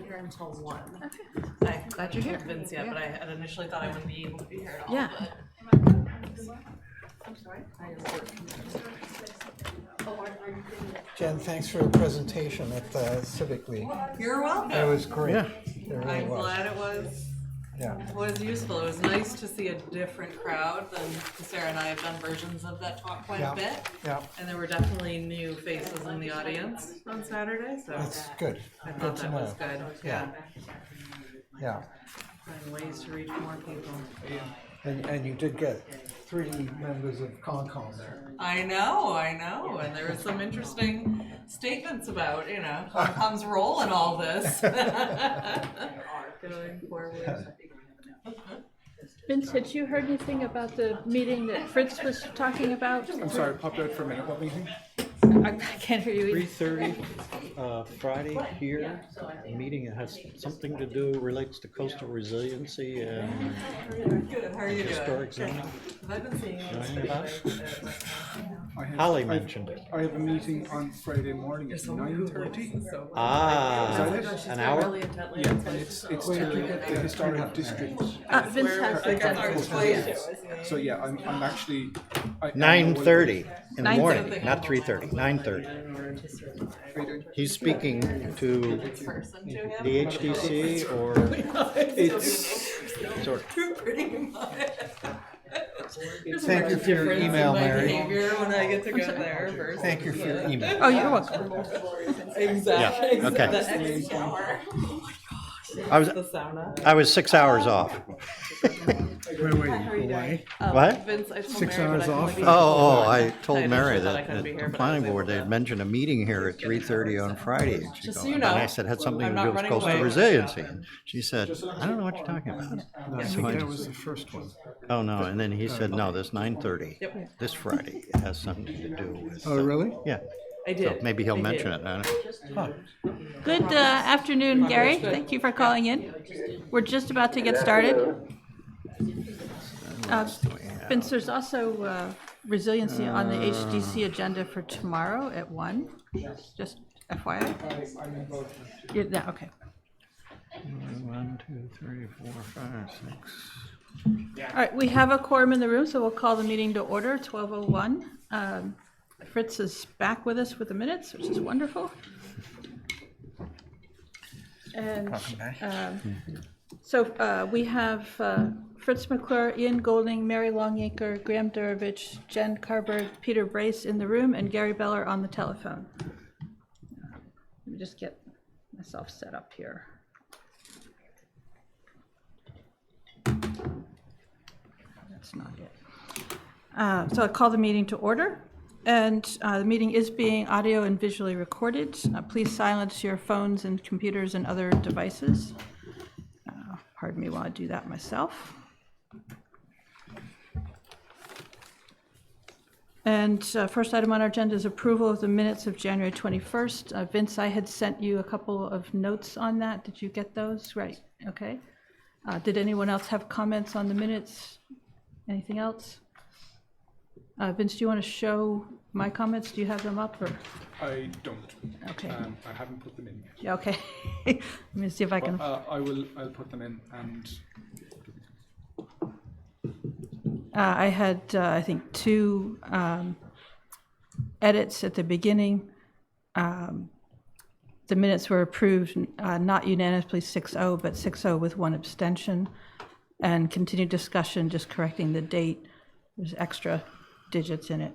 here until 1. Okay. I'm glad you're here. Vince yet, but I had initially thought I wouldn't be able to be here at all. Yeah. I'm sorry. Jen, thanks for the presentation at the Civic League. You're welcome. That was great. Yeah. It really I'm was. glad it was useful. It was nice to see a different crowd than Sarah and I have done versions of that talk quite a bit. Yeah, And there were definitely new faces in the audience on Saturday, so that's good. I Good thought to that know. was good. Yeah. Yeah, And ways to reach more people. and you did get 3 members of Concom there. I know, and there were some interesting statements about, Concom's role in all this. Going forward. Vince, had you heard anything about the meeting that Fritz was talking about? I'm sorry, pop out for a minute. What meeting? I can't hear you either. 3:30 Friday here. A meeting that has something to do, relates to coastal resiliency and Good, how are you doing? historic zoning. Have I been seeing you? Knowing about? I Holly mentioned it. have a meeting on Friday morning at 9:30. An hour? Really intently. Yeah, and it's to the historic district. Vince has the agenda. So yeah, I'm actually. 9:30 in the 9:30. morning, not 3:30, 9:30. He's speaking to Person to him. the HDC or It's sort of. Pretty much. Thank you for your email, Mary. Behavior when I get to go there versus Thank you for your email. Oh, you're welcome. Exactly. Yeah, okay. The extra shower. The sauna. I was 6 hours off. Wait, why? What? Vince, I told 6 Mary, but hours I off? couldn't be here Oh, before. I told I Mary initially thought I that couldn't at be here, the but I planning was board, able they to. had mentioned a meeting here at 3:30 on Friday. And she Just so goes, you and know, I said, had something I'm to not do with running coastal away. resiliency. And she said, I don't know what you're talking about. I So think I that just- was the first one. Oh, no, and then he said, no, this 9:30, Yep. this Friday, it has something to do with. Oh, really? Yeah, I so did. maybe he'll I mention did. it. I don't- Good afternoon, Gary. Thank you for calling in. We're just about to get started. Vince, there's also resiliency on the HDC agenda for tomorrow at 1. Just FYI. Yeah, okay. 1, 2, 3, 4, 5, 6. All right, we have a quorum in the room, so we'll call the meeting to order, 12:01. Fritz is back with us with the minutes, which is wonderful. And so we have Fritz McClure, Ian Golding, Mary Longacre, Graham Durovich, Jen Carberg, Peter Brace in the room, and Gary Beller on the telephone. Let me just get myself set up here. That's not it. So I call the meeting to order, and the meeting is being audio and visually recorded. Please silence your phones and computers and other devices. Pardon me while I do that myself. And first item on our agenda is approval of the minutes of January 21st. Vince, I had sent you a couple of notes on that. Did you get those? Right, okay. Did anyone else have comments on the minutes? Anything else? Vince, do you want to show my comments? Do you have them up or? I don't. Okay. I haven't put them in yet. Yeah, okay. Let me see if I can. I'll put them in and. I had, I think, 2 edits at the beginning. The minutes were approved, not unanimously 6-0, but 6-0 with 1 abstention. And continued discussion, just correcting the date. There's extra digits in it.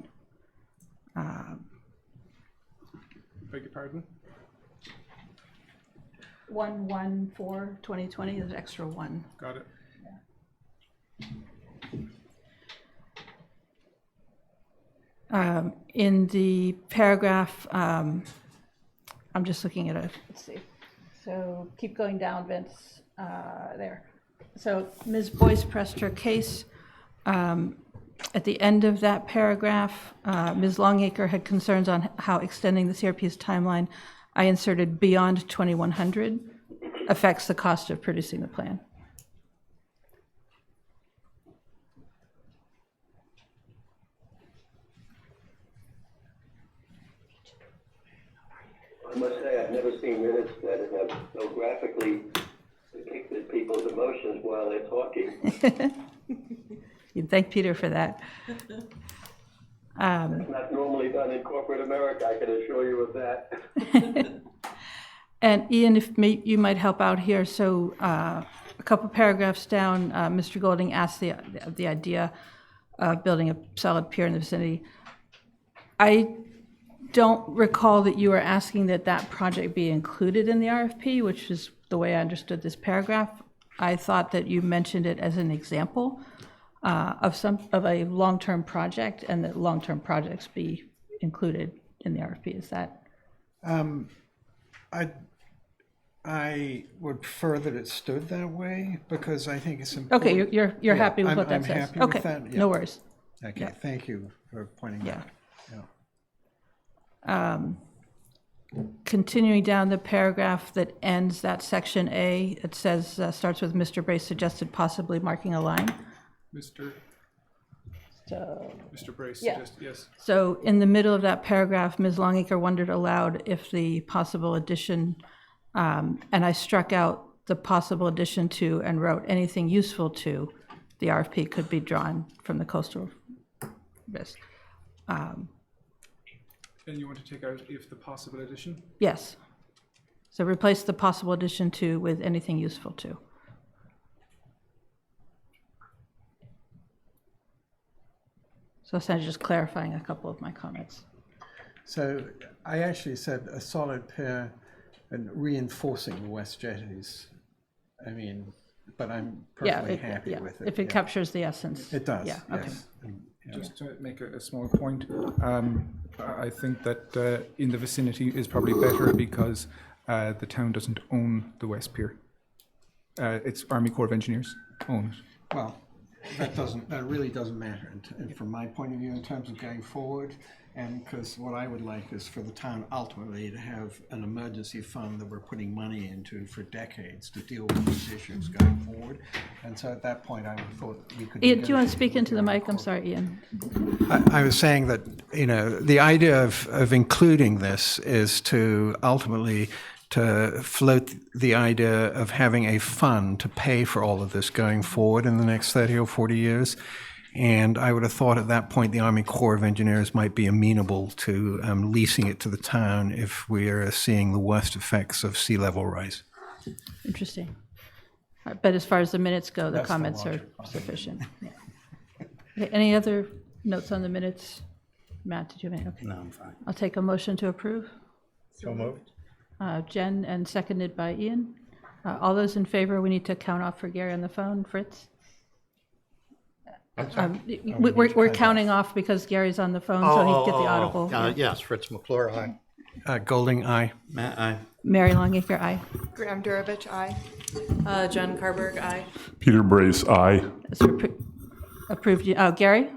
Beg your pardon? 1/1/4/2020, there's extra 1. Got it. In the paragraph, I'm just looking at let's see. So keep going down, Vince, there. So Ms. Boyce pressed her case. At the end of that paragraph, Ms. Longacre had concerns on how extending the CRP's timeline, I inserted beyond 2100, affects the cost of producing the plan. I must say I've never seen minutes that have so graphically depicted people's emotions while they're talking. You'd thank Peter for that. It's not normally done in corporate America, I can assure you of that. And Ian, if you might help out here, so a couple paragraphs down, Mr. Golding asked the idea of building a solid pier in the vicinity. I don't recall that you were asking that that project be included in the RFP, which is the way I understood this paragraph. I thought that you mentioned it as an example of a long-term project, and that long-term projects be included in the RFP. Is that? I would prefer that it stood that way because I think it's important. Okay, you're happy with what that I'm says? happy Okay, with that. Yeah. no worries. Okay, Yeah. thank you for pointing Yeah. that out. Continuing down the paragraph that ends that section A, it says, starts with Mr. Brace suggested possibly marking a line. Mr. So, Mr. Brace, Yeah. yes. so in the middle of that paragraph, Ms. Longacre wondered aloud if the possible addition, and I struck out the possible addition to and wrote anything useful to the RFP could be drawn from the coastal risk. And you want to take out if the possible addition? Yes. So replace the possible addition to with anything useful to. So essentially just clarifying a couple of my comments. So I actually said a solid pier and reinforcing the west jetties. I mean, but I'm perfectly happy with it. If it captures the essence. It does, Yeah, okay. yes. And, yeah. Just to make a small point, I think that in the vicinity is probably better because the town doesn't own the West Pier. It's Army Corps of Engineers own it. Well, that really doesn't matter from my point of view in terms of going forward. And because what I would like is for the town ultimately to have an emergency fund that we're putting money into for decades to deal with these issues going forward. And so at that point, I thought we could. Ian, do you want to speak into the mic? I'm sorry, Ian. I was saying that, the idea of including this is to ultimately to float the idea of having a fund to pay for all of this going forward in the next 30 or 40 years. And I would have thought at that point the Army Corps of Engineers might be amenable to leasing it to the town if we are seeing the worst effects of sea level rise. Interesting. But as far as the minutes go, the That's the comments are logic. sufficient. Yeah. Okay, any other notes on the minutes? Matt, did you have any? Okay. No, I'm fine. I'll take a motion to approve. So moved. Jen, and seconded by Ian. All those in favor, we need to count off for Gary on the phone. Fritz? We're counting off because Gary's on the phone, so he'd get the audible. Yeah. Yes, Fritz McClure, aye. Golding, aye. Matt, aye. Mary Longacre, aye. Graham Durovich, aye. Jen Carberg, aye. Peter Brace, aye. So approved, Gary?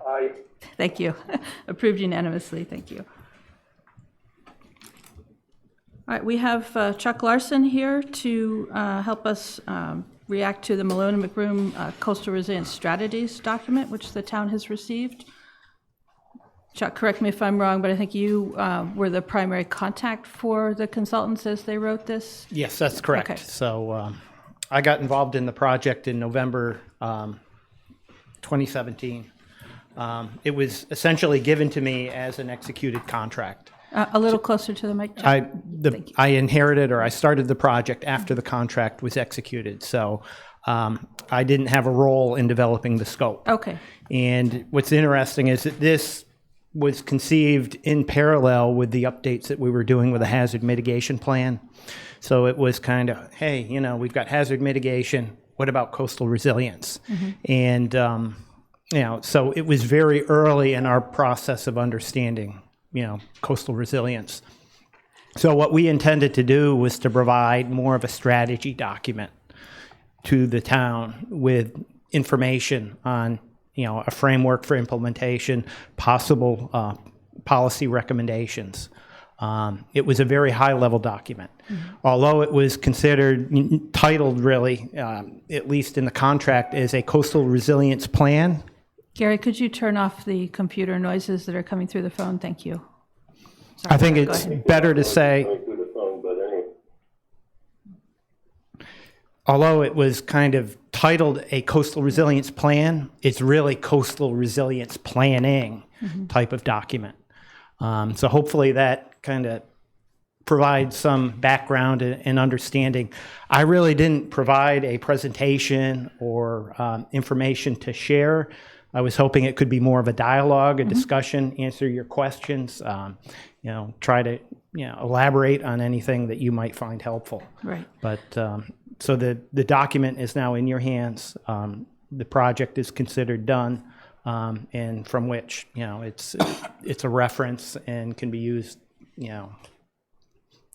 Aye. Thank you. Approved unanimously, thank you. All right, we have Chuck Larson here to help us react to the Malone and McBroom Coastal Resilience Strategies document, which the town has received. Chuck, correct me if I'm wrong, but I think you were the primary contact for the consultants as they wrote this? Yes, that's correct. Okay. So I got involved in the project in November 2017. It was essentially given to me as an executed contract. A little closer to the mic, Chuck. I inherited, or I started the project after the contract was executed. So I didn't have a role in developing the scope. Okay. And what's interesting is that this was conceived in parallel with the updates that we were doing with the hazard mitigation plan. So it was kind of, hey, we've got hazard mitigation. What about coastal resilience? And, so it was very early in our process of understanding, coastal resilience. So what we intended to do was to provide more of a strategy document to the town with information on, a framework for implementation, possible policy recommendations. It was a very high-level document. Although it was considered, titled really, at least in the contract, as a coastal resilience plan. Gary, could you turn off the computer noises that are coming through the phone? Thank you. Sorry, I think go it's ahead. better to say, Going through the phone, but anyway. although it was kind of titled a coastal resilience plan, it's really coastal resilience planning type of document. So hopefully that kind of provides some background and understanding. I really didn't provide a presentation or information to share. I was hoping it could be more of a dialogue, a discussion, answer your questions, try to elaborate on anything that you might find helpful. Right. But so the document is now in your hands. The project is considered done, and from which it's a reference and can be used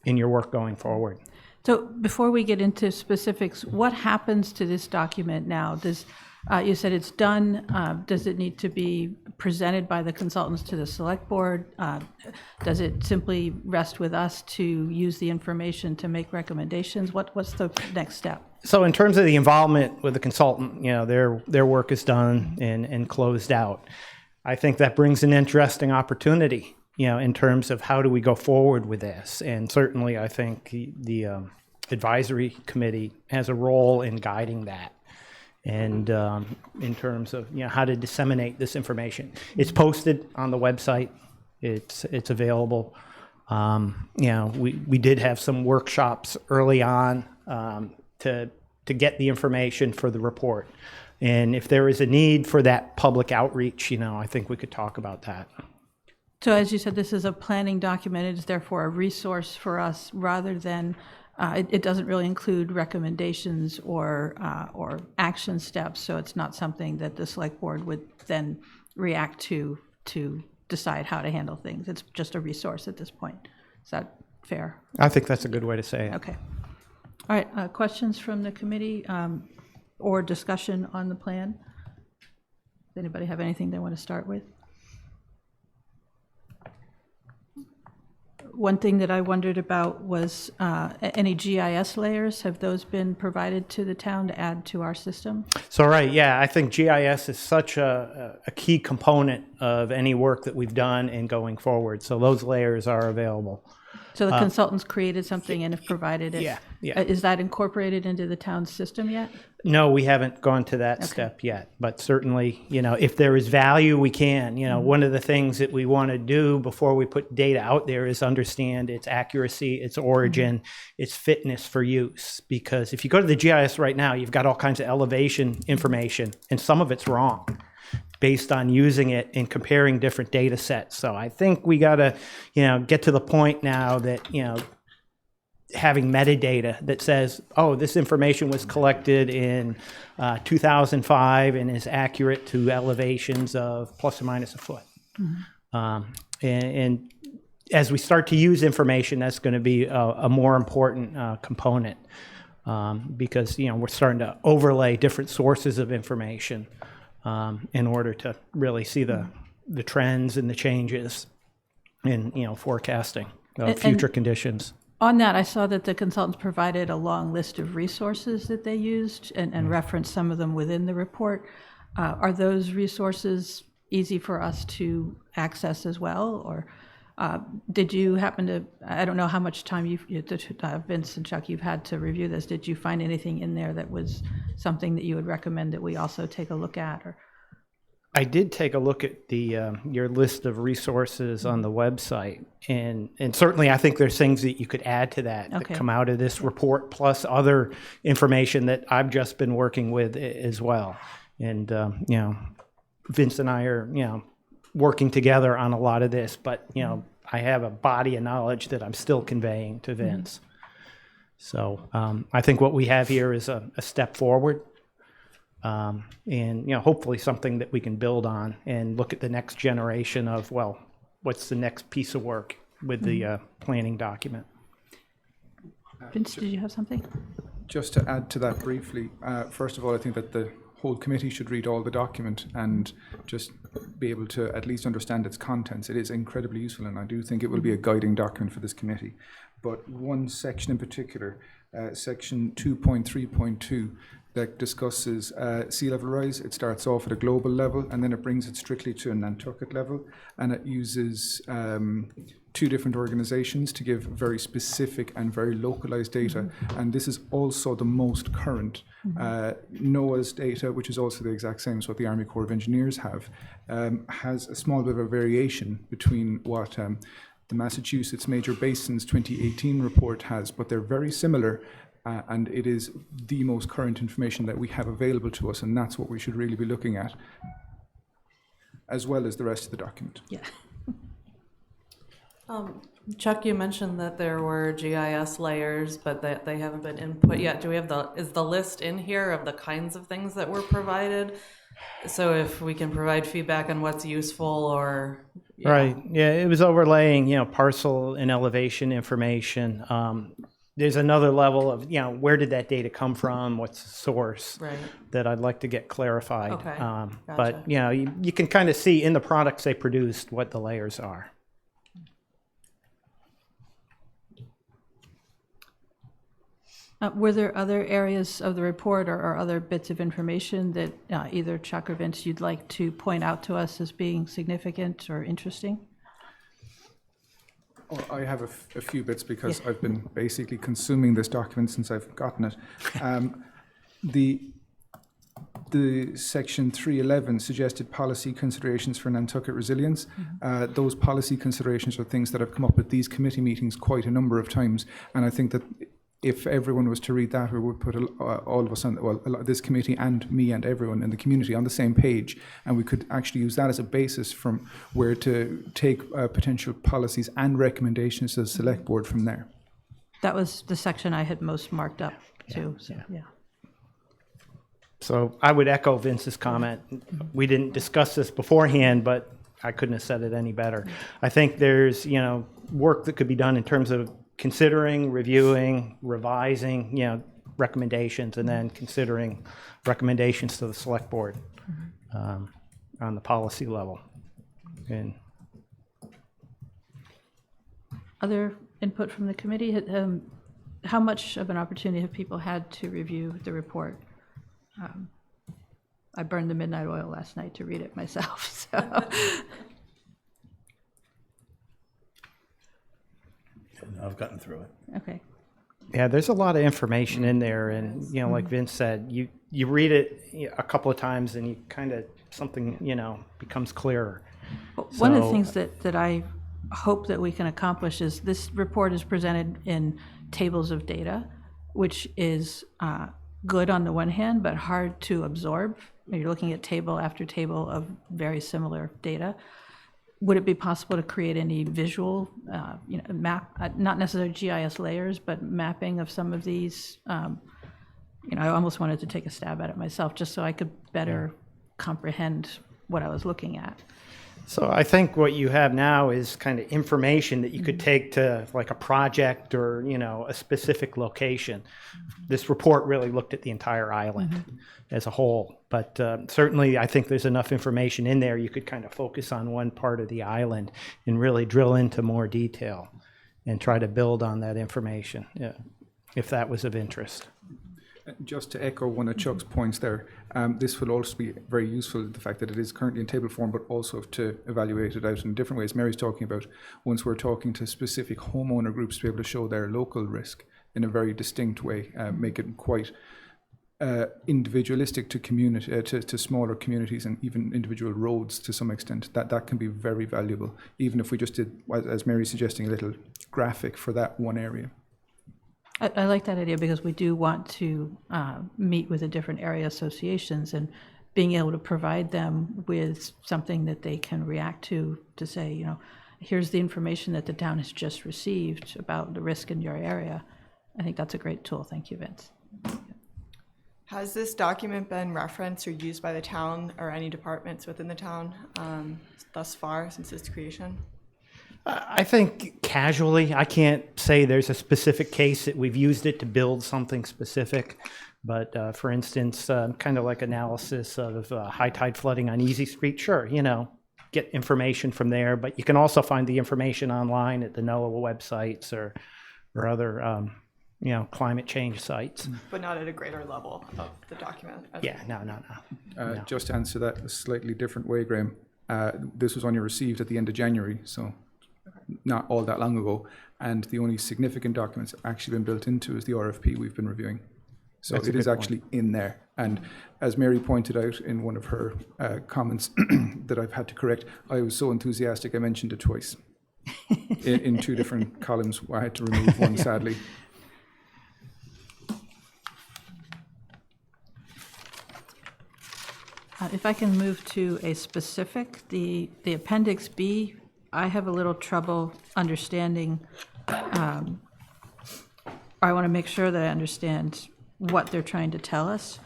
in your work going forward. So before we get into specifics, what happens to this document now? You said it's done. Does it need to be presented by the consultants to the select board? Does it simply rest with us to use the information to make recommendations? What's the next step? So in terms of the involvement with the consultant, their work is done and closed out. I think that brings an interesting opportunity, in terms of how do we go forward with this. And certainly I think the advisory committee has a role in guiding that. And in terms of how to disseminate this information, it's posted on the website. It's available. We did have some workshops early on to get the information for the report. And if there is a need for that public outreach, I think we could talk about that. So as you said, this is a planning document. It is therefore a resource for us rather than, it doesn't really include recommendations or action steps. So it's not something that the select board would then react to decide how to handle things. It's just a resource at this point. Is that fair? I think that's a good way to say it. Okay. All right, questions from the committee or discussion on the plan? Does anybody have anything they want to start with? One thing that I wondered about was any GIS layers. Have those been provided to the town to add to our system? So, right, yeah, I think GIS is such a key component of any work that we've done and going forward. So those layers are available. So the consultants created something and have provided it? Yeah. Is that incorporated into the town's system yet? No, we haven't gone to that step yet, but certainly, if there is value, we can. One of the things that we want to do before we put data out there is understand its accuracy, its origin, its fitness for use. Because if you go to the GIS right now, you've got all kinds of elevation information, and some of it's wrong based on using it and comparing different data sets. So I think we got to, get to the point now that, having metadata that says, oh, this information was collected in 2005 and is accurate to elevations of plus or minus a foot. And as we start to use information, that's going to be a more important component because, we're starting to overlay different sources of information in order to really see the trends and the changes in, forecasting of future conditions. On that, I saw that the consultants provided a long list of resources that they used and referenced some of them within the report. Are those resources easy for us to access as well? Or did you happen to, I don't know how much time Vince and Chuck, you've had to review this. Did you find anything in there that was something that you would recommend that we also take a look at? Or? I did take a look at your list of resources on the website, and certainly I think there's things that you could add to that come out of this report, plus other information that I've just been working with as well. And Vince and I are working together on a lot of this, but I have a body of knowledge that I'm still conveying to Vince. So I think what we have here is a step forward. And hopefully something that we can build on and look at the next generation of, well, what's the next piece of work with the planning document. Vince, did you have something? Just to add to that briefly, first of all, I think that the whole committee should read all the document and just be able to at least understand its contents. It is incredibly useful, and I do think it will be a guiding document for this committee. But one section in particular, section 2.3.2, that discusses sea level rise. It starts off at a global level, and then it brings it strictly to a Nantucket level, and it uses two different organizations to give very specific and very localized data. And this is also the most current. NOAA's data, which is also the exact same as what the Army Corps of Engineers have, has a small bit of a variation between what the Massachusetts Major Basins 2018 report has, but they're very similar. And it is the most current information that we have available to us, and that's what we should really be looking at, as well as the rest of the document. Yeah. Chuck, you mentioned that there were GIS layers, but that they haven't been input yet. Do we have is the list in here of the kinds of things that were provided? So if we can provide feedback on what's useful or... Yeah. Right, yeah, it was overlaying, parcel and elevation information. There's another level of, where did that data come from? What's the source? Right. That I'd like to get clarified. Okay, But, you can kind of see in the products they produced what the layers are. Were there other areas of the report or other bits of information that either Chuck or Vince you'd like to point out to us as being significant or interesting? Oh, I have a few bits because I've been basically consuming this document since I've gotten it. The section 311 suggested policy considerations for Nantucket resilience. Those policy considerations are things that have come up at these committee meetings quite a number of times, and I think that if everyone was to read that, we would put all of us on, this committee and me and everyone in the community on the same page, and we could actually use that as a basis from where to take potential policies and recommendations to the select board from there. That was the section I had most marked up too. So, yeah. So I would echo Vince's comment. We didn't discuss this beforehand, but I couldn't have said it any better. I think there's, work that could be done in terms of considering, reviewing, revising, recommendations, and then considering recommendations to the select board on the policy level. And Other input from the committee? How much of an opportunity have people had to review the report? I burned the midnight oil last night to read it myself. So. I've gotten through it. Okay. yeah, there's a lot of information in there, and like Vince said, you read it a couple of times, and you kind of something becomes clearer. One of the things that I hope that we can accomplish is this report is presented in tables of data, which is good on the one hand, but hard to absorb. You're looking at table after table of very similar data. Would it be possible to create any visual, map, not necessarily GIS layers, but mapping of some of these? I almost wanted to take a stab at it myself, just so I could better comprehend what I was looking at. So I think what you have now is kind of information that you could take to like a project or, a specific location. This report really looked at the entire island as a whole, but certainly I think there's enough information in there you could kind of focus on one part of the island and really drill into more detail and try to build on that information, if that was of interest. Just to echo one of Chuck's points there, this will also be very useful, the fact that it is currently in table form, but also to evaluate it out in different ways. Mary's talking about once we're talking to specific homeowner groups to be able to show their local risk in a very distinct way, make it quite individualistic to community, to smaller communities and even individual roads to some extent. That can be very valuable, even if we just did, as Mary's suggesting, a little graphic for that one area. I like that idea because we do want to meet with the different area associations, and being able to provide them with something that they can react to say, here's the information that the town has just received about the risk in your area. I think that's a great tool. Thank you, Vince. Has this document been referenced or used by the town or any departments within the town thus far since its creation? I think casually, I can't say there's a specific case that we've used it to build something specific, but for instance, kind of like analysis of high tide flooding on Easy Street, sure, get information from there, but you can also find the information online at the NOAA websites or other, climate change sites. But not at a greater level of the document. Yeah, no. Just to answer that a slightly different way, Graham, this was only received at the end of January, so not all that long ago, and the only significant documents that have actually been built into is the RFP we've been reviewing. So That's a it is good actually in there. And as Mary pointed out in one of her comments that I've had to correct, I was so enthusiastic I mentioned it twice in two different columns. I had to remove one, sadly. If I can move to a specific, the Appendix B, I have a little trouble understanding. I want to make sure that I understand what they're trying to tell us.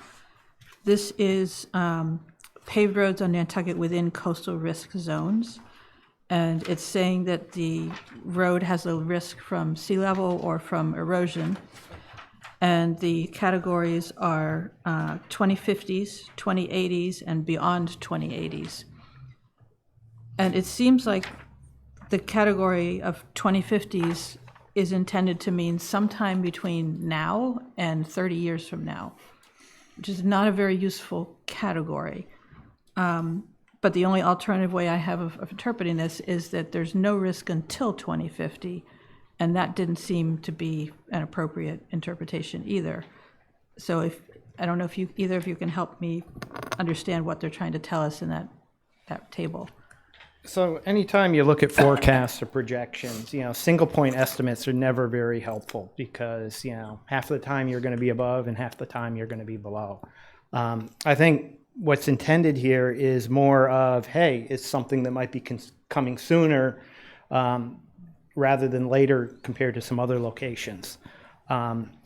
This is paved roads on Nantucket within coastal risk zones. And it's saying that the road has a risk from sea level or from erosion. And the categories are 2050s, 2080s, and beyond 2080s. And it seems like the category of 2050s is intended to mean sometime between now and 30 years from now, which is not a very useful category. But the only alternative way I have of interpreting this is that there's no risk until 2050, and that didn't seem to be an appropriate interpretation either. So I don't know if either of you can help me understand what they're trying to tell us in that table. So anytime you look at forecasts or projections, single point estimates are never very helpful because, half the time you're going to be above and half the time you're going to be below. I think what's intended here is more of, hey, it's something that might be coming sooner rather than later compared to some other locations.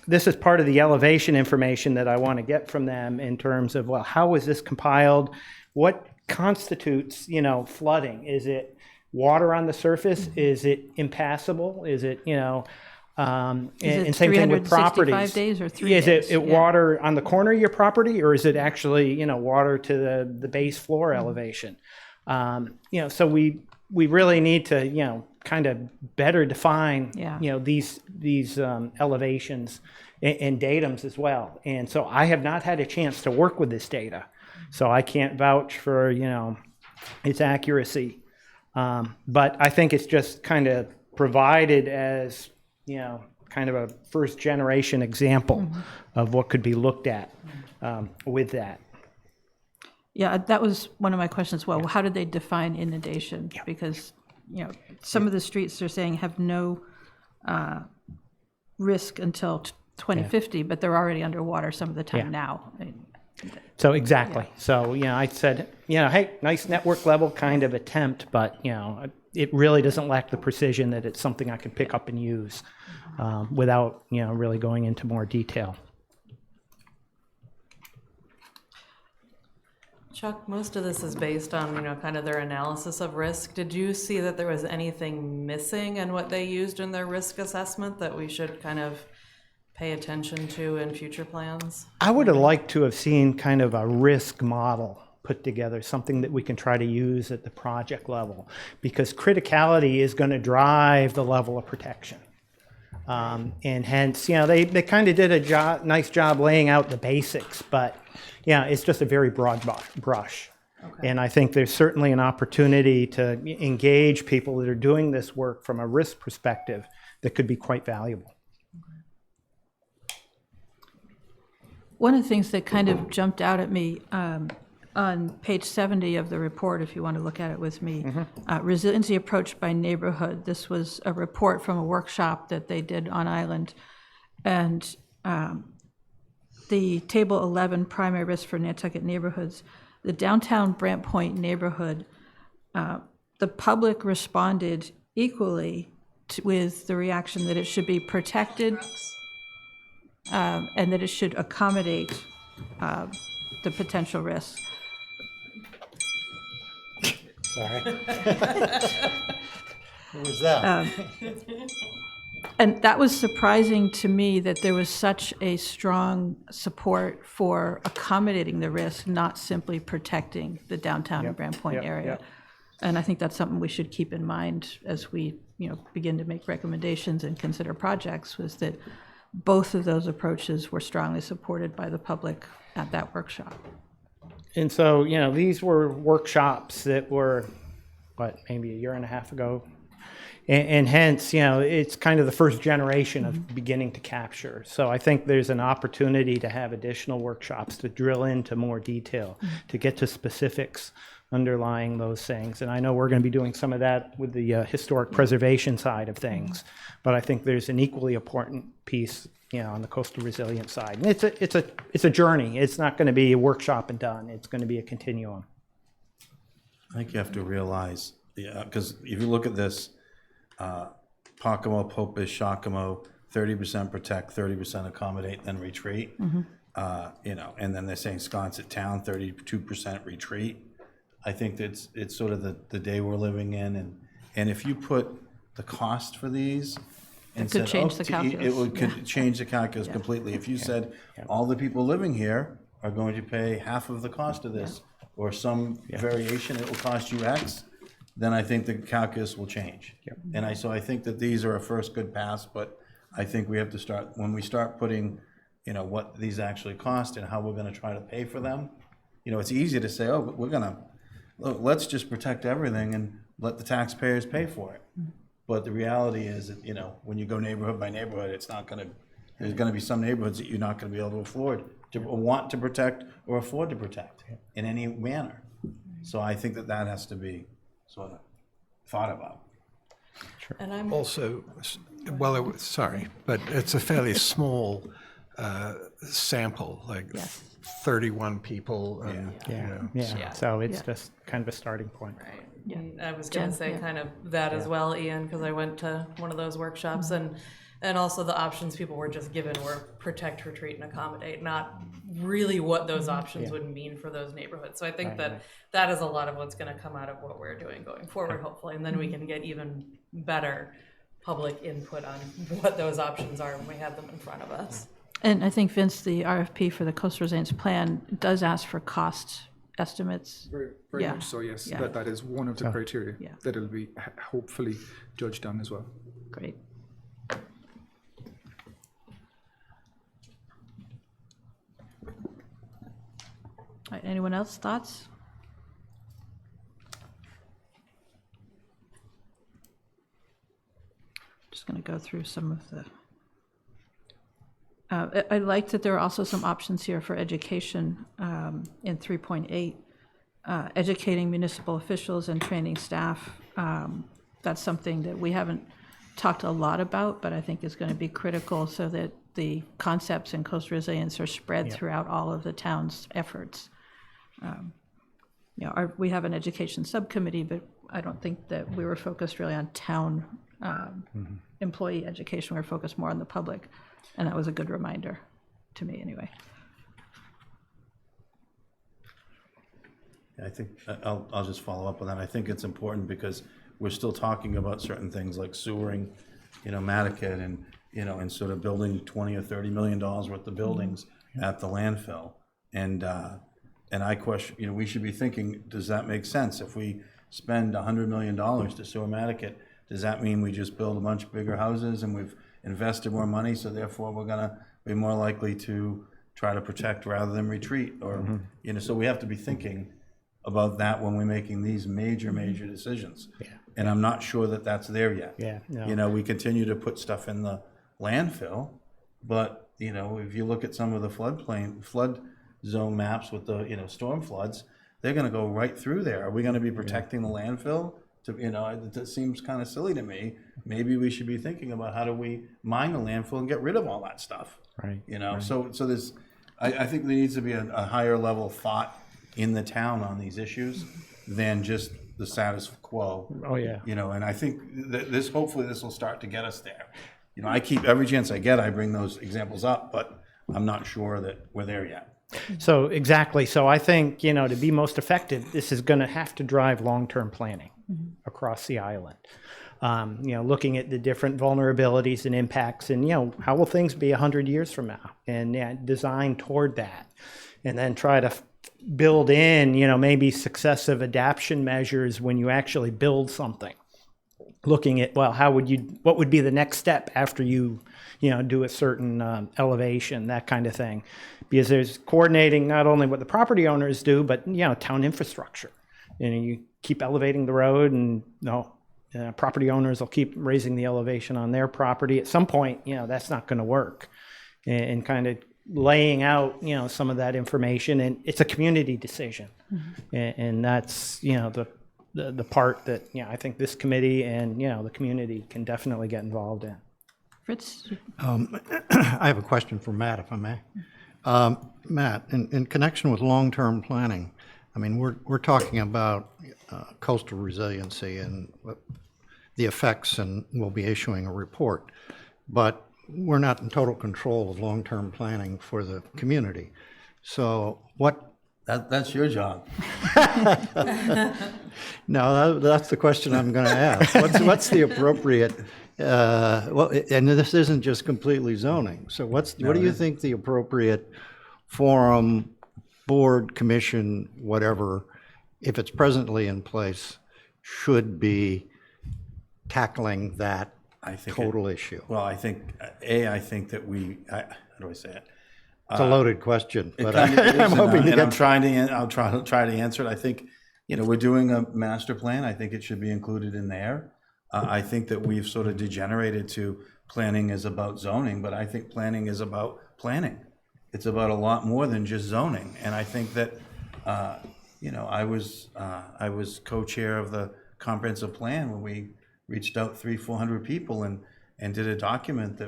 This is part of the elevation information that I want to get from them in terms of, well, how was this compiled? What constitutes, flooding? Is it water on the surface? Is it impassable? Is it, and same thing with properties. 365 days or 3 Is days? it water on the corner of your property, or is it actually, water to the base floor elevation? So we really need to, kind of better define, these elevations and datums as well. And so I have not had a chance to work with this data, so I can't vouch for, its accuracy. But I think it's just kind of provided as, kind of a first generation example of what could be looked at with that. Yeah, that was one of my questions. Well, how did they define inundation? Because, some of the streets they're saying have no risk until 2050, but they're already underwater some of the time now. So exactly. So, I said, hey, nice network level kind of attempt, but, it really doesn't lack the precision that it's something I can pick up and use without, really going into more detail. Chuck, most of this is based on, kind of their analysis of risk. Did you see that there was anything missing in what they used in their risk assessment that we should kind of pay attention to in future plans? I would have liked to have seen kind of a risk model put together, something that we can try to use at the project level, because criticality is going to drive the level of protection. And hence, they kind of did a nice job laying out the basics, but it's just a very broad brush. Okay. And I think there's certainly an opportunity to engage people that are doing this work from a risk perspective that could be quite valuable. One of the things that kind of jumped out at me on page 70 of the report, if you want to look at it with me, Resiliency Approach by Neighborhood. This was a report from a workshop that they did on island. And the table 11, primary risk for Nantucket neighborhoods, the downtown Brant Point neighborhood, the public responded equally with the reaction that it should be protected and that it should accommodate the potential risks. Sorry. What was that? And that was surprising to me that there was such a strong support for accommodating the risk, not simply protecting the downtown and Brant Point area. And I think that's something we should keep in mind as we, begin to make recommendations and consider projects, was that both of those approaches were strongly supported by the public at that workshop. And so, these were workshops that were, maybe a year and a half ago. And hence, it's kind of the first generation of beginning to capture. So I think there's an opportunity to have additional workshops to drill into more detail, to get to specifics underlying those things. And I know we're going to be doing some of that with the historic preservation side of things. But I think there's an equally important piece, on the coastal resilience side. And it's a journey. It's not going to be a workshop and done. It's going to be a continuum. I think you have to realize, because if you look at this, Pocomo, Popus, Shakamo, 30% protect, 30% accommodate, then retreat. And then they're saying Sconset Town, 32% retreat. I think that it's sort of the day we're living in, and if you put the cost for these and could change the calculus. it would change the calculus completely. If you said all the people living here are going to pay half of the cost of this, or some variation, it will cost you X, then I think the calculus will change. And so I think that these are a first good pass, but I think we have to start, when we start putting, what these actually cost and how we're gonna try to pay for them. It's easy to say, oh, let's just protect everything and let the taxpayers pay for it. But the reality is that, when you go neighborhood by neighborhood, there's gonna be some neighborhoods that you're not gonna be able to afford to want to protect or afford to protect in any manner. So I think that has to be sort of thought about. And I'm Also, well, sorry, but it's a fairly small sample, like 31 people. And, So it's just kind of a starting point. right. And I was going to say kind of that as well, Ian, because I went to one of those workshops, and also the options people were just given were protect, retreat, and accommodate, not really what those options would mean for those neighborhoods. So I think that is a lot of what's going to come out of what we're doing going forward, hopefully, and then we can get even better public input on what those options are when we have them in front of us. And I think, Vince, the RFP for the coastal resilience plan does ask for cost estimates. Very much so, yes. Yeah. That is one of the criteria Yeah. that it'll be hopefully judged on as well. Great. All right, anyone else, thoughts? Just going to go through some of the... I like that there are also some options here for education in 3.8, educating municipal officials and training staff. That's something that we haven't talked a lot about, but I think is going to be critical so that the concepts in coastal resilience are spread throughout all of the town's efforts. We have an education subcommittee, but I don't think that we were focused really on town employee education. We were focused more on the public. And that was a good reminder to me, anyway. I think I'll just follow up on that. I think it's important because we're still talking about certain things like sewering, Nantucket, and sort of building $20 or $30 million worth of buildings at the landfill. And I question, we should be thinking, does that make sense? If we spend $100 million to sewer Nantucket, does that mean we just build a bunch bigger houses and we've invested more money, so therefore we're gonna be more likely to try to protect rather than retreat? Or so we have to be thinking about that when we're making these major decisions. And I'm not sure that that's there yet. We continue to put stuff in the landfill, but if you look at some of the flood zone maps with the storm floods, they're gonna go right through there. Are we gonna be protecting the landfill? It seems kind of silly to me. Maybe we should be thinking about how do we mine the landfill and get rid of all that stuff. Right. So there's, I think there needs to be a higher level of thought in the town on these issues than just the status quo. Oh, yeah. And I think that hopefully this will start to get us there. I keep every chance I get, I bring those examples up, but I'm not sure that we're there yet. So exactly. So I think, to be most effective, this is going to have to drive long-term planning across the island. Looking at the different vulnerabilities and impacts and, how will things be 100 years from now, and design toward that. And then try to build in, maybe successive adaptation measures when you actually build something. Looking at, well, what would be the next step after you do a certain elevation, that kind of thing. Because there's coordinating not only what the property owners do, but, town infrastructure. You keep elevating the road and property owners will keep raising the elevation on their property. At some point, that's not going to work. And kind of laying out, some of that information, and it's a community decision. And that's, the part that, I think this committee and, the community can definitely get involved in. Fritz? I have a question for Matt, if I may. Matt, in connection with long-term planning, I mean, we're talking about coastal resiliency and the effects, and we'll be issuing a report. But we're not in total control of long-term planning for the community. So what? That's your job. No, that's the question I'm going to ask. What's the appropriate? And this isn't just completely zoning. So what do you think the appropriate forum, board, commission, whatever, if it's presently in place, should be tackling that total issue? Well, I think that how do I say it? It's a loaded question, but I'm hoping to get. I'll try to answer it. I think, we're doing a master plan. I think it should be included in there. I think that we've sort of degenerated to planning is about zoning, but I think planning is about planning. It's about a lot more than just zoning. And I think that, I was co-chair of the comprehensive plan when we reached out 300-400 people and did a document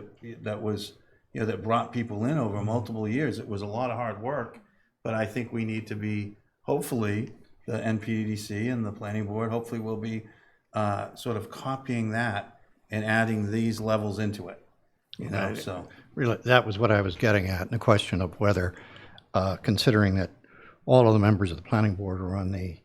that was, that brought people in over multiple years. It was a lot of hard work, but I think we need to be, hopefully, the NPDC and the planning board, hopefully will be sort of copying that and adding these levels into it. So really, that was what I was getting at, the question of whether, considering that all of the members of the planning board are on the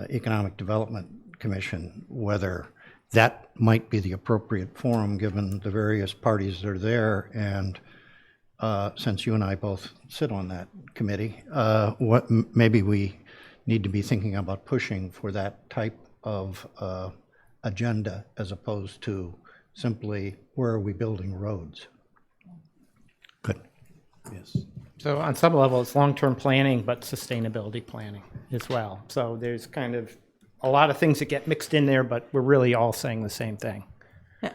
Economic Development Commission, whether that might be the appropriate forum given the various parties that are there. And since you and I both sit on that committee, what maybe we need to be thinking about pushing for that type of agenda as opposed to simply where are we building roads? Good. yes. So on some level, it's long-term planning, but sustainability planning as well. So there's kind of a lot of things that get mixed in there, but we're really all saying the same thing.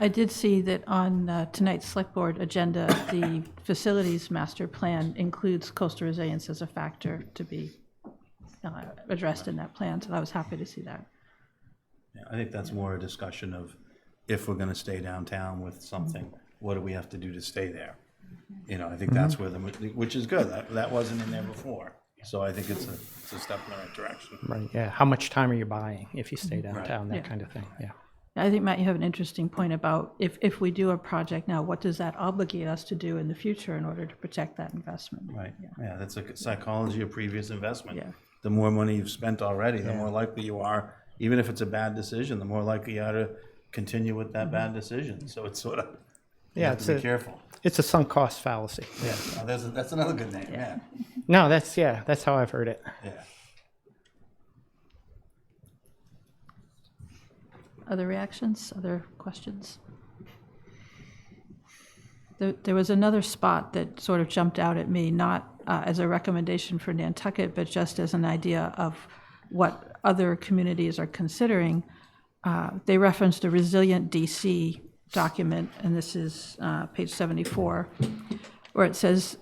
I did see that on tonight's select board agenda, the facilities master plan includes coastal resilience as a factor to be addressed in that plan. So I was happy to see that. Yeah, I think that's more a discussion of if we're going to stay downtown with something, what do we have to do to stay there? I think that's where which is good. That wasn't in there before. So I think it's a step in the right direction. Right, yeah. How much time are you buying if you stay downtown, that kind of thing, yeah. I think, Matt, you have an interesting point about if we do a project now, what does that obligate us to do in the future in order to protect that investment? Right, yeah, that's a psychology of previous investment. Yeah. The more money you've spent already, the more likely you are, even if it's a bad decision, the more likely you are to continue with that bad decision. So it's sort of, you have to be careful. It's a sunk cost fallacy. Yeah, that's another good name, yeah. No, that's how I've heard it. Yeah. Other reactions, other questions? There was another spot that sort of jumped out at me, not as a recommendation for Nantucket, but just as an idea of what other communities are considering. They referenced a Resilient DC document, and this is page 74, where it says,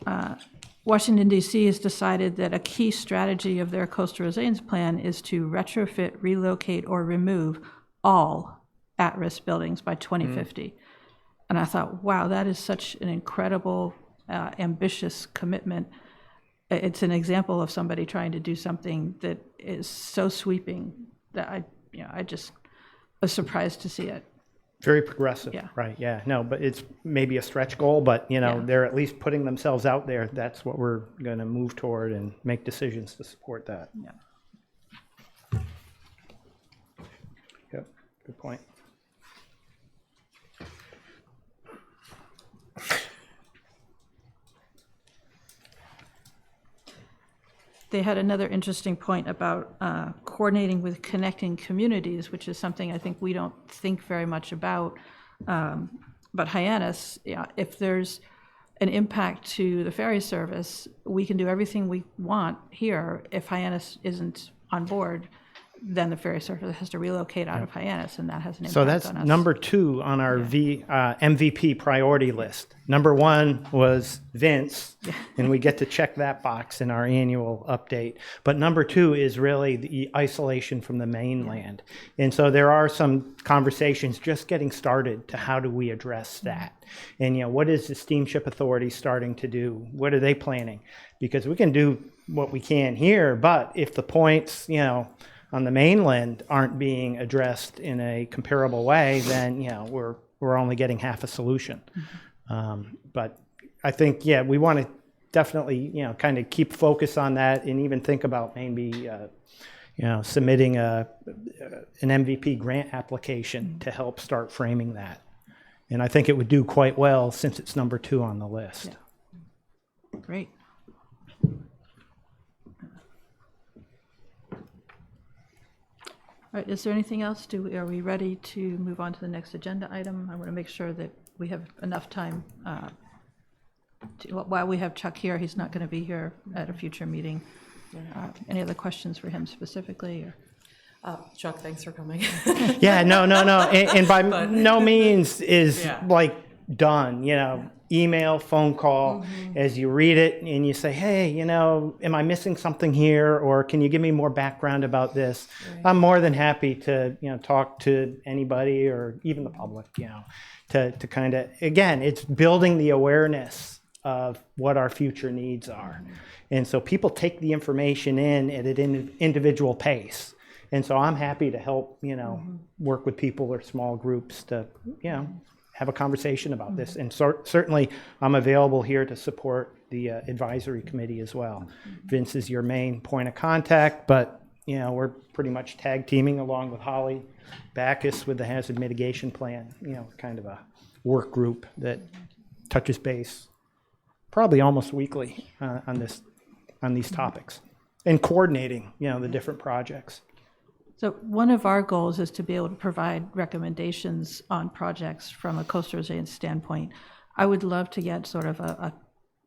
Washington, D.C. has decided that a key strategy of their coastal resilience plan is to retrofit, relocate, or remove all at-risk buildings by 2050. And I thought, wow, that is such an incredible, ambitious commitment. It's an example of somebody trying to do something that is so sweeping that I just was surprised to see it. Very progressive, Yeah. right, yeah. No, but it's maybe a stretch goal, but, they're at least putting themselves out there. That's what we're going to move toward and make decisions to support that. Yeah. Yep, good point. They had another interesting point about coordinating with connecting communities, which is something I think we don't think very much about. But Hyannis, if there's an impact to the ferry service, we can do everything we want here. If Hyannis isn't on board, then the ferry service has to relocate out of Hyannis, and that has an impact So that's on us. number 2 on our MVP priority list. Number 1 was Vince, and we get to check that box in our annual update. But number 2 is really the isolation from the mainland. And so there are some conversations just getting started to how do we address that. And, what is the Steamship Authority starting to do? What are they planning? Because we can do what we can here, but if the points, on the mainland aren't being addressed in a comparable way, then we're only getting half a solution. But I think we want to definitely kind of keep focus on that, and even think about maybe submitting an MVP grant application to help start framing that. And I think it would do quite well since it's number 2 on the list. Great. All right, is there anything else? Are we ready to move on to the next agenda item? I want to make sure that we have enough time. While we have Chuck here, he's not going to be here at a future meeting. Any other questions for him specifically? Or? Chuck, thanks for coming. Yeah, no. And by no means is done, email, phone call, as you read it and you say, hey, am I missing something here? Or can you give me more background about this? Right. I'm more than happy to, talk to anybody or even the public, to kind of, again, it's building the awareness of what our future needs are. And so people take the information in at an individual pace. And so I'm happy to help, work with people or small groups to, have a conversation about this. And certainly I'm available here to support the advisory committee as well. Vince is your main point of contact, but we're pretty much tag teaming along with Holly Backus with the hazard mitigation plan, kind of a work group that touches base probably almost weekly on these topics, and coordinating, the different projects. So one of our goals is to be able to provide recommendations on projects from a coastal resilience standpoint. I would love to get sort of a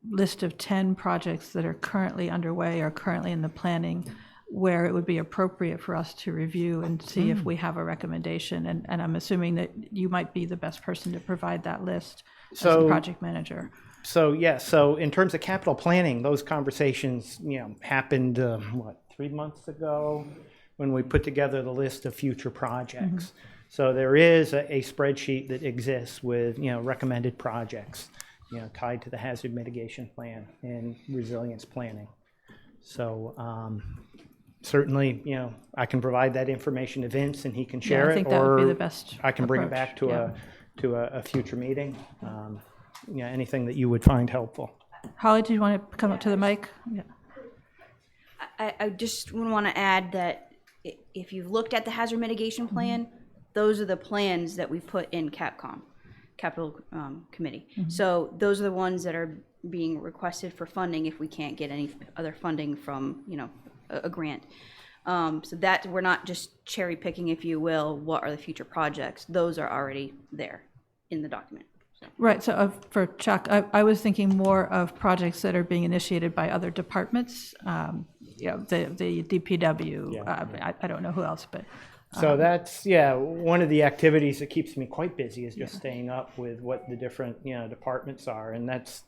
list of 10 projects that are currently underway or currently in the planning, where it would be appropriate for us to review and see if we have a recommendation. And I'm assuming that you might be the best person to provide that list as a project manager. So in terms of capital planning, those conversations, happened, 3 months ago, when we put together the list of future projects. So there is a spreadsheet that exists with, recommended projects, tied to the hazard mitigation plan and resilience planning. So certainly, I can provide that information to Vince and he can share it. I think that would be the best I can bring it back to a future meeting. Anything that you would find helpful. Holly, do you want to come up to the mic? Yeah. I just want to add that if you've looked at the hazard mitigation plan, those are the plans that we put in capital committee. So those are the ones that are being requested for funding if we can't get any other funding from a grant. So that we're not just cherry picking, if you will, what are the future projects. Those are already there in the document. Right, so for Chuck, I was thinking more of projects that are being initiated by other departments, the DPW, I don't know who else, but. So that's, one of the activities that keeps me quite busy is just staying up with what the different, departments are. And that's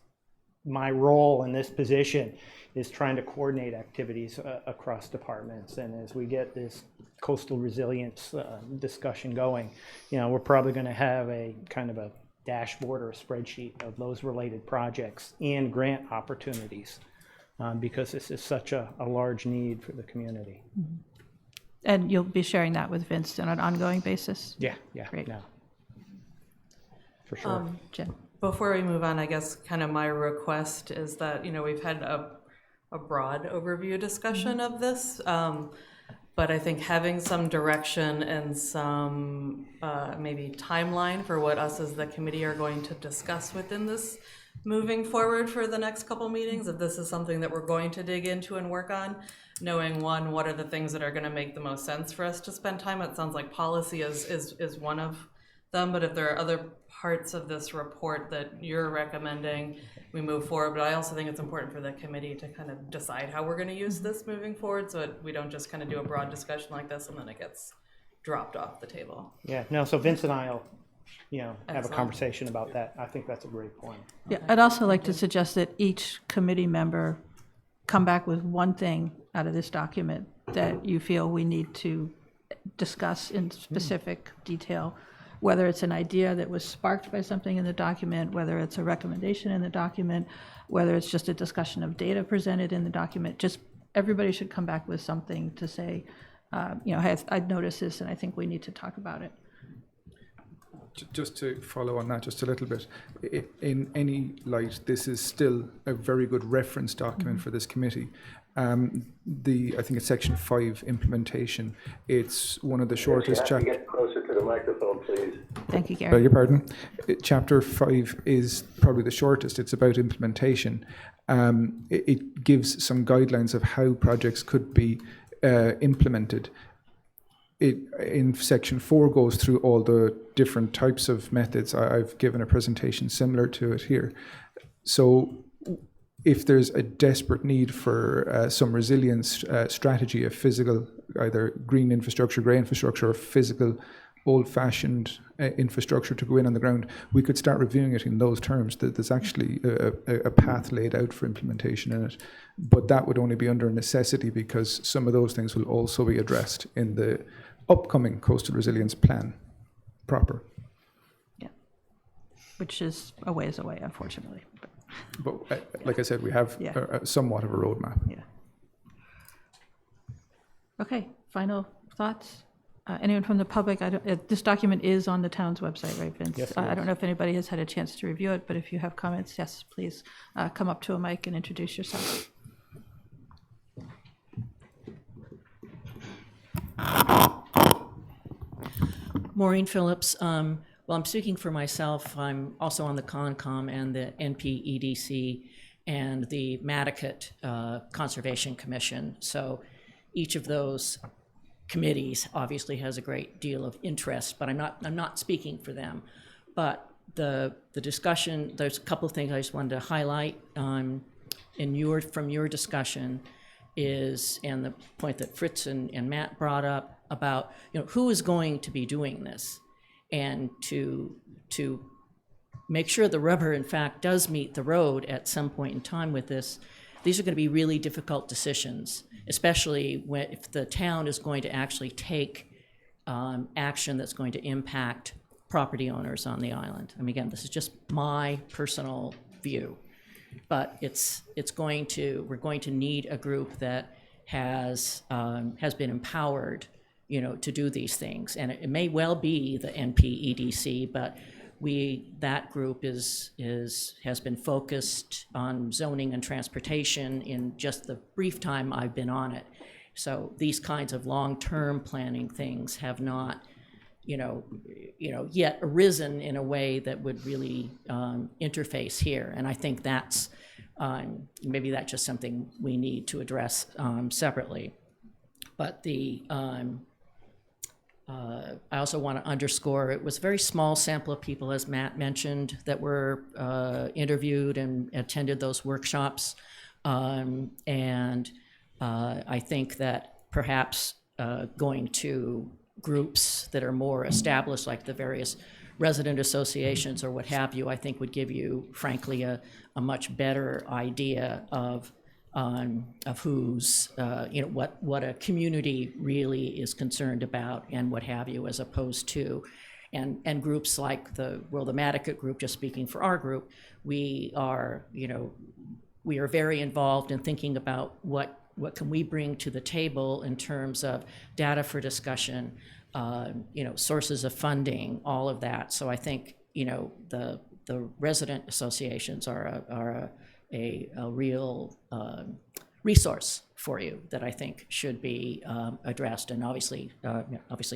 my role in this position, is trying to coordinate activities across departments. And as we get this coastal resilience discussion going, we're probably going to have a kind of a dashboard or a spreadsheet of those related projects and grant opportunities, because this is such a large need for the community. And you'll be sharing that with Vince on an ongoing basis? Yeah, Great. No. For sure. Jen? Before we move on, I guess kind of my request is that, we've had a broad overview discussion of this, but I think having some direction and some maybe timeline for what us as the committee are going to discuss within this moving forward for the next couple meetings, if this is something that we're going to dig into and work on, knowing what are the things that are going to make the most sense for us to spend time. It sounds like policy is one of them, but if there are other parts of this report that you're recommending, we move forward. But I also think it's important for the committee to kind of decide how we're going to use this moving forward, so that we don't just kind of do a broad discussion like this and then it gets dropped off the table. Yeah, no, so Vince and I'll, have a Excellent. conversation about that. I think that's a great point. Yeah, I'd also like to suggest that each committee member come back with one thing out of this document that you feel we need to discuss in specific detail, whether it's an idea that was sparked by something in the document, whether it's a recommendation in the document, whether it's just a discussion of data presented in the document. Just everybody should come back with something to say, hey, I'd noticed this and I think we need to talk about it. Just to follow on that just a little bit, in any light, this is still a very good reference document for this committee. I think it's section 5, implementation. It's one of the shortest You have to get closer to the microphone, please. Thank you, Gary. Beg your pardon. Chapter 5 is probably the shortest. It's about implementation. It gives some guidelines of how projects could be implemented. In section 4 goes through all the different types of methods. I've given a presentation similar to it here. So if there's a desperate need for some resilience strategy, a physical, either green infrastructure, grey infrastructure, or physical old-fashioned infrastructure to go in on the ground, we could start reviewing it in those terms. That there's actually a path laid out for implementation in it. But that would only be under necessity because some of those things will also be addressed in the upcoming Coastal Resilience Plan proper. Yeah, which is a ways away, unfortunately. But like I said, we have somewhat of a roadmap. Yeah. Okay, final thoughts? Anyone from the public? This document is on the town's website, right, Vince? Yes, it I is. don't know if anybody has had a chance to review it, but if you have comments, yes, please come up to a mic and introduce yourself. Maureen Phillips. Well, I'm speaking for myself. I'm also on the CONCOM and the NPEDC and the Nantucket Conservation Commission. So each of those committees obviously has a great deal of interest, but I'm not speaking for them. But the discussion, there's a couple of things I just wanted to highlight from your discussion is, and the point that Fritz and Matt brought up about, who is going to be doing this, and to make sure the rubber in fact does meet the road at some point in time with this. These are going to be really difficult decisions, especially if the town is going to actually take action that's going to impact property owners on the island. I mean, again, this is just my personal view, but we're going to need a group that has been empowered, to do these things. And it may well be the NPEDC, but that group has been focused on zoning and transportation in just the brief time I've been on it. So these kinds of long-term planning things have not, yet arisen in a way that would really interface here. And I think that's maybe that's just something we need to address separately. But I also want to underscore, it was a very small sample of people, as Matt mentioned, that were interviewed and attended those workshops. And I think that perhaps going to groups that are more established, like the various resident associations or what have you, I think would give you, frankly, a much better idea of who's, what a community really is concerned about and what have you, as opposed to, and groups like the Nantucket group, just speaking for our group, we are very involved in thinking about what can we bring to the table in terms of data for discussion, sources of funding, all of that. So I think, the resident associations are a real resource for you that I think should be addressed, and obviously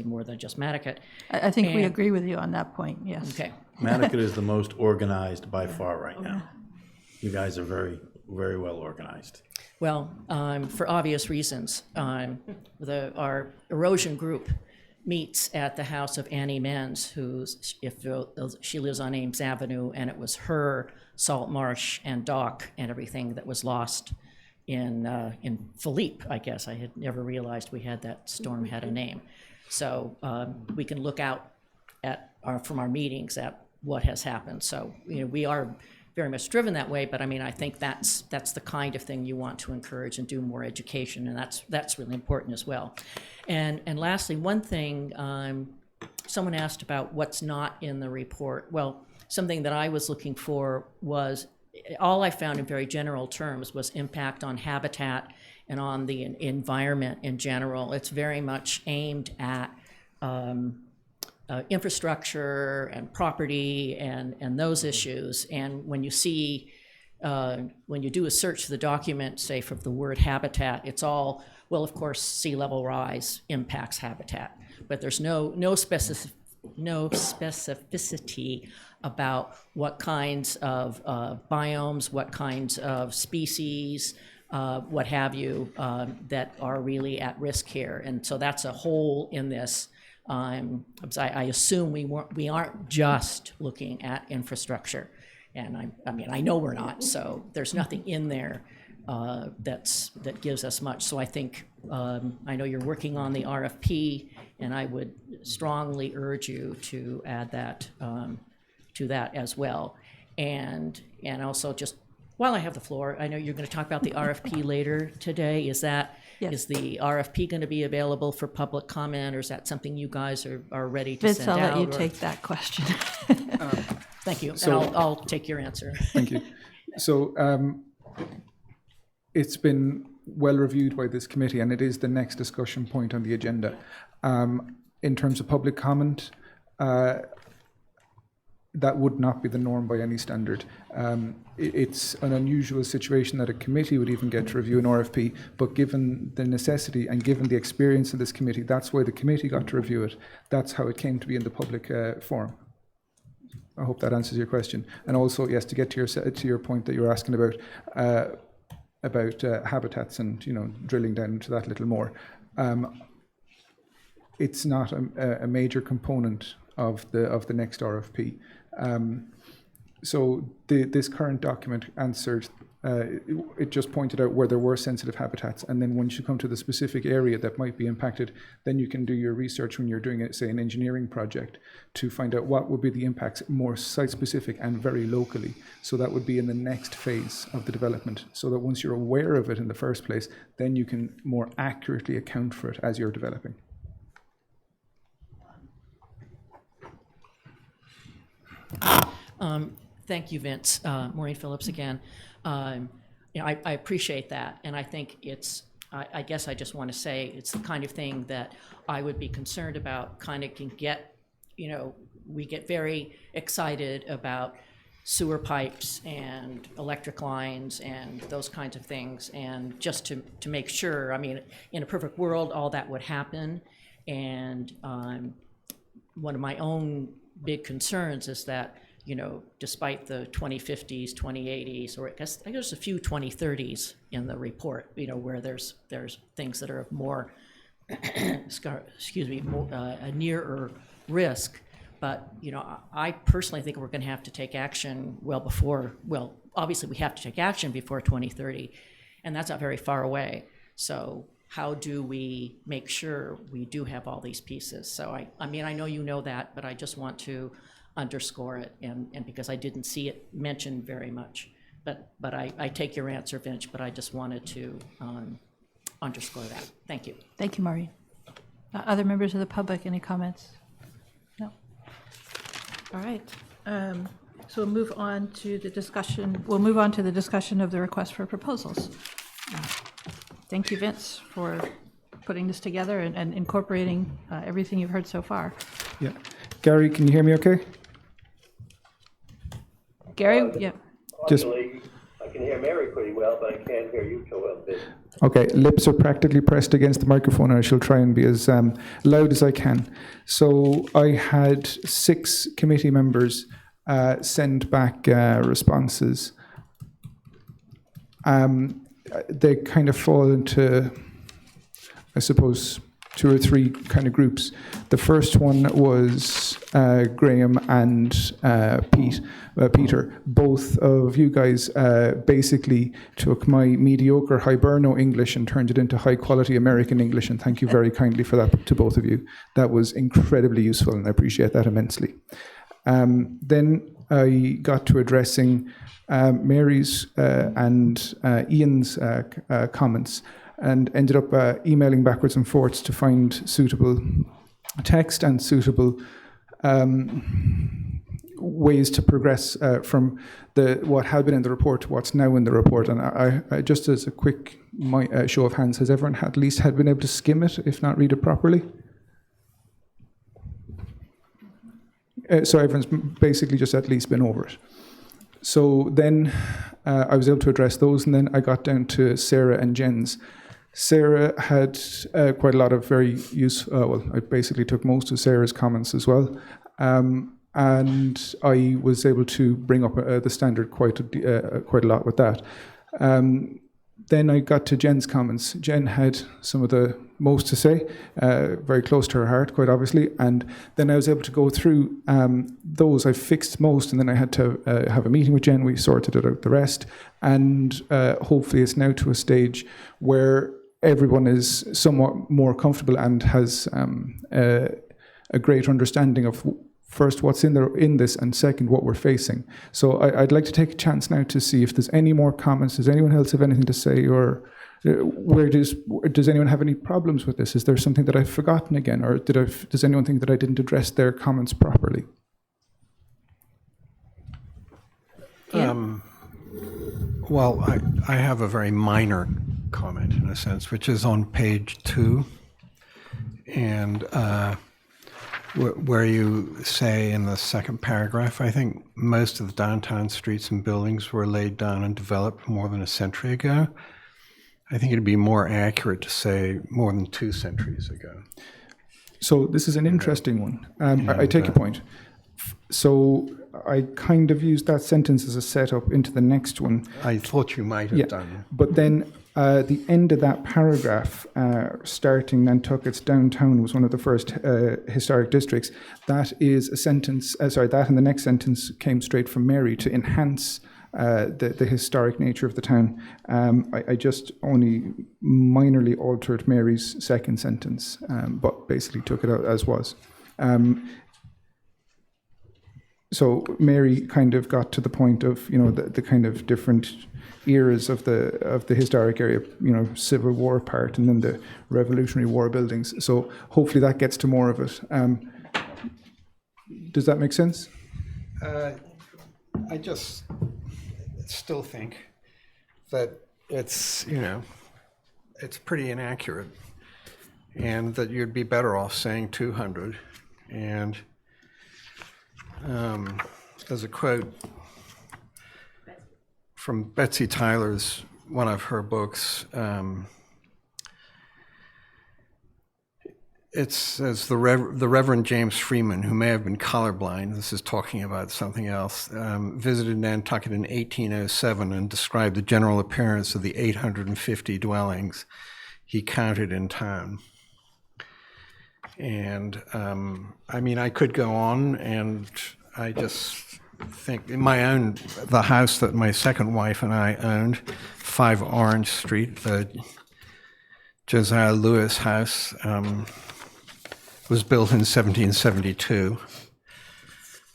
more than just Nantucket. I think we agree with you on that point, yes. Okay. Nantucket is the most organized by far right now. You guys are very, very well organized. Well, for obvious reasons, our erosion group meets at the house of Annie Menz, she lives on Ames Avenue, and it was her salt marsh and dock and everything that was lost in Philippe, I guess. I had never realized that storm had a name. So we can look out from our meetings at what has happened. So we are very much driven that way, but I mean, I think that's the kind of thing you want to encourage and do more education, and that's really important as well. And lastly, one thing, someone asked about what's not in the report. Well, something that I was looking for was, all I found in very general terms was impact on habitat and on the environment in general. It's very much aimed at infrastructure and property and those issues. And when you see, when you do a search for the document, say for the word habitat, it's all, well, of course, sea level rise impacts habitat, but there's no specificity about what kinds of biomes, what kinds of species, what have you, that are really at risk here. And so that's a hole in this. I assume we aren't just looking at infrastructure, and I know we're not. So there's nothing in there that gives us much. So I think I know you're working on the RFP, and I would strongly urge you to add that to that as well. And also, just while I have the floor, I know you're going to talk about the RFP later today. Is the RFP going to be available for public comment, or is that something you guys are ready to Vince, send I'll out? let you take that question. Thank you, So- and I'll take your answer. Thank you. So it's been well reviewed by this committee, and it is the next discussion point on the agenda. In terms of public comment, that would not be the norm by any standard. It's an unusual situation that a committee would even get to review an RFP, but given the necessity and given the experience of this committee, that's why the committee got to review it. That's how it came to be in the public forum. I hope that answers your question. And also, yes, to get to your point that you were asking about habitats and drilling down into that a little more. It's not a major component of the next RFP. So this current document answered, it just pointed out where there were sensitive habitats, and then once you come to the specific area that might be impacted, then you can do your research when you're doing, say, an engineering project to find out what would be the impacts more site-specific and very locally. So that would be in the next phase of the development, so that once you're aware of it in the first place, then you can more accurately account for it as you're developing. Thank you, Vince. Maureen Phillips again. I appreciate that, and I think I guess I just want to say it's the kind of thing that I would be concerned about. Kind of can get, we get very excited about sewer pipes and electric lines and those kinds of things, and just to make sure. I mean, in a perfect world, all that would happen, and one of my own big concerns is that, despite the 2050s, 2080s, or I guess there's a few 2030s in the report, where there's things that are more, more a nearer risk. But, I personally think we're going to have to take action obviously we have to take action before 2030, and that's not very far away. So how do we make sure we do have all these pieces? So I mean, I know you know that, but I just want to underscore it, and because I didn't see it mentioned very much. But I take your answer, Vince, but I just wanted to underscore that. Thank you. Thank you, Maureen. Other members of the public, any comments? No. All right. So we'll move on to the discussion. We'll move on to the discussion of the request for proposals. Thank you, Vince, for putting this together and incorporating everything you've heard so far. Yeah. Gary, can you hear me okay? Gary, yeah. Actually, I can hear Mary pretty well, but I can't hear you so well, Vince. Okay, lips are practically pressed against the microphone, and I shall try and be as loud as I can. So I had 6 committee members send back responses. They kind of fall into, I suppose, two or three kind of groups. The first one was Graham and Peter. Both of you guys basically took my mediocre Hiberno English and turned it into high quality American English, and thank you very kindly for that to both of you. That was incredibly useful, and I appreciate that immensely. Then I got to addressing Mary's and Ian's comments, and ended up emailing backwards and forwards to find suitable text and suitable ways to progress from what had been in the report to what's now in the report. And I just as a quick show of hands, has everyone at least been able to skim it, if not read it properly? So everyone's basically just at least been over it. So then I was able to address those, and then I got down to Sarah and Jen's. Sarah had quite a lot of very useful, well, I basically took most of Sarah's comments as well. And I was able to bring up the standard quite a lot with that. Then I got to Jen's comments. Jen had some of the most to say, very close to her heart, quite obviously. And then I was able to go through those. I fixed most, and then I had to have a meeting with Jen. We sorted out the rest. And hopefully it's now to a stage where everyone is somewhat more comfortable and has a greater understanding of first what's in this, and second what we're facing. So I'd like to take a chance now to see if there's any more comments. Does anyone else have anything to say, or does anyone have any problems with this? Is there something that I've forgotten again, or does anyone think that I didn't address their comments properly? Well, I have a very minor comment in a sense, which is on page 2, and where you say in the second paragraph, I think most of the downtown streets and buildings were laid down and developed more than a century ago. I think it'd be more accurate to say more than 2 centuries ago. So this is an interesting one. I take your point. So I kind of used that sentence as a setup into the next one. I thought you might have done. But then the end of that paragraph, starting Nantucket's downtown was one of the first historic districts. That is a sentence, that and the next sentence came straight from Mary to enhance the historic nature of the town. I just only minorly altered Mary's second sentence, but basically took it out as was. So Mary kind of got to the point of, the kind of different eras of the historic area, Civil War part, and then the Revolutionary War buildings. So hopefully that gets to more of it. Does that make sense? I just still think that it's pretty inaccurate, and that you'd be better off saying 200. And there's a quote from Betsy Tyler's, one of her books. It says the Reverend James Freeman, who may have been colorblind, this is talking about something else, visited Nantucket in 1807 and described the general appearance of the 850 dwellings he counted in town. And I could go on, and I just think the house that my second wife and I owned, 5 Orange Street, the Josiah Lewis house, was built in 1772,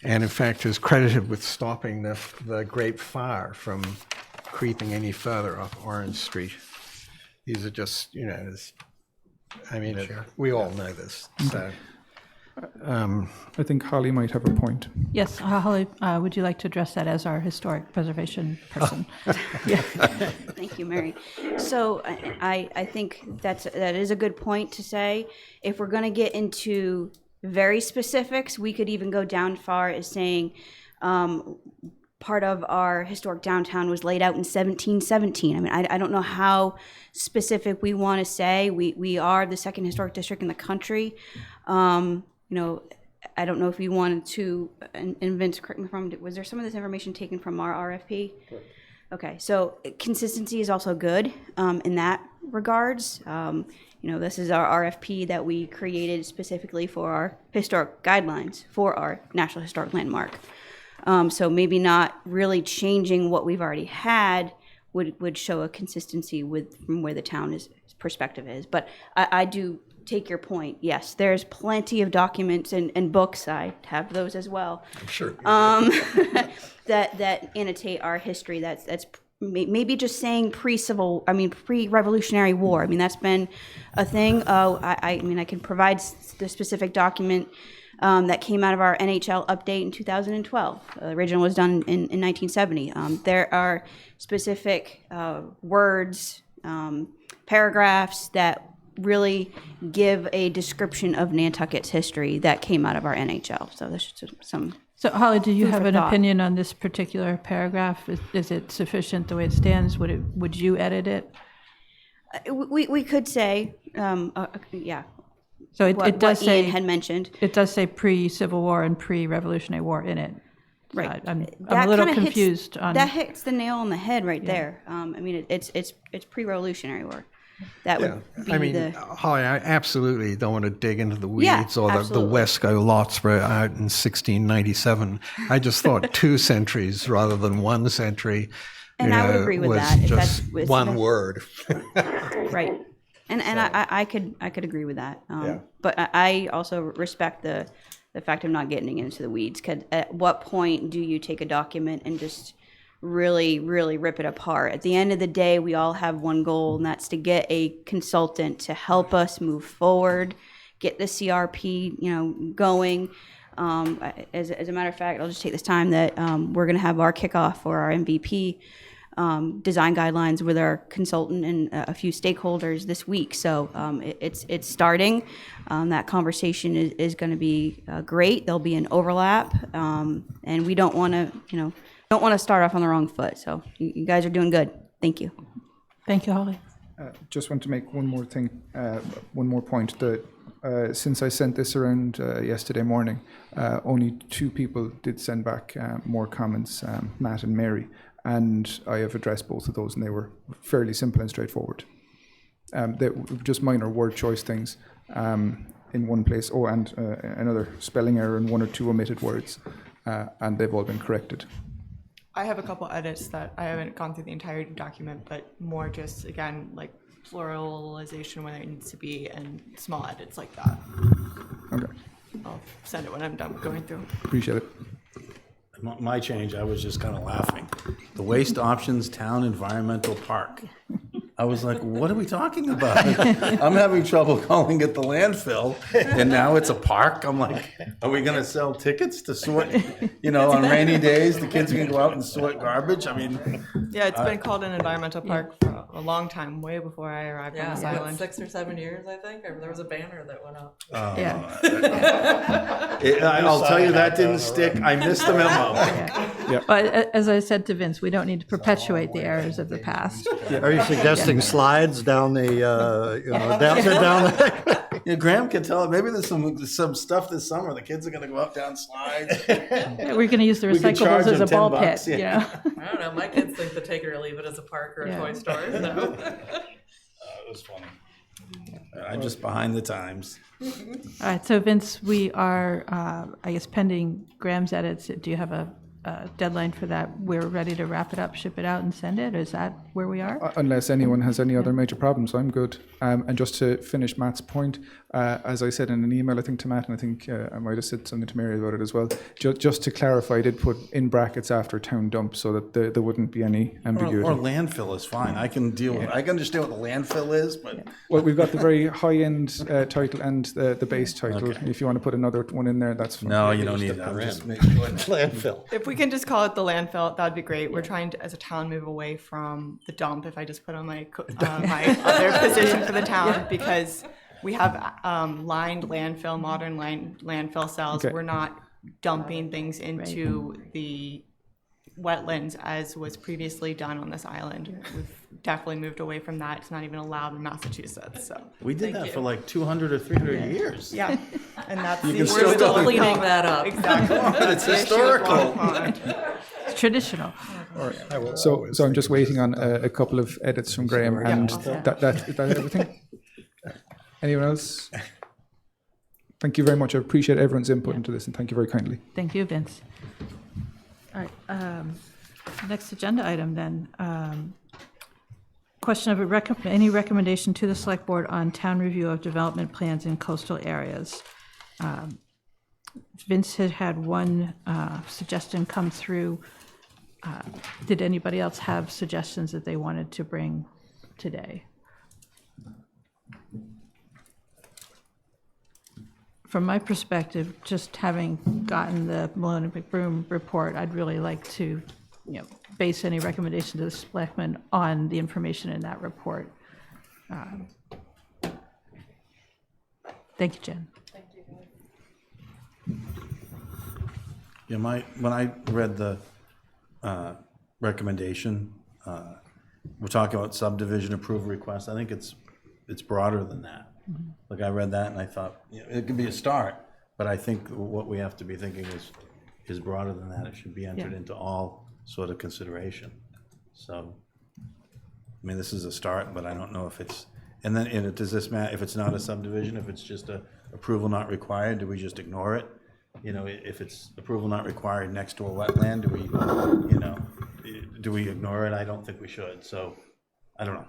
and in fact is credited with stopping the Great Fire from creeping any further up Orange Street. These are just, we all know this. So, I think Holly might have a point. Yes, Holly, would you like to address that as our historic preservation person? Thank you, Mary. So I think that is a good point to say. If we're going to get into very specifics, we could even go down far as saying part of our historic downtown was laid out in 1717. I don't know how specific we want to say. We are the second historic district in the country. I don't know if you wanted to, and Vince, correct me if I'm wrong, was there some of this information taken from our RFP? Correct. Okay, so consistency is also good in that regards. This is our RFP that we created specifically for our historic guidelines for our National Historic Landmark. So maybe not really changing what we've already had would show a consistency from where the town's perspective is. But I do take your point. Yes, there's plenty of documents and books. I have those as well. Sure. That annotate our history. That's maybe just saying pre-Revolutionary War. I mean, that's been a thing. I can provide the specific document that came out of our NHL update in 2012. The original was done in 1970. There are specific words, paragraphs that really give a description of Nantucket's history that came out of our NHL. So there's some. So Holly, do you food have for an thought. opinion on this particular paragraph? Is it sufficient the way it stands? Would you edit it? We could say, yeah. So it does what say Ian had mentioned. It does say pre-Civil War and pre-Revolutionary War in it. Right. I'm That a little kinda confused on that hits the nail on the head right there. It's pre-Revolutionary War. That would be Holly, I absolutely don't want to dig into the weeds Yeah, or the absolutely. Wesco lots were out in 1697. I just thought 2 centuries rather than 1 century. And I would agree with that, if that's- Just it's- one word. Right. And I could agree with that. But I also respect the fact of not getting into the weeds. 'Cause at what point do you take a document and just really, really rip it apart? At the end of the day, we all have one goal, and that's to get a consultant to help us move forward, get the CRP, going. As a matter of fact, I'll just take this time that we're going to have our kickoff for our MVP design guidelines with our consultant and a few stakeholders this week. So it's starting. That conversation is going to be great. There'll be an overlap, and we don't want to start off on the wrong foot. So you guys are doing good. Thank you. Thank you, Holly. Just want to make one more point. That since I sent this around yesterday morning, only 2 people did send back more comments, Matt and Mary, and I have addressed both of those, and they were fairly simple and straightforward. They were just minor word choice things in one place. Oh, and another spelling error in 1 or 2 omitted words, and they've all been corrected. I have a couple edits that I haven't gone through the entire document, but more just, again, like pluralization when it needs to be and small edits like that. Okay, I'll send it when I'm done going through. appreciate it. My change, I was just kind of laughing. The Waste Options Town Environmental Park. I was like, what are we talking about? I'm having trouble calling it the landfill, and now it's a park. I'm like, are we going to sell tickets to sort, on rainy days, the kids can go out and sort garbage? I mean, Yeah, it's been called an environmental park for a long time, way before I arrived on this island. 6 or 7 years, I think. There was a banner that went up. Yeah. I'll tell you that didn't stick. I missed the memo. But as I said to Vince, we don't need to perpetuate the errors of the past. Are you suggesting slides down the, down the? Yeah, Graham can tell it. Maybe there's some stuff this summer. The kids are going to go up down slides. We're going to use the We could charge recyclables as a them ball $10, pit. yeah. I don't know. My kids think the take it or leave it as a park or a toy store. So. It was funny. I'm just behind the times. All right, so Vince, we are, I guess, pending Graham's edits. Do you have a deadline for that? We're ready to wrap it up, ship it out, and send it? Is that where we are? Unless anyone has any other major problems, I'm good. And just to finish Matt's point, as I said in an email, I think to Matt, and I think I might have said something to Mary about it as well, just to clarify, I did put in brackets after town dump so that there wouldn't be any ambiguity. Or landfill is fine. I can deal with it. I can understand what the landfill is, but Well, we've got the very high-end title and the base title. Okay. If you want to put another one in there, that's fine. no, you don't need that. Just make sure. Landfill. If we can just call it the landfill, that would be great. We're trying to, as a town, move away from the dump. If I just put on my my other position for the town, because we have lined landfill, modern landfill cells. Okay. We're not dumping things into the wetlands as was previously done on this island. We've definitely moved away from that. It's not even allowed in Massachusetts. So We did that for like 200 or 300 years. yeah, and that's You the can still we're do it. Cleaning that up. Exactly. It's historical. It's traditional. So I'm just waiting on a couple of edits from Graham, and is that everything? Anyone else? Thank you very much. I appreciate everyone's input into this, and thank you very kindly. Thank you, Vince. All right, next agenda item then. Question of any recommendation to the select board on town review of development plans in coastal areas. Vince had one suggestion come through. Did anybody else have suggestions that they wanted to bring today? From my perspective, just having gotten the Malone and McBroom report, I'd really like to, base any recommendation to the selectmen on the information in that report. Thank you, Jen. Yeah, when I read the recommendation, we're talking about subdivision approval request. I think it's broader than that. Mm-hmm. Like I read that and I thought, it could be a start, but I think what we have to be thinking is broader than that. It should be entered into all sort of consideration. So, I mean, this is a start, but I don't know if it's, and then does this matter if it's not a subdivision, if it's just a approval not required, do we just ignore it? If it's approval not required next to a wetland, do we ignore it? I don't think we should. So, I don't know.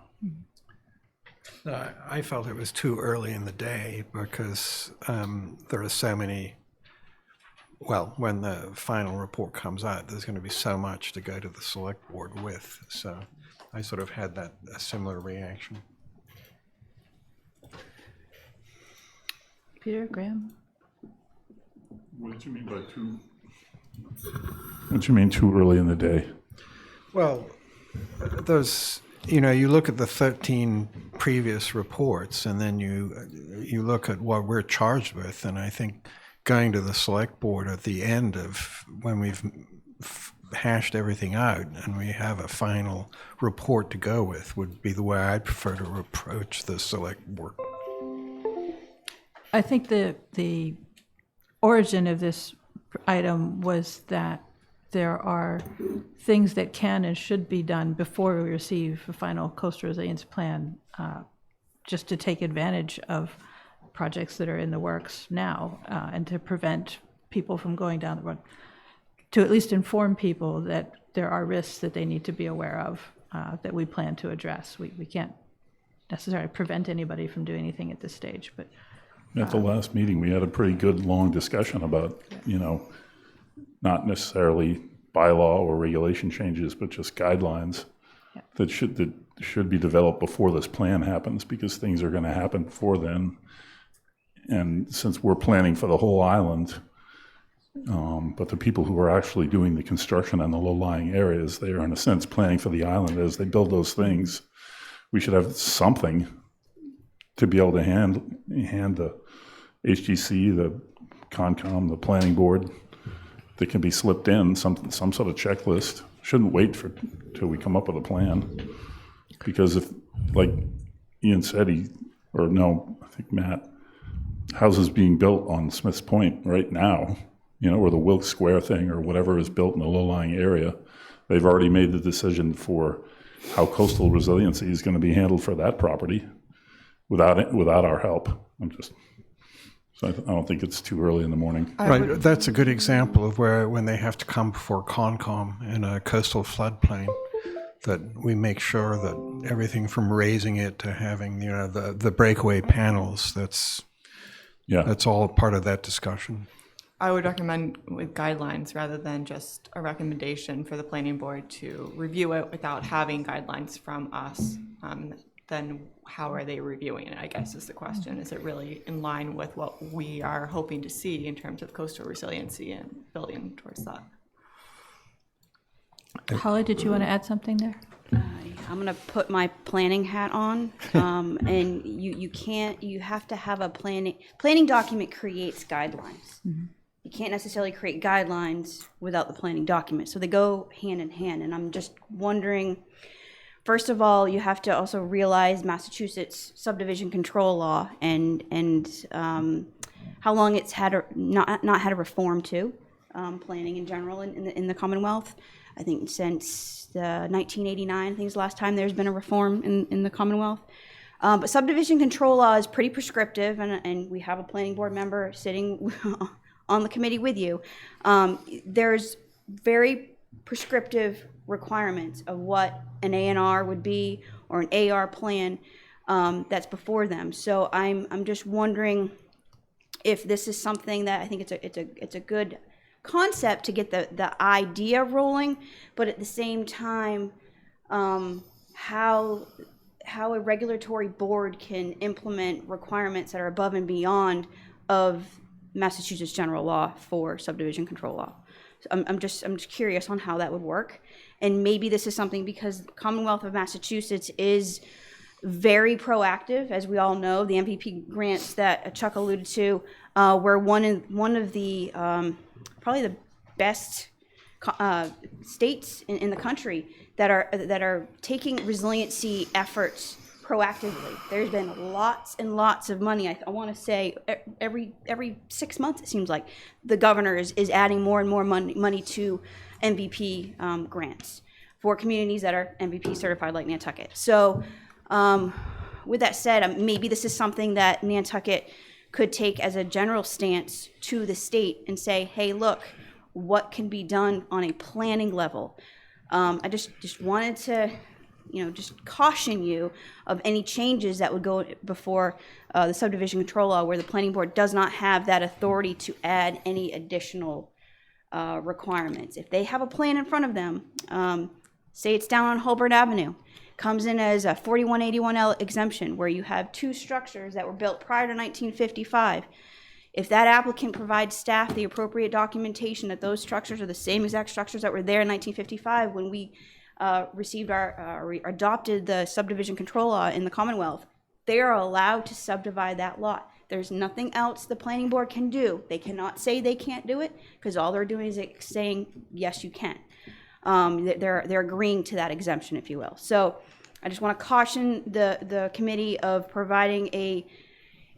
I felt it was too early in the day because there are so many, well, when the final report comes out, there's going to be so much to go to the select board with. So I sort of had a similar reaction. Peter, Graham? What do you mean by too? What do you mean too early in the day? Well, you look at the 13 previous reports, and then you look at what we're charged with, and I think going to the select board at the end of when we've hashed everything out and we have a final report to go with would be the way I'd prefer to approach the select board. I think the origin of this item was that there are things that can and should be done before we receive a final coastal resilience plan, just to take advantage of projects that are in the works now, and to prevent people from going down the road, to at least inform people that there are risks that they need to be aware of, that we plan to address. We can't necessarily prevent anybody from doing anything at this stage, but at the last meeting, we had a pretty good long discussion about, not necessarily bylaw or regulation changes, but just guidelines that should be developed before this plan happens, because things are going to happen before then. And since we're planning for the whole island, but the people who are actually doing the construction on the low-lying areas, they are in a sense planning for the island as they build those things. We should have something to be able to hand the HGC, the Concom, the planning board, that can be slipped in, some sort of checklist. Shouldn't wait till we come up with a plan. Because if, like Ian said, I think Matt, houses being built on Smith's Point right now, or the Wilkes Square thing or whatever is built in the low-lying area, they've already made the decision for how coastal resiliency is going to be handled for that property without our help. So I don't think it's too early in the morning. Right, that's a good example of when they have to come before Concom in a coastal floodplain, that we make sure that everything from raising it to having the breakaway panels, that's all part of that discussion. I would recommend with guidelines rather than just a recommendation for the planning board to review it without having guidelines from us. Then how are they reviewing it, I guess, is the question. Is it really in line with what we are hoping to see in terms of coastal resiliency and building towards that? Holly, did you want to add something there? I'm going to put my planning hat on, and you have to have a planning document creates guidelines. Mm-hmm. You can't necessarily create guidelines without the planning document. So they go hand in hand, and I'm just wondering, first of all, you have to also realize Massachusetts subdivision control law and how long it's had not had a reform to. planning in general in the Commonwealth. I think since 1989, I think is the last time there's been a reform in the Commonwealth. But subdivision control law is pretty prescriptive, and we have a planning board member sitting on the committee with you. There's very prescriptive requirements of what an A&R would be or an AR plan that's before them. So I'm just wondering if this is something that I think it's a good concept to get the idea rolling, but at the same time, how a regulatory board can implement requirements that are above and beyond of Massachusetts general law for subdivision control law. So I'm just curious on how that would work, and maybe this is something because the Commonwealth of Massachusetts is very proactive, as we all know. The MVP grants that Chuck alluded to were one of the probably the best states in the country that are taking resiliency efforts proactively. There's been lots and lots of money. I want to say every 6 months it seems like the governor is adding more and more money to MVP grants for communities that are MVP certified like Nantucket. So with that said, maybe this is something that Nantucket could take as a general stance to the state and say, hey, look, what can be done on a planning level? I just wanted to, just caution you of any changes that would go before the subdivision control law, where the planning board does not have that authority to add any additional requirements. If they have a plan in front of them, say it's down on Holborn Avenue, comes in as a 4181L exemption, where you have two structures that were built prior to 1955. If that applicant provides staff the appropriate documentation that those structures are the same exact structures that were there in 1955 when we adopted the subdivision control law in the Commonwealth, they are allowed to subdivide that lot. There's nothing else the planning board can do. They cannot say they can't do it, because all they're doing is saying, yes, you can. They're agreeing to that exemption, if you will. So I just want to caution the committee of providing a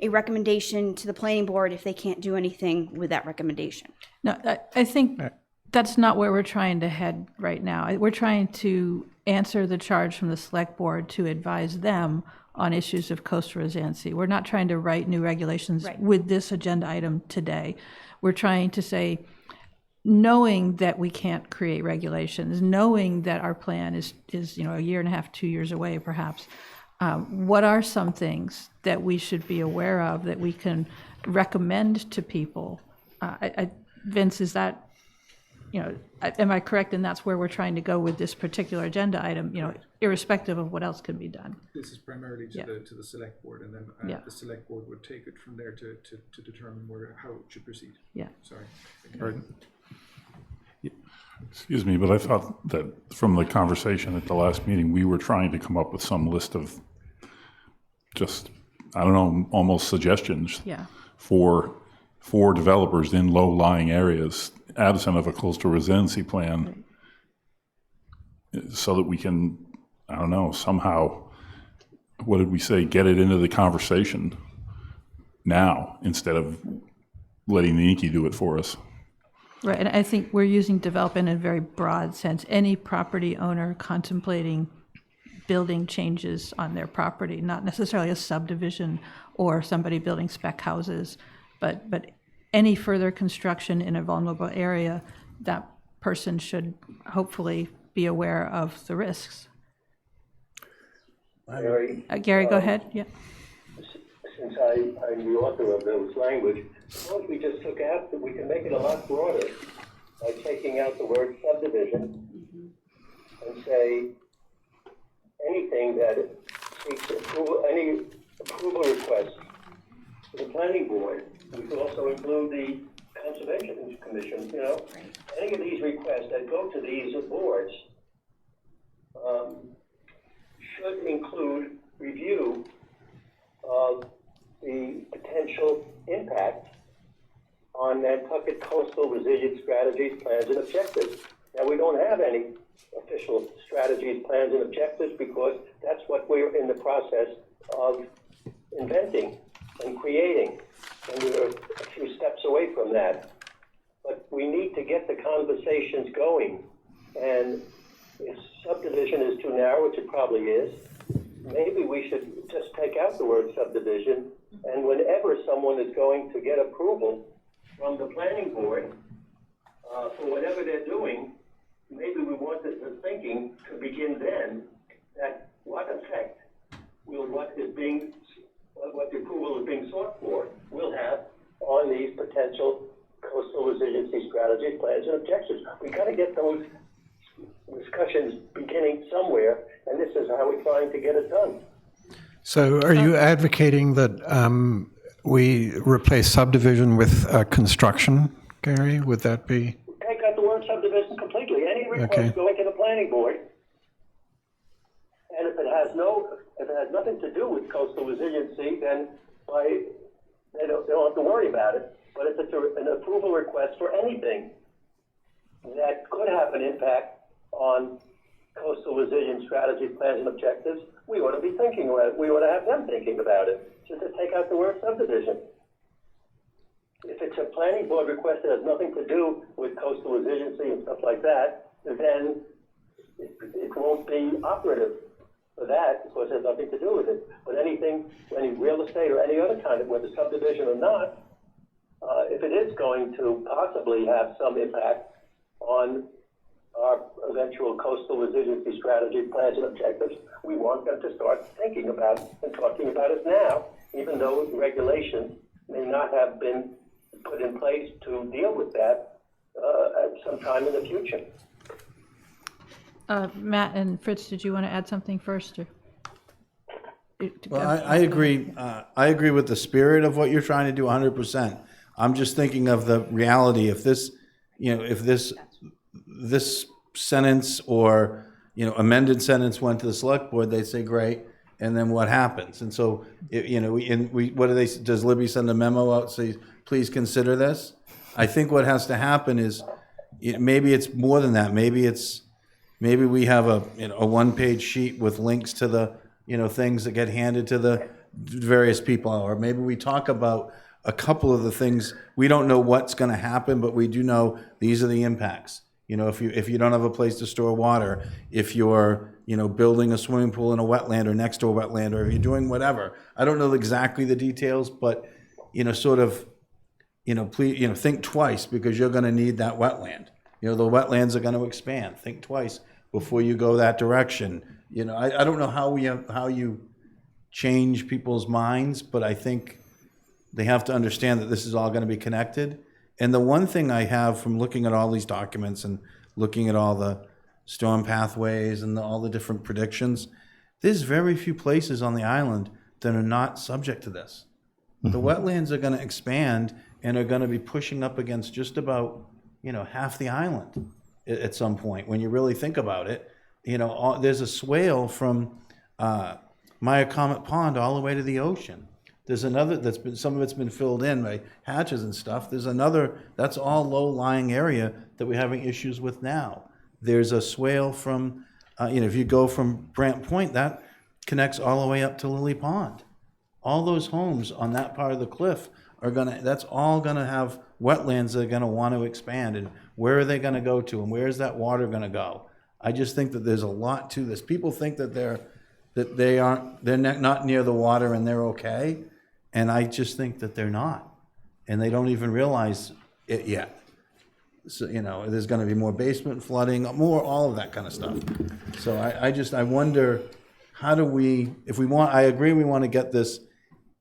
recommendation to the planning board if they can't do anything with that recommendation. No, I think that's not where we're trying to head right now. We're trying to answer the charge from the select board to advise them on issues of coastal resiliency. We're not trying to write new regulations with this agenda item today. We're trying to say, knowing that we can't create regulations, knowing that our plan is a year and a half, 2 years away perhaps, what are some things that we should be aware of that we can recommend to people? Vince, is that, am I correct? And that's where we're trying to go with this particular agenda item, irrespective of what else can be done. This is primarily to the select board, and then the select board would take it from there to determine how it should proceed. Yeah. Sorry. Pardon? Excuse me, but I thought that from the conversation at the last meeting, we were trying to come up with some list of just, I don't know, almost suggestions for developers in low-lying areas, absent of a coastal resiliency plan, so that we can, I don't know, somehow, what did we say, get it into the conversation now instead of letting the Inky do it for us. Right, and I think we're using develop in a very broad sense. Any property owner contemplating building changes on their property, not necessarily a subdivision or somebody building spec houses, but any further construction in a vulnerable area, that person should hopefully be aware of the risks. Gary, go ahead. Yeah. Since I'm the author of those language, suppose we just took out that we can make it a lot broader by taking out the word subdivision and say anything that seeks approval, any approval requests to the planning board. We could also include the Conservation Commission, any of these requests that go to these boards should include review of the potential impact on Nantucket coastal resilience strategies, plans, and objectives. Now, we don't have any official strategies, plans, and objectives because that's what we're in the process of inventing and creating, and we're a few steps away from that. But we need to get the conversations going. And if subdivision is too narrow, which it probably is, maybe we should just take out the word subdivision, and whenever someone is going to get approval from the planning board for whatever they're doing, maybe we want the thinking to begin then that what effect will what the approval is being sought for will have on these potential coastal resiliency strategies, plans, and objectives. We got to get those discussions beginning somewhere, and this is how we're trying to get it done. So are you advocating that we replace subdivision with construction, Gary? Would that be? Take out the word subdivision completely. Any request Okay. going to the planning board, and if it has nothing to do with coastal resiliency, then they don't have to worry about it. But if it's an approval request for anything that could have an impact on coastal resilience strategy, plans, and objectives, we ought to be thinking about it. We ought to have them thinking about it. So to take out the word subdivision. If it's a planning board request that has nothing to do with coastal resiliency and stuff like that, then it won't be operative for that because it has nothing to do with it. But anything, any real estate or any other kind of, whether subdivision or not, if it is going to possibly have some impact on our eventual coastal resiliency strategy, plans, and objectives, we want them to start thinking about and talking about it now, even though regulations may not have been put in place to deal with that at some time in the future. Matt and Fritz, did you want to add something first? Or? Well, I agree. I agree with the spirit of what you're trying to do 100%. I'm just thinking of the reality. If this, if this sentence or, amended sentence went to the select board, they'd say, great. And then what happens? And so, what do they, does Libby send a memo out, say, please consider this? I think what has to happen is, maybe it's more than that. Maybe we have a one-page sheet with links to the, things that get handed to the various people. Or maybe we talk about a couple of the things. We don't know what's going to happen, but we do know these are the impacts. If you don't have a place to store water, if you're, building a swimming pool in a wetland or next to a wetland, or if you're doing whatever. I don't know exactly the details, but, please, think twice because you're going to need that wetland. The wetlands are going to expand. Think twice before you go that direction. I don't know how you change people's minds, but I think they have to understand that this is all going to be connected. And the one thing I have from looking at all these documents and looking at all the storm pathways and all the different predictions, there's very few places on the island that are not subject to this. Mm-hmm. The wetlands are going to expand and are going to be pushing up against just about, half the island at some point. When you really think about it, there's a swale from Myacomet Pond all the way to the ocean. There's another some of it's been filled in by hatches and stuff. There's another that's all low-lying area that we're having issues with now. There's a swale from, if you go from Brant Point, that connects all the way up to Lily Pond. All those homes on that part of the cliff that's all gonna have wetlands that are gonna want to expand. And where are they gonna go to? And where is that water gonna go? I just think that there's a lot to this. People think that they're not near the water and they're okay. And I just think that they're not. And they don't even realize it yet. So, there's going to be more basement flooding, more all of that kind of stuff. So I wonder, how do we, I agree we want to get this,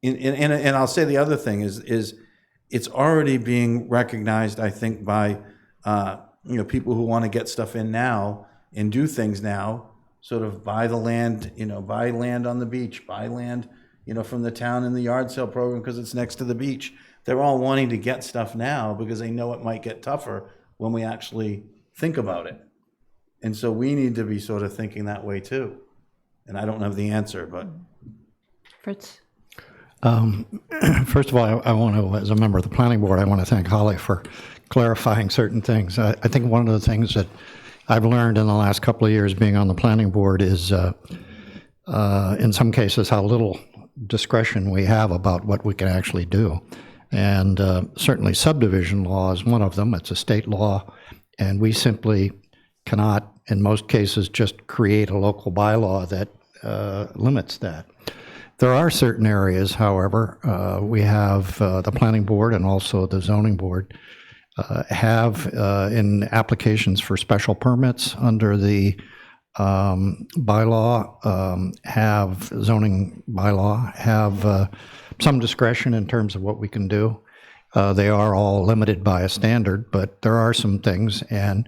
and I'll say the other thing is it's already being recognized, I think, by, people who want to get stuff in now and do things now, sort of buy the land, buy land on the beach, buy land, from the town in the yard sale program because it's next to the beach. They're all wanting to get stuff now because they know it might get tougher when we actually think about it. And so we need to be sort of thinking that way too. And I don't have the answer, but. Fritz? First of all, I want to, as a member of the planning board, I want to thank Holly for clarifying certain things. I think one of the things that I've learned in the last couple of years being on the planning board is, in some cases, how little discretion we have about what we can actually do. And certainly subdivision law is one of them. It's a state law, and we simply cannot, in most cases, just create a local bylaw that limits that. There are certain areas, however, we have the planning board and also the zoning board have in applications for special permits under the bylaw, have zoning bylaw, have some discretion in terms of what we can do. They are all limited by a standard, but there are some things, and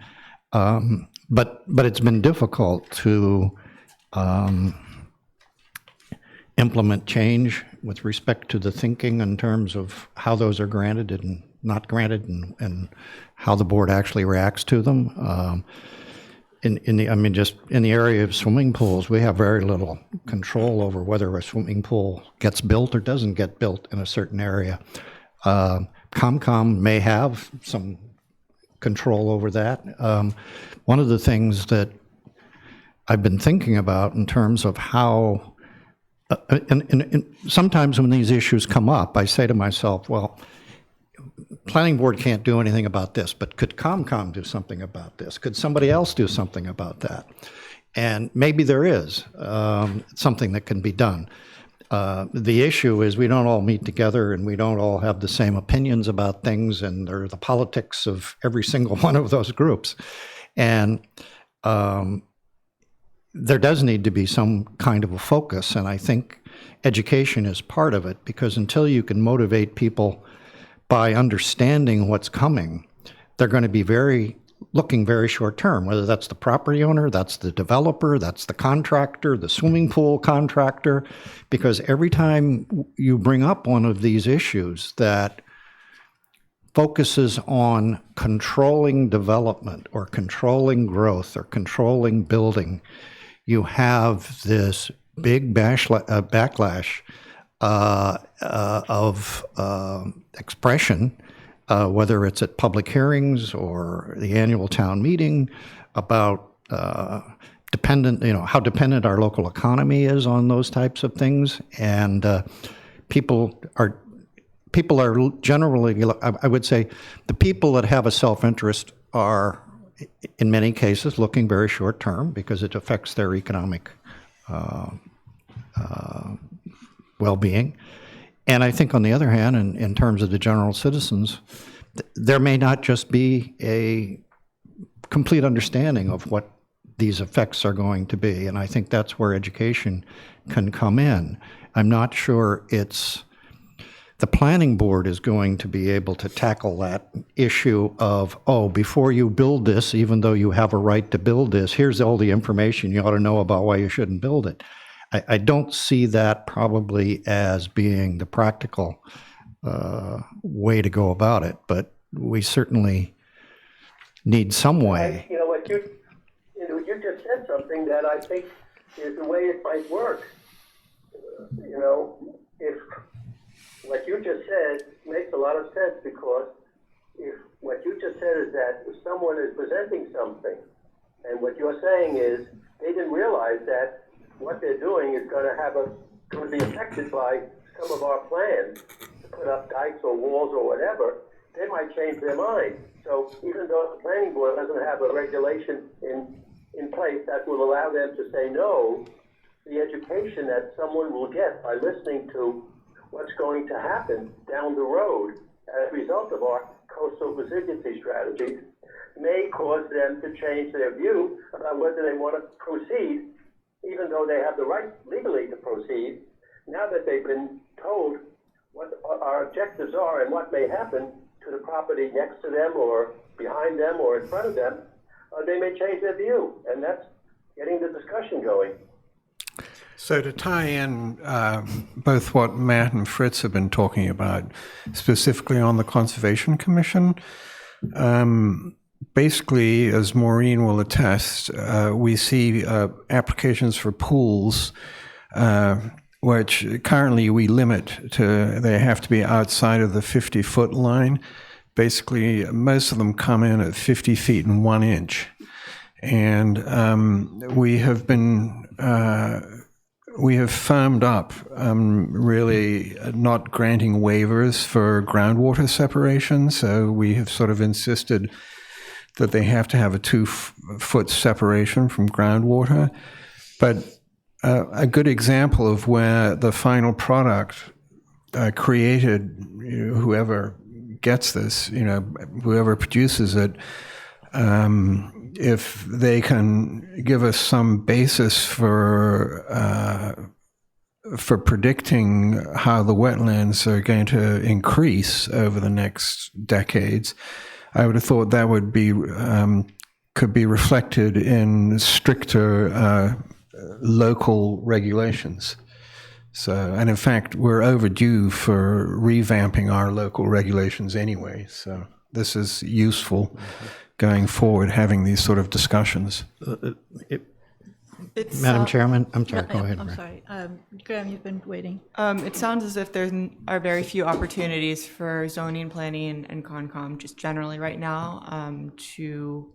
but it's been difficult to implement change with respect to the thinking in terms of how those are granted and not granted, and how the board actually reacts to them. Just in the area of swimming pools, we have very little control over whether a swimming pool gets built or doesn't get built in a certain area. COMCOM may have some control over that. One of the things that I've been thinking about in terms of how, and sometimes when these issues come up, I say to myself, well, planning board can't do anything about this, but could COMCOM do something about this? Could somebody else do something about that? And maybe there is something that can be done. The issue is we don't all meet together and we don't all have the same opinions about things, and there are the politics of every single one of those groups. And there does need to be some kind of a focus, and I think education is part of it, because until you can motivate people by understanding what's coming, they're going to be looking very short term, whether that's the property owner, that's the developer, that's the contractor, the swimming pool contractor, because every time you bring up one of these issues that focuses on controlling development or controlling growth or controlling building, you have this big backlash of expression, whether it's at public hearings or the annual town meeting, about how dependent our local economy is on those types of things, and people are generally, I would say, the people that have a self-interest are, in many cases, looking very short term because it affects their economic well-being. And I think, on the other hand, in terms of the general citizens, there may not just be a complete understanding of what these effects are going to be. And I think that's where education can come in. I'm not sure the planning board is going to be able to tackle that issue of, before you build this, even though you have a right to build this, here's all the information you ought to know about why you shouldn't build it. I don't see that probably as being the practical way to go about it, but we certainly need some way. You just said something that I think is the way it might work. If what you just said makes a lot of sense, because if what you just said is that if someone is presenting something, and what you're saying is they didn't realize that what they're doing is going to be affected by some of our plans to put up dikes or walls or whatever, they might change their mind. So even though the planning board doesn't have a regulation in place that will allow them to say no, the education that someone will get by listening to what's going to happen down the road as a result of our coastal resiliency strategies may cause them to change their view about whether they want to proceed, even though they have the right legally to proceed. Now that they've been told what our objectives are and what may happen to the property next to them or behind them or in front of them, they may change their view, and that's getting the discussion going. So to tie in both what Matt and Fritz have been talking about, specifically on the Conservation Commission, basically, as Maureen will attest, we see applications for pools, which currently we limit to, they have to be outside of the 50-foot line. Basically, most of them come in at 50 feet and 1 inch. And we have been we have firmed up really not granting waivers for groundwater separation. So we have sort of insisted that they have to have a 2-foot separation from groundwater. But a good example of where the final product created, whoever gets this, whoever produces it, if they can give us some basis for predicting how the wetlands are going to increase over the next decades, I would have thought that would be could be reflected in stricter local regulations. So, and in fact, we're overdue for revamping our local regulations anyway. So this is useful going forward, having these sort of discussions. Madam Chairman, I'm sorry, go ahead. I'm sorry. Graham, you've been waiting. It sounds as if there are very few opportunities for zoning, planning, and Concom just generally right now to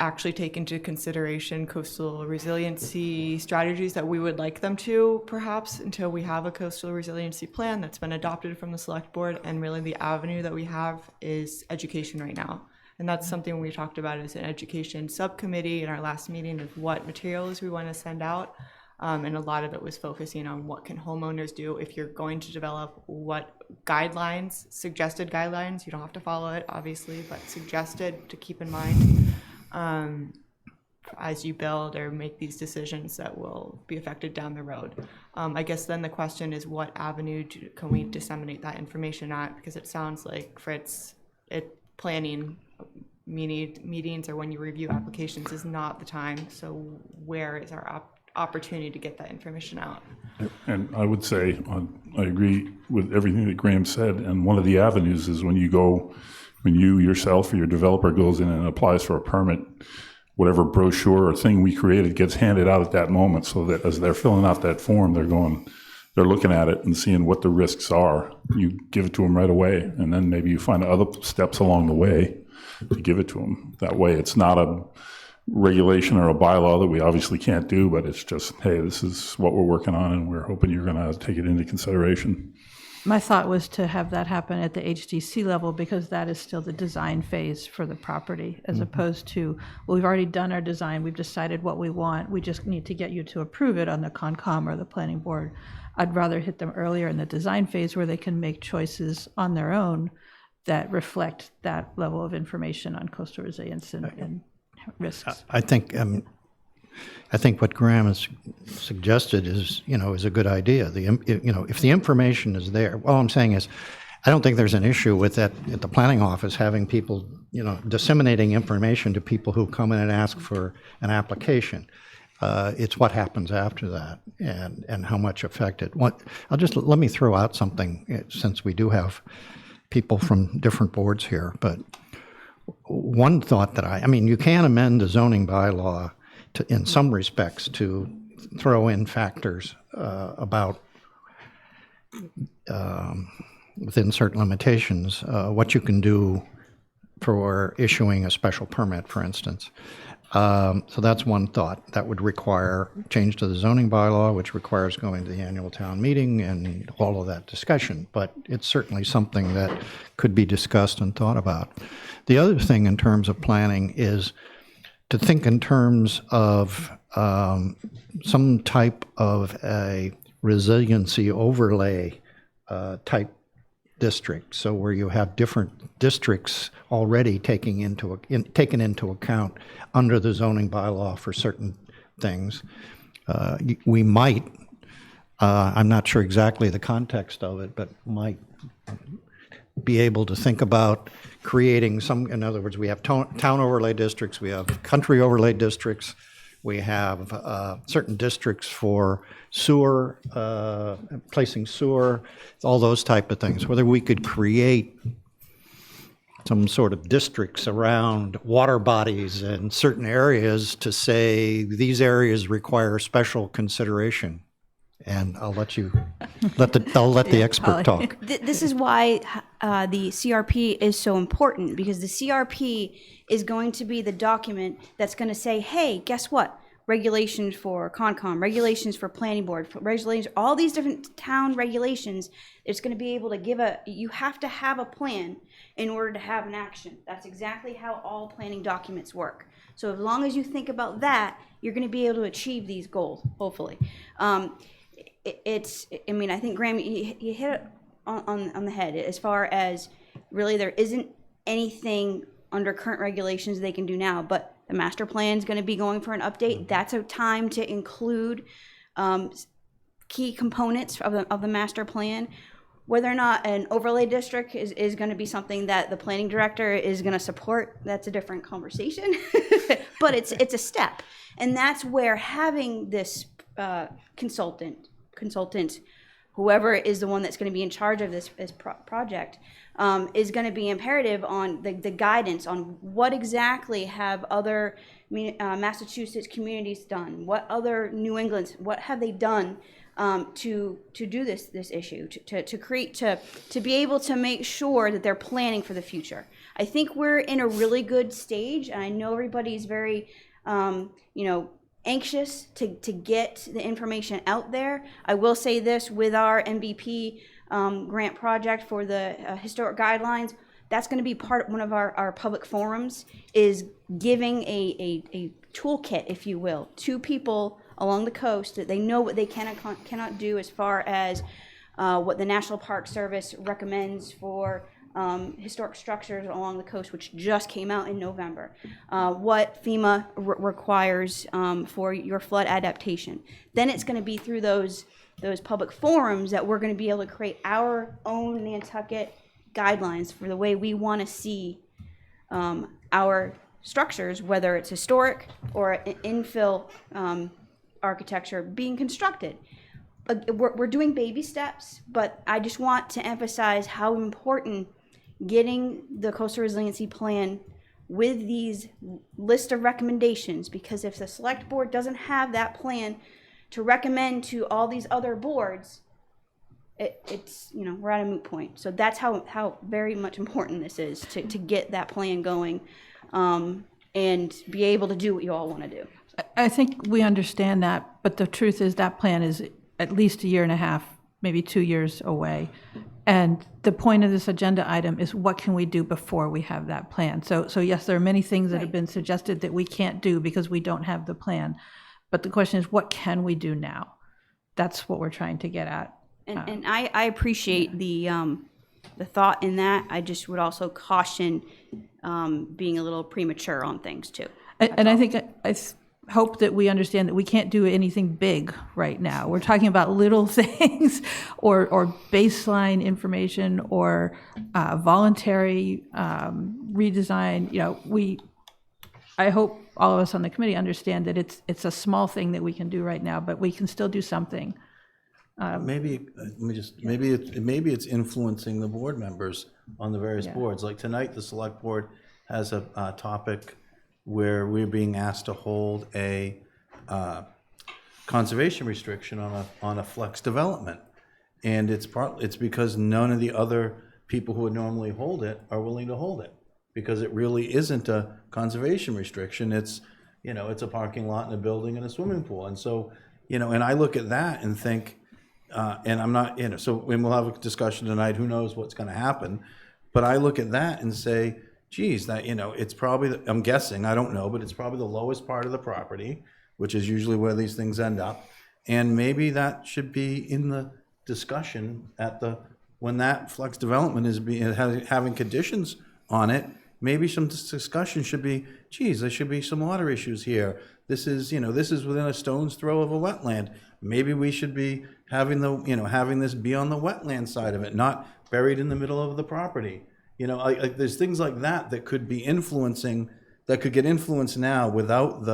actually take into consideration coastal resiliency strategies that we would like them to, perhaps, until we have a coastal resiliency plan that's been adopted from the select board. And really the avenue that we have is education right now. And that's something we talked about as an education subcommittee in our last meeting of what materials we want to send out. And a lot of it was focusing on what can homeowners do if you're going to develop, what guidelines, suggested guidelines, you don't have to follow it, obviously, but suggested to keep in mind as you build or make these decisions that will be affected down the road. I guess then the question is, what avenue can we disseminate that information at? Because it sounds like, Fritz, planning meetings or when you review applications is not the time. So where is our opportunity to get that information out? And I would say, I agree with everything that Graham said, and one of the avenues is when you yourself or your developer goes in and applies for a permit, whatever brochure or thing we created gets handed out at that moment, so that as they're filling out that form, they're looking at it and seeing what the risks are. You give it to them right away, and then maybe you find other steps along the way to give it to them. That way it's not a regulation or a bylaw that we obviously can't do, but it's just, hey, this is what we're working on, and we're hoping you're going to take it into consideration. My thought was to have that happen at the HDC level, because that is still the design phase for the property, as opposed to, well, we've already done our design, we've decided what we want, we just need to get you to approve it on the Concom or the planning board. I'd rather hit them earlier in the design phase where they can make choices on their own that reflect that level of information on coastal resilience and risks. I think what Graham has suggested is a good idea. If the information is there, all I'm saying is, I don't think there's an issue with that at the planning office, having people, disseminating information to people who come in and ask for an application. It's what happens after that and how much affected. Let me throw out something, since we do have people from different boards here. But one thought that you can amend the zoning bylaw in some respects to throw in factors about, within certain limitations, what you can do for issuing a special permit, for instance. So that's one thought. That would require change to the zoning bylaw, which requires going to the annual town meeting and all of that discussion. But it's certainly something that could be discussed and thought about. The other thing in terms of planning is to think in terms of some type of a resiliency overlay type district. So where you have different districts already taken into account under the zoning bylaw for certain things. We might, I'm not sure exactly the context of it, but might be able to think about creating in other words, we have town overlay districts, we have country overlay districts, we have certain districts for sewer, placing sewer, all those type of things. Whether we could create some sort of districts around water bodies in certain areas to say these areas require special consideration. And I'll let the expert talk. This is why the CRP is so important, because the CRP is going to be the document that's going to say, hey, guess what? regulations for Concom, regulations for planning board, regulations, all these different town regulations. It's going to be able to you have to have a plan in order to have an action. That's exactly how all planning documents work. So as long as you think about that, you're going to be able to achieve these goals, hopefully. I think, Graham, you hit it on the head as far as really there isn't anything under current regulations they can do now, but the master plan is going to be going for an update. That's a time to include key components of the master plan. Whether or not an overlay district is going to be something that the planning director is going to support, that's a different conversation. But it's a step, and that's where having this consultant, whoever is the one that's going to be in charge of this project, is going to be imperative on the guidance on what exactly have other Massachusetts communities done, what other New England's, what have they done to do this issue, to be able to make sure that they're planning for the future. I think we're in a really good stage, and I know everybody's very anxious to get the information out there. I will say this, with our MVP grant project for the historic guidelines, that's going to be one of our public forums, is giving a toolkit, if you will, to people along the coast that they know what they cannot do as far as what the National Park Service recommends for historic structures along the coast, which just came out in November, what FEMA requires for your flood adaptation. Then it's going to be through those public forums that we're going to be able to create our own Nantucket guidelines for the way we want to see our structures, whether it's historic or infill architecture, being constructed. We're doing baby steps, but I just want to emphasize how important getting the Coastal Resiliency Plan with these list of recommendations, because if the select board doesn't have that plan to recommend to all these other boards, it's we're at a moot point. So that's how very much important this is to get that plan going, and be able to do what you all want to do. I think we understand that, but the truth is that plan is at least a year and a half, maybe 2 years away. And the point of this agenda item is, what can we do before we have that plan? So yes, there are many things that have been suggested that we can't do because we don't have the plan. But the question is, what can we do now? That's what we're trying to get at. And I appreciate the thought in that. I just would also caution being a little premature on things too. And I think I hope that we understand that we can't do anything big right now. We're talking about little things, or baseline information, or voluntary redesign. I hope all of us on the committee understand that it's a small thing that we can do right now, but we can still do something. Maybe it's influencing the board members on the various boards. Like tonight, the select board has a topic where we're being asked to hold a conservation restriction on a flex development, and it's because none of the other people who would normally hold it are willing to hold it, because it really isn't a conservation restriction. It's it's a parking lot and a building and a swimming pool, and so and I look at that and think, and I'm not so we'll have a discussion tonight. Who knows what's going to happen? But I look at that and say, geez, that it's probably, I'm guessing, I don't know, but it's probably the lowest part of the property, which is usually where these things end up. And maybe that should be in the discussion when that flex development is having conditions on it. Maybe some discussion should be, geez, there should be some water issues here. This is within a stone's throw of a wetland. Maybe we should be having having this be on the wetland side of it, not buried in the middle of the property. There's things like that could be influencing, that could get influenced now without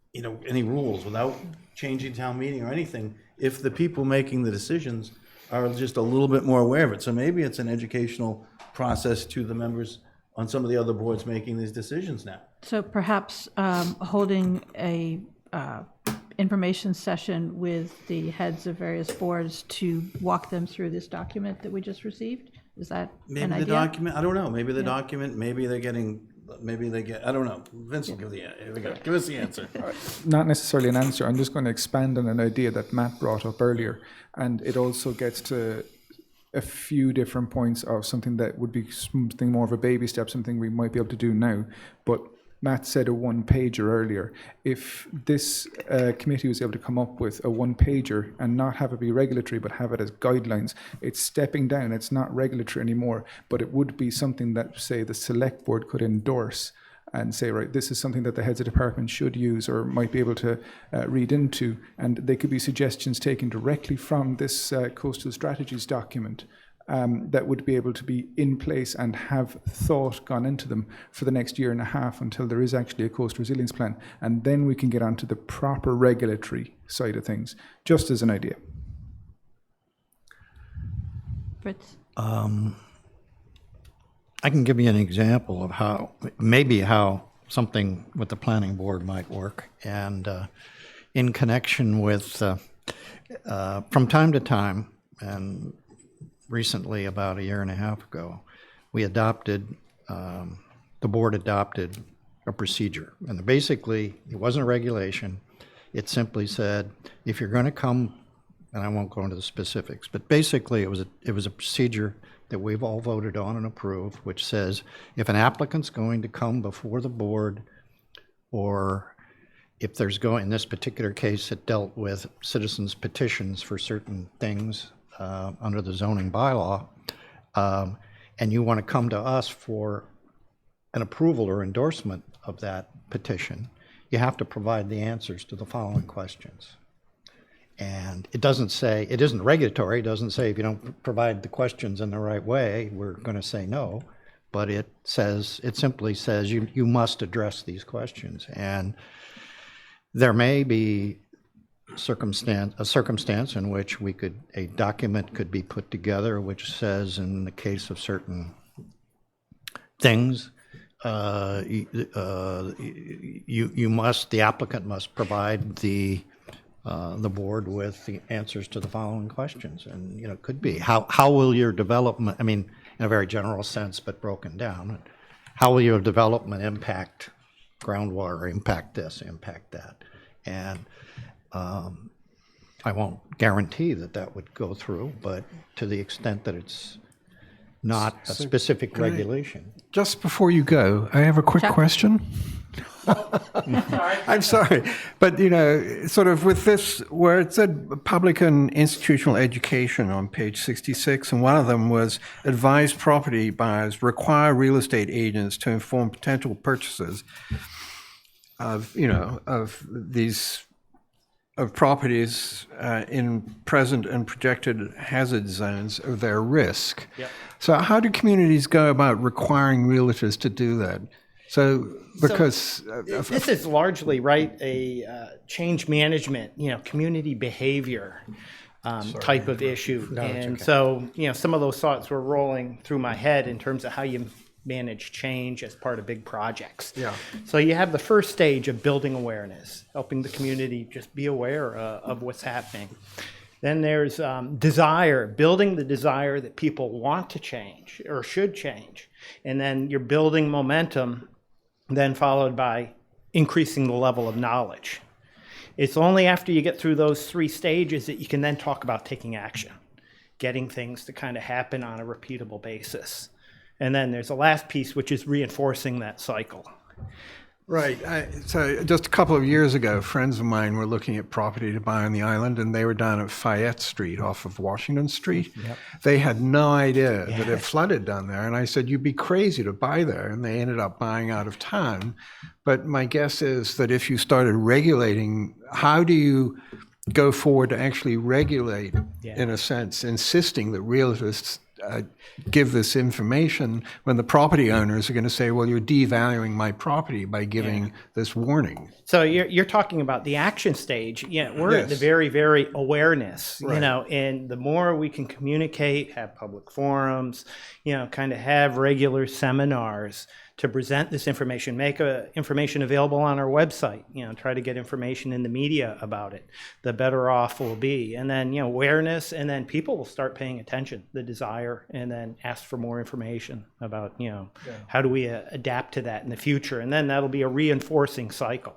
any rules, without changing town meeting or anything, if the people making the decisions are just a little bit more aware of it. So maybe it's an educational process to the members on some of the other boards making these decisions now. So perhaps holding a information session with the heads of various boards to walk them through this document that we just received? Is that maybe an the idea? document? I don't know. Maybe the document. Maybe they're getting maybe they get, I don't know. Vince will give the, here we go. Give us the answer. Not necessarily an answer. I'm just going to expand on an idea that Matt brought up earlier, and it also gets to a few different points of something that would be something more of a baby step, something we might be able to do now. But Matt said a one-pager earlier. If this committee was able to come up with a one-pager and not have it be regulatory, but have it as guidelines, it's stepping down. It's not regulatory anymore, but it would be something that, say, the select board could endorse and say, right, this is something that the heads of department should use or might be able to read into. And they could be suggestions taken directly from this coastal strategies document that would be able to be in place and have thought gone into them for the next year and a half until there is actually a coastal resilience plan. And then we can get onto the proper regulatory side of things, just as an idea. Fritz? I can give you an example of how something with the planning board might work. And in connection with, from time to time, and recently, about a year and a half ago, we adopted, the board adopted a procedure. And basically, it wasn't a regulation. It simply said, if you're going to come, and I won't go into the specifics, but basically it was a procedure that we've all voted on and approved, which says if an applicant's going to come before the board, or if there's going, in this particular case, it dealt with citizens' petitions for certain things under the zoning bylaw, and you want to come to us for an approval or endorsement of that petition, you have to provide the answers to the following questions. And it doesn't say, it isn't regulatory, it doesn't say if you don't provide the questions in the right way, we're going to say no, but it says, it simply says you must address these questions. And there may be a circumstance in which a document could be put together which says, in the case of certain things, the applicant must provide the board with the answers to the following questions. And, it could be, how will your development, I mean, in a very general sense, but broken down, how will your development impact groundwater, impact this, impact that? And I won't guarantee that would go through, but to the extent that it's not a specific regulation. Just before you go, I have a quick question. I'm sorry, but sort of with this, where it said public and institutional education on page 66, and one of them was advise property buyers require real estate agents to inform potential purchasers of properties in present and projected hazard zones of their risk. Yep. So how do communities go about requiring realtors to do that? So because this is largely a change management, community behavior type of issue. No, and okay. So, some of those thoughts were rolling through my head in terms of how you manage change as part of big projects. Yeah. So you have the first stage of building awareness, helping the community just be aware of what's happening. Then there's building the desire that people want to change or should change. And then you're building momentum, then followed by increasing the level of knowledge. It's only after you get through those three stages that you can then talk about taking action, getting things to kind of happen on a repeatable basis. And then there's the last piece, which is reinforcing that cycle. Right. So just a couple of years ago, friends of mine were looking at property to buy on the island, and they were down at Fayette Street off of Washington Street. Yep. They had no idea that it flooded down there. And I said, you'd be crazy to buy there. And they ended up buying out of town. But my guess is that if you started regulating, how do you go forward to actually regulate, in a sense, insisting that realtors give this information when the property owners are going to say, well, you're devaluing my property by giving this warning. So you're talking about the action stage. We're at the very, very awareness, right. And the more we can communicate, have public forums, kind of have regular seminars to present this information, make information available on our website, try to get information in the media about it, the better off we'll be. And then, awareness, and then people will start paying attention, the desire, and then ask for more information about, how do we adapt to that in the future? And then that'll be a reinforcing cycle.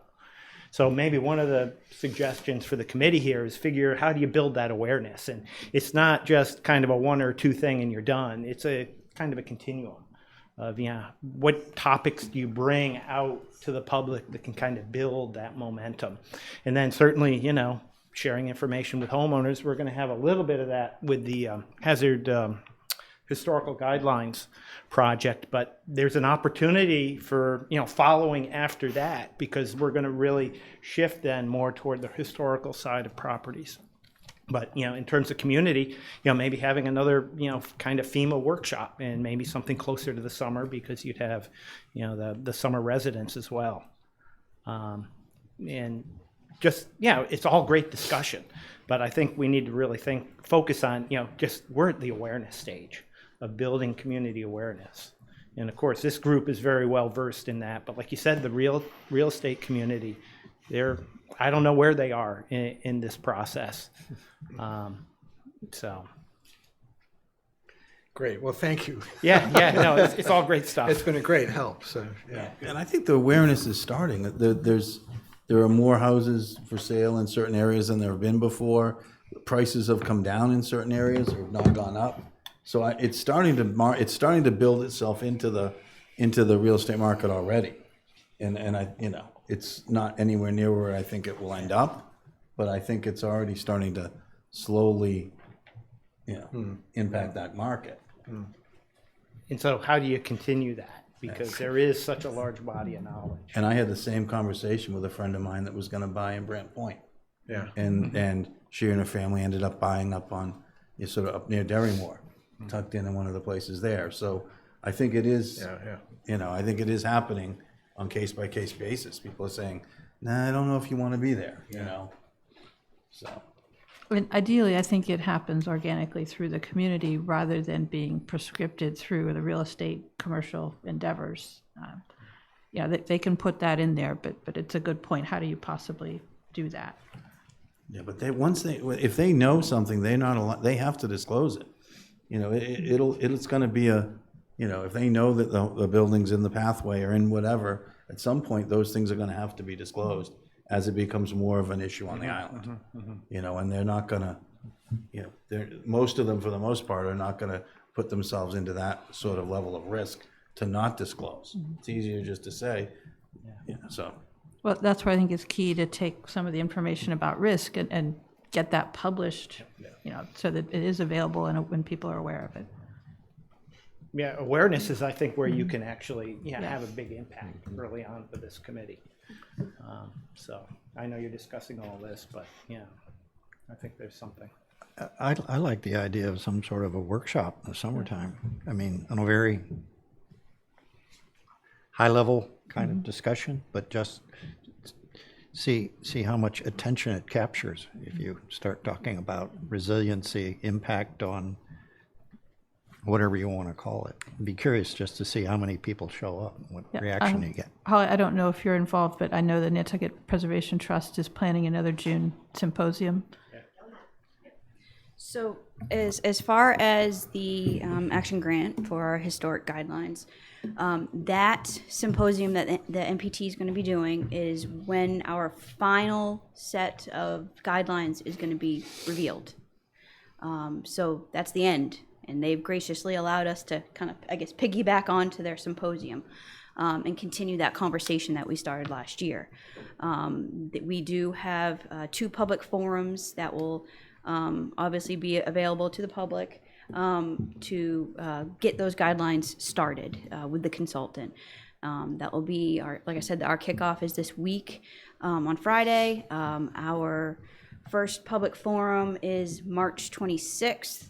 So maybe one of the suggestions for the committee here is figure how do you build that awareness? And it's not just kind of a one or two thing and you're done. It's a kind of a continuum of, what topics do you bring out to the public that can kind of build that momentum? And then certainly, sharing information with homeowners. We're going to have a little bit of that with the hazard historical guidelines project, but there's an opportunity for following after that, because we're going to really shift then more toward the historical side of properties. But in terms of community, maybe having another kind of FEMA workshop, and maybe something closer to the summer, because you'd have the summer residents as well. And just it's all great discussion, but I think we need to really focus on just we're at the awareness stage of building community awareness. And of course, this group is very well versed in that. But like you said, the real estate community, I don't know where they are in this process. So. Great. Well, thank you. No, it's all great stuff. It's been a great help. So yeah. And I think the awareness is starting. There are more houses for sale in certain areas than there have been before. The prices have come down in certain areas, or have not gone up. So it's starting to build itself into the real estate market already, and it's not anywhere near where I think it will end up, but I think it's already starting to slowly, impact that market. And so, how do you continue that? Because there is such a large body of knowledge. And I had the same conversation with a friend of mine that was going to buy in Brant Point. Yeah. And she and her family ended up buying up on sort of up near Derrymore, tucked in one of the places there. So I think it is, I think it is happening on case by case basis. People are saying, "Nah, I don't know if you want to be there," So. I mean, ideally, I think it happens organically through the community rather than being prescripted through the real estate commercial endeavors. They can put that in there, but it's a good point. How do you possibly do that? Yeah, but if they know something, they have to disclose it. It's going to be if they know that the building's in the pathway or in whatever, at some point those things are going to have to be disclosed as it becomes more of an issue on the island. And they're not going to, most of them for the most part are not going to put themselves into that sort of level of risk to not disclose. It's easier just to say, so. Well, that's where I think it's key to take some of the information about risk and get that published, so that it is available and when people are aware of it. Yeah, awareness is, I think, where you can actually have a big impact early on with this committee. So I know you're discussing all this, but I think there's something. I like the idea of some sort of a workshop in the summertime. I mean, on a very high level kind of discussion, but just see how much attention it captures if you start talking about resiliency, impact on whatever you want to call it. I'd be curious just to see how many people show up and what reaction you get. Holly, I don't know if you're involved, but I know the Nantucket Preservation Trust is planning another June symposium. So as far as the action grant for our historic guidelines, that symposium that the NPT is going to be doing is when our final set of guidelines is going to be revealed. So that's the end. And they've graciously allowed us to kind of, I guess, piggyback onto their symposium and continue that conversation that we started last year. We do have 2 public forums that will obviously be available to the public to get those guidelines started with the consultant. That will be, like I said, our kickoff is this week on Friday. Our first public forum is March 26th.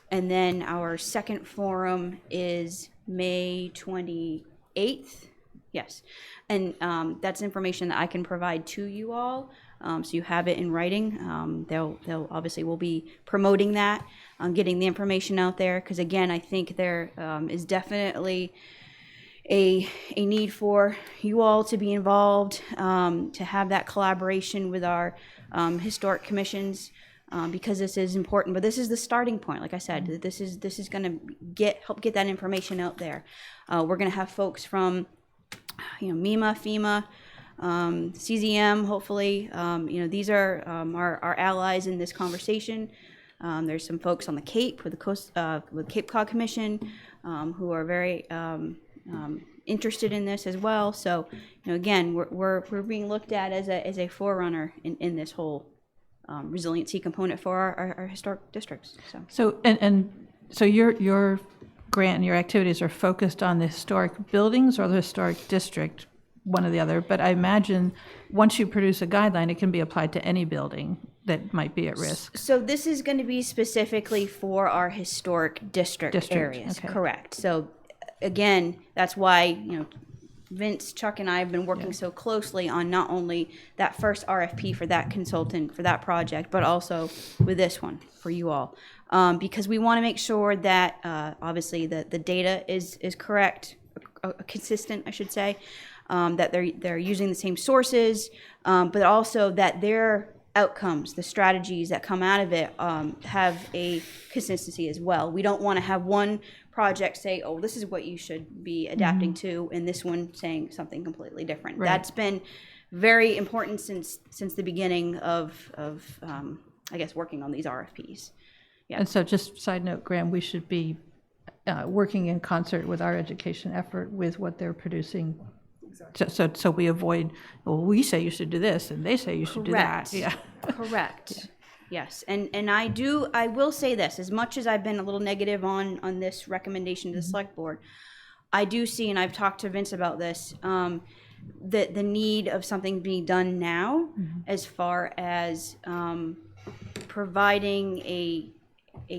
And then our second forum is May 28th. Yes. And that's information that I can provide to you all. So you have it in writing. They'll obviously will be promoting that, getting the information out there. Because again, I think there is definitely a need for you all to be involved, to have that collaboration with our historic commissions, because this is important. But this is the starting point. Like I said, this is going to help get that information out there. We're going to have folks from, MEMA, FEMA, CZM, hopefully. These are our allies in this conversation. There's some folks on the Cape with the Cape Cod Commission who are very interested in this as well. So, again, we're being looked at as a forerunner in this whole resiliency component for our historic districts. So your grant and your activities are focused on the historic buildings or the historic district, one or the other. But I imagine once you produce a guideline, it can be applied to any building that might be at risk. So this is going to be specifically for our historic district areas, okay. Correct. So again, that's why, Vince, Chuck, and I have been working so closely on not only that first RFP for that consultant for that project, but also with this one for you all, because we want to make sure that obviously the data is correct, consistent, I should say, that they're using the same sources, but also that their outcomes, the strategies that come out of it, have a consistency as well. We don't want to have one project say, oh, this is what you should be adapting to, and this one saying something completely different. Right. That's been very important since the beginning of I guess, working on these RFPs. Yeah. And so just side note, Graham, we should be working in concert with our education effort with what they're producing. Exactly. So we avoid, well, we say you should do this, and they say you should do that. Yeah. Correct. Yeah. Yes, and I will say this, as much as I've been a little negative on this recommendation to the select board, I do see, and I've talked to Vince about this, the need of something being done now, as far as providing a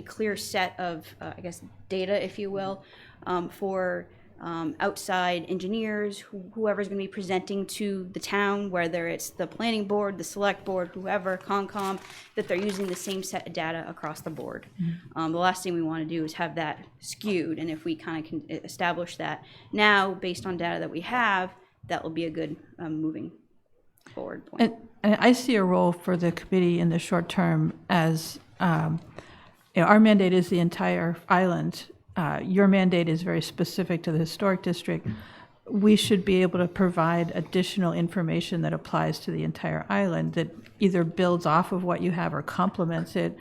clear set of, I guess, data, if you will, for outside engineers, whoever's going to be presenting to the town, whether it's the planning board, the select board, whoever, Concom, that they're using the same set of data across the board. The last thing we want to do is have that skewed, and if we kind of can establish that now based on data that we have, that will be a good moving forward point. And I see a role for the committee in the short term as, our mandate is the entire island. Your mandate is very specific to the historic district. We should be able to provide additional information that applies to the entire island that either builds off of what you have or complements it.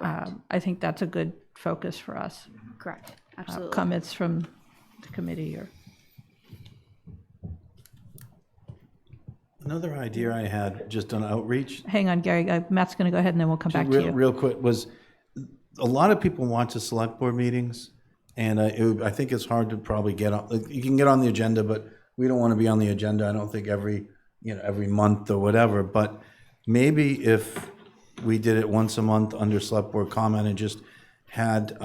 I think that's a good focus for us. Correct. Absolutely. Comments from the committee or? Another idea I had just on outreach. Hang on, Gary. Matt's going to go ahead and then we'll come back to you. Real quick, was a lot of people want to select board meetings. And I think it's hard to probably get on. You can get on the agenda, but we don't want to be on the agenda. I don't think every month or whatever. But maybe if we did it once a month under select board comment and just had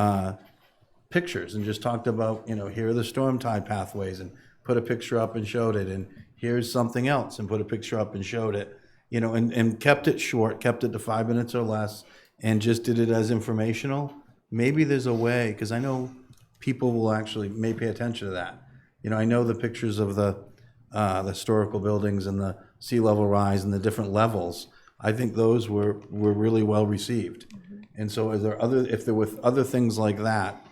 pictures and just talked about, here are the storm tide pathways, and put a picture up and showed it, and here's something else and put a picture up and showed it, and kept it short, kept it to 5 minutes or less, and just did it as informational. Maybe there's a way, because I know people will actually may pay attention to that. I know the pictures of the historical buildings and the sea level rise and the different levels. I think those were really well received. And so if there were other things like that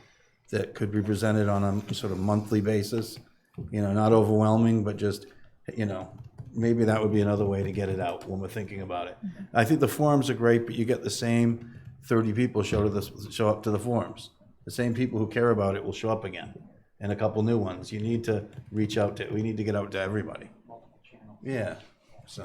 could be presented on a sort of monthly basis, not overwhelming, but just, maybe that would be another way to get it out when we're thinking about it. I think the forums are great, but you get the same 30 people show up to the forums. The same people who care about it will show up again, and a couple new ones. You need to reach out to. We need to get out to everybody. Yeah. So.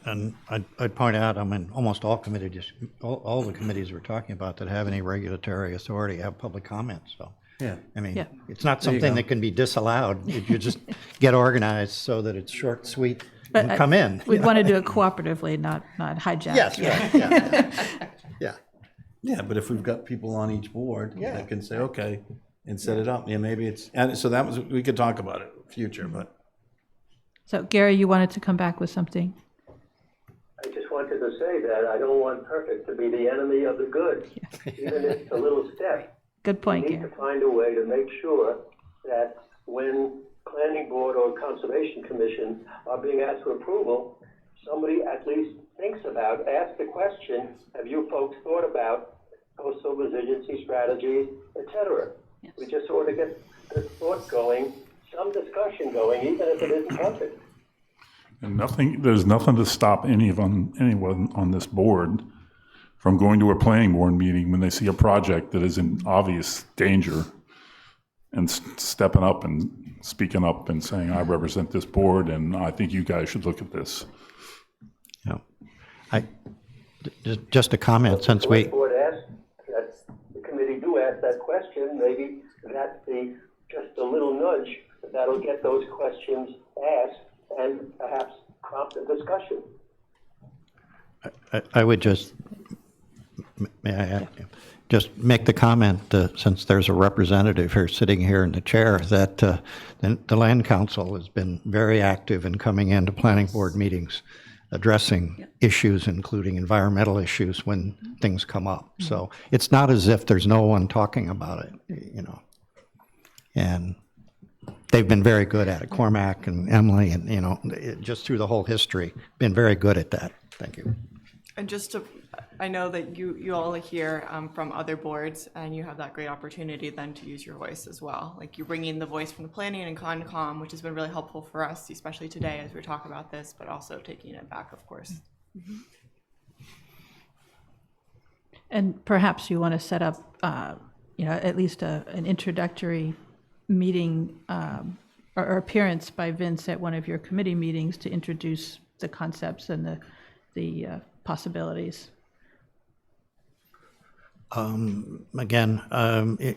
And I'd point out, almost all committees, all the committees we're talking about that have any regulatory authority have public comments. So. Yeah. It's not something that can be disallowed. You just get organized so that it's short, sweet, and come in. We'd want to do it cooperatively, not hijack. Yes. Right. Yeah. Yeah, but if we've got people on each board that can say, okay, and set it up, maybe it's, and so we could talk about it in future, but. So Gary, you wanted to come back with something? I just wanted to say that I don't want perfect to be the enemy of the good, even if it's a little step. Good point, We need Gary. to find a way to make sure that when planning board or conservation commission are being asked for approval, somebody at least thinks about, ask the question, have you folks thought about coastal resiliency strategies, et cetera? Yes. We just sort of get the thought going, some discussion going, even if it isn't perfect. And there's nothing to stop anyone on this board from going to a planning board meeting when they see a project that is in obvious danger and stepping up and speaking up and saying, I represent this board and I think you guys should look at this. Yeah. Just a comment, since The we, board asks, that the committee do ask that question, maybe that's just a little nudge that'll get those questions asked and perhaps prompt a discussion. I would just, may I add, just make the comment, since there's a representative here sitting here in the chair, that the Land Council has been very active in coming into planning board meetings, addressing issues, including environmental issues when things come up. So it's not as if there's no one talking about it, you know. And they've been very good at it. Cormac and Emily, and you know, just through the whole history, been very good at that. Thank you. And just to, I know that you all are here from other boards, and you have that great opportunity then to use your voice as well. Like you're bringing the voice from the planning and Concom, which has been really helpful for us, especially today as we talk about this, but also taking it back, of course. Mm-hmm. And perhaps you want to set up, at least an introductory meeting or appearance by Vince at one of your committee meetings to introduce the concepts and the possibilities. Again,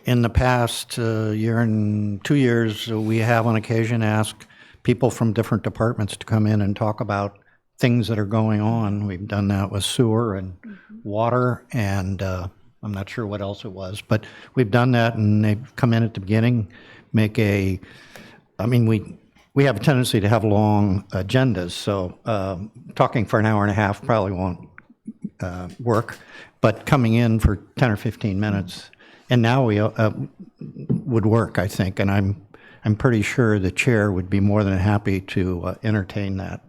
in the past year and 2 years, we have on occasion asked people from different departments to come in and talk about things that are going on. We've done that with sewer and water, and I'm not sure what else it was, but we've done that, and they've come in at the beginning, we have a tendency to have long agendas, so talking for an hour and a half probably won't work, but coming in for 10 or 15 minutes, and now we would work, I think, and I'm pretty sure the chair would be more than happy to entertain that,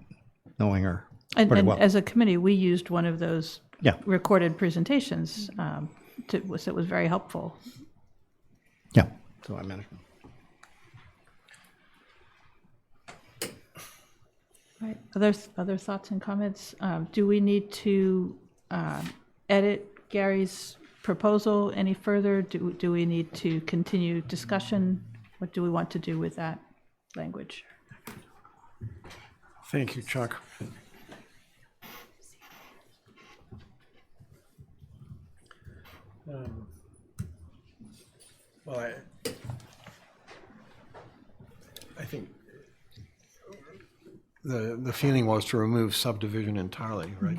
knowing her pretty well. As a committee, we used one of those Yeah. recorded presentations, so it was very helpful. Yeah, so I managed. Right. Other thoughts and comments? Do we need to edit Gary's proposal any further? Do we need to continue discussion? What do we want to do with that language? Thank you, Chuck. Well, I think the feeling was to remove subdivision entirely, right?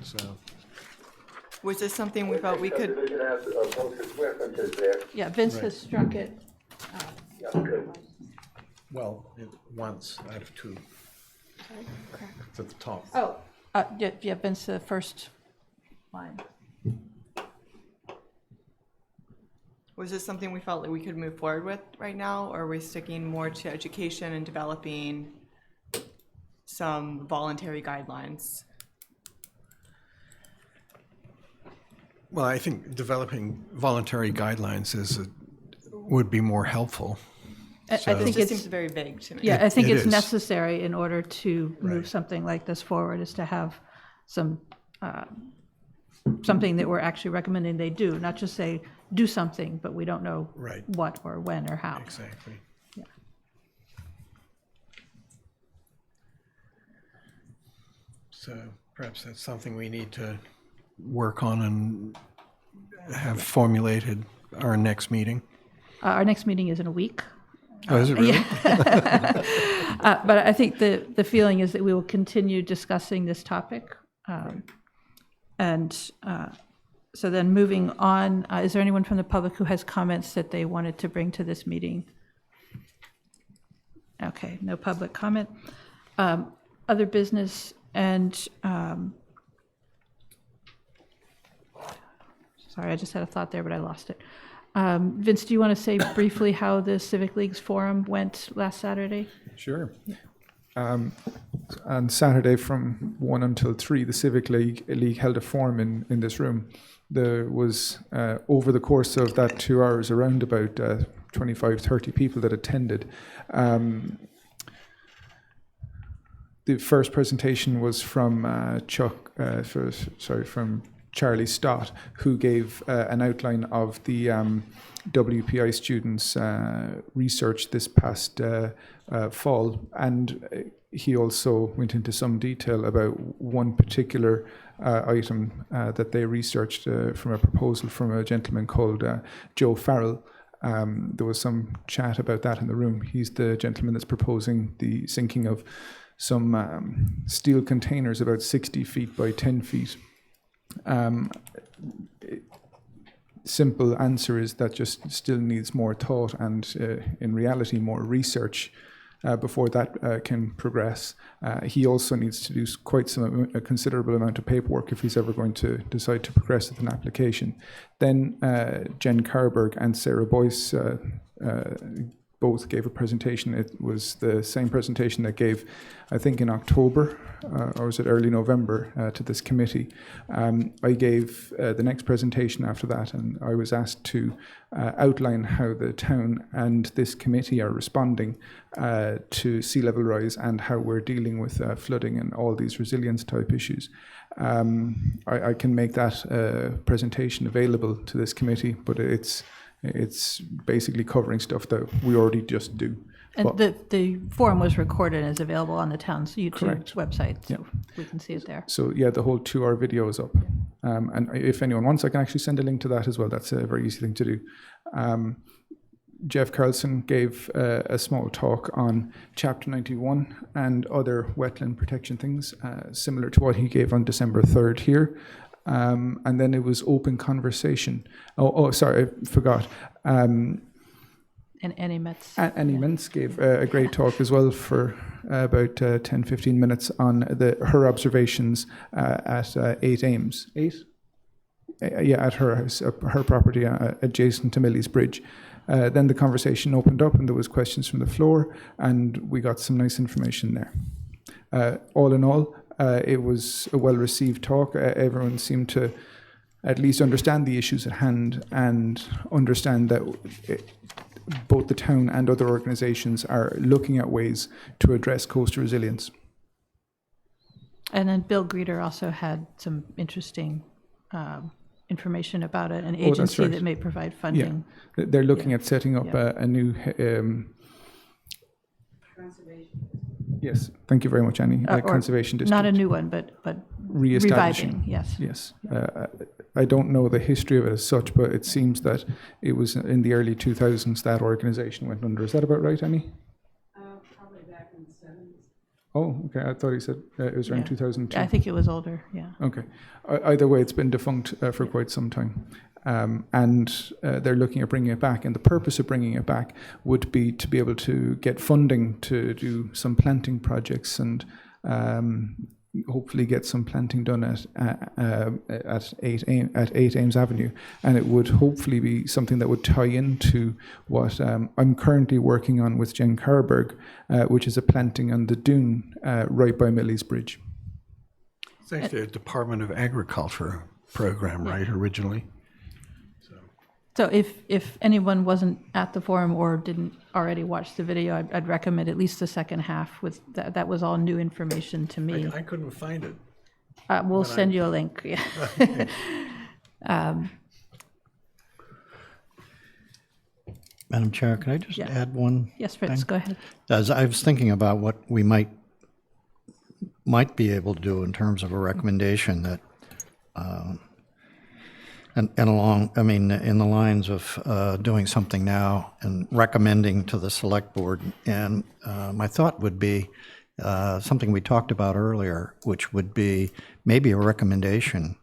So. Was this something we felt we could? Subdivision has both references there. Yeah, Vince has struck it. Yeah, good. Well, once out of two. It's at the top. Oh, yeah, Vince, the first line. Was this something we felt that we could move forward with right now, or are we sticking more to education and developing some voluntary guidelines? Well, I think developing voluntary guidelines would be more helpful. I think It just it's seems very vague to me. Yeah, I think It it's is. necessary in order to move Right. something like this forward, is to have some, something that we're actually recommending they do, not just say, do something, but we don't know Right. what or when or how. Exactly. Yeah. So perhaps that's something we need to work on and have formulated our next meeting. Our next meeting is in a week. Oh, is it really? But I think the feeling is that we will continue discussing this topic. So then moving on, is there anyone from the public who has comments that they wanted to bring to this meeting? Okay, no public comment. Other business and, sorry, I just had a thought there, but I lost it. Vince, do you want to say briefly how the Civic League's forum went last Saturday? Sure. On Saturday from 1 until 3, the Civic League held a forum in this room. There was, over the course of that 2 hours, around about 25, 30 people that attended. The first presentation was from from Charlie Stott, who gave an outline of the WPI students' research this past fall, and he also went into some detail about one particular item that they researched from a proposal from a gentleman called Joe Farrell. There was some chat about that in the room. He's the gentleman that's proposing the sinking of some steel containers about 60 feet by 10 feet. Simple answer is that just still needs more thought and in reality more research before that can progress. He also needs to do a considerable amount of paperwork if he's ever going to decide to progress with an application. Then Jen Carberg and Sarah Boyce both gave a presentation. It was the same presentation that gave, I think, in October, or was it early November, to this committee. I gave the next presentation after that, and I was asked to outline how the town and this committee are responding to sea level rise and how we're dealing with flooding and all these resilience type issues. I can make that presentation available to this committee, but it's basically covering stuff that we already just do. And the forum was recorded and is available on the town's YouTube website, so we can see it there. So yeah, the whole 2-hour video is up. And if anyone wants, I can actually send a link to that as well. That's a very easy thing to do. Jeff Carlson gave a small talk on Chapter 91 and other wetland protection things, similar to what he gave on December 3rd here. And then it was open conversation. Sorry, I forgot. And Annie Metz. Annie Metz gave a great talk as well for about 10-15 minutes on her observations at 8 Ames. 8? Yeah, at her house, her property adjacent to Millie's Bridge. Then the conversation opened up and there was questions from the floor and we got some nice information there. All in all, it was a well-received talk. Everyone seemed to at least understand the issues at hand and understand that both the town and other organisations are looking at ways to address coastal resilience. And then Bill Greeter also had some interesting information about an agency that may provide funding. Yeah. They're looking at setting up a new... Yes, thank you very much, Annie. Conservation district. Not a new one, but re-establishing. Reviving, yes. Yes. I don't know the history of it as such, but it seems that it was in the early 2000s that organisation went under. Is that about right, Annie? Probably back in the 70s. Oh, okay. I thought he said it was around 2002. I think it was older, yeah. Okay. Either way, it's been defunct for quite some time. And they're looking at bringing it back. And the purpose of bringing it back would be to be able to get funding to do some planting projects and hopefully get some planting done at 8 Ames Avenue. And it would hopefully be something that would tie into what I'm currently working on with Jen Carberg, which is a planting on the dune right by Millie's Bridge. It's actually a Department of Agriculture program, right, originally? So if anyone wasn't at the forum or didn't already watch the video, I'd recommend at least the second half. With that was all new information to me. I couldn't find it. We'll send you a link. Yeah. Madam Chair, can I just add one? Yes, Fritz, go ahead. As I was thinking about what we might be able to do in terms of a recommendation that in the lines of doing something now and recommending to the select board. And my thought would be something we talked about earlier, which would be maybe a recommendation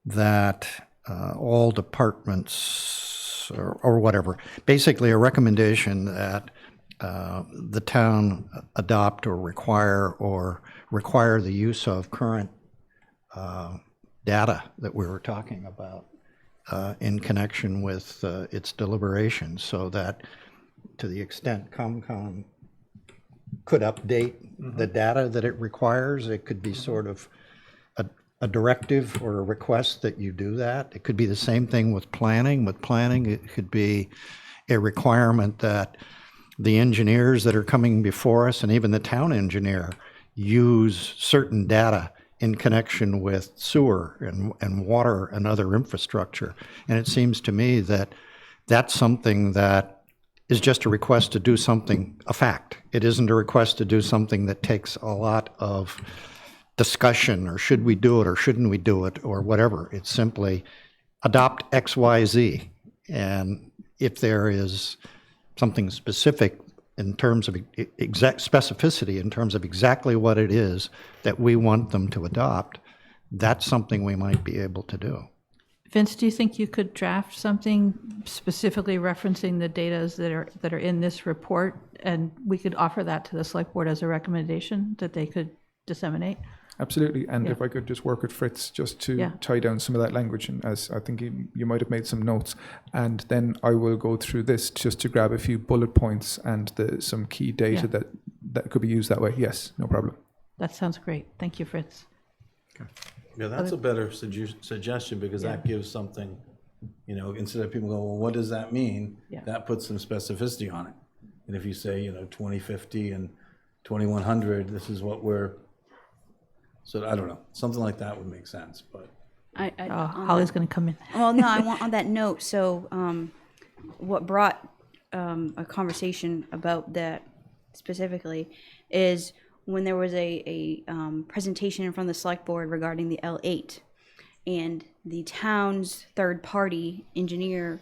that all departments or whatever, basically a recommendation that the town adopt or require the use of current data that we were talking about in connection with its deliberations, so that to the extent COMCOM could update the data that it requires, it could be sort of a directive or a request that you do that. It could be the same thing with planning. With planning, it could be a requirement that the engineers that are coming before us, and even the town engineer, use certain data in connection with sewer and water and other infrastructure. And it seems to me that that's something that is just a request to do something, a fact. It isn't a request to do something that takes a lot of discussion, or should we do it or shouldn't we do it or whatever. It's simply adopt X, Y, Z. And if there is something specific in terms of exact specificity, in terms of exactly what it is that we want them to adopt, that's something we might be able to do. Vince, do you think you could draft something specifically referencing the data that are in this report, and we could offer that to the select board as a recommendation that they could disseminate? Absolutely, and Yeah. if I could just work with Fritz just to Yeah. tie down some of that language, and as I think you might have made some notes, and then I will go through this just to grab a few bullet points and some key data Yeah. that could be used that way. Yes, no problem. That sounds great. Thank you, Fritz. Yeah, that's a better suggestion, because that gives something, instead of people go, well, what does that mean? Yeah. That puts some specificity on it. And if you say, 2050 and 2100, this is what so I don't know, something like that would make sense, but. Holly's going to come in. Well, no, I want on that note. So, what brought a conversation about that specifically is when there was a presentation in front of the select board regarding the L8, and the town's third-party engineer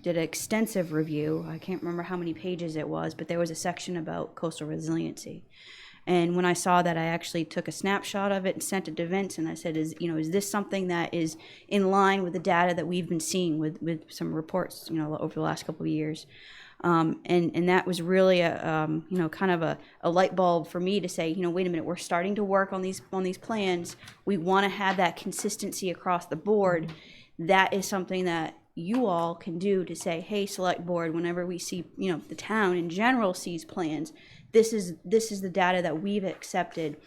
did an extensive review. I can't remember how many pages it was, but there was a section about coastal resiliency. And when I saw that, I actually took a snapshot of it and sent it to Vince, and I said, is this something that is in line with the data that we've been seeing with some reports, over the last couple of years? And that was really a kind of a light bulb for me to say, wait a minute, we're starting to work on these plans. We want to have that consistency across the board. That is something that you all can do to say, hey, select board, whenever we see, the town in general sees plans, this is the data that we've accepted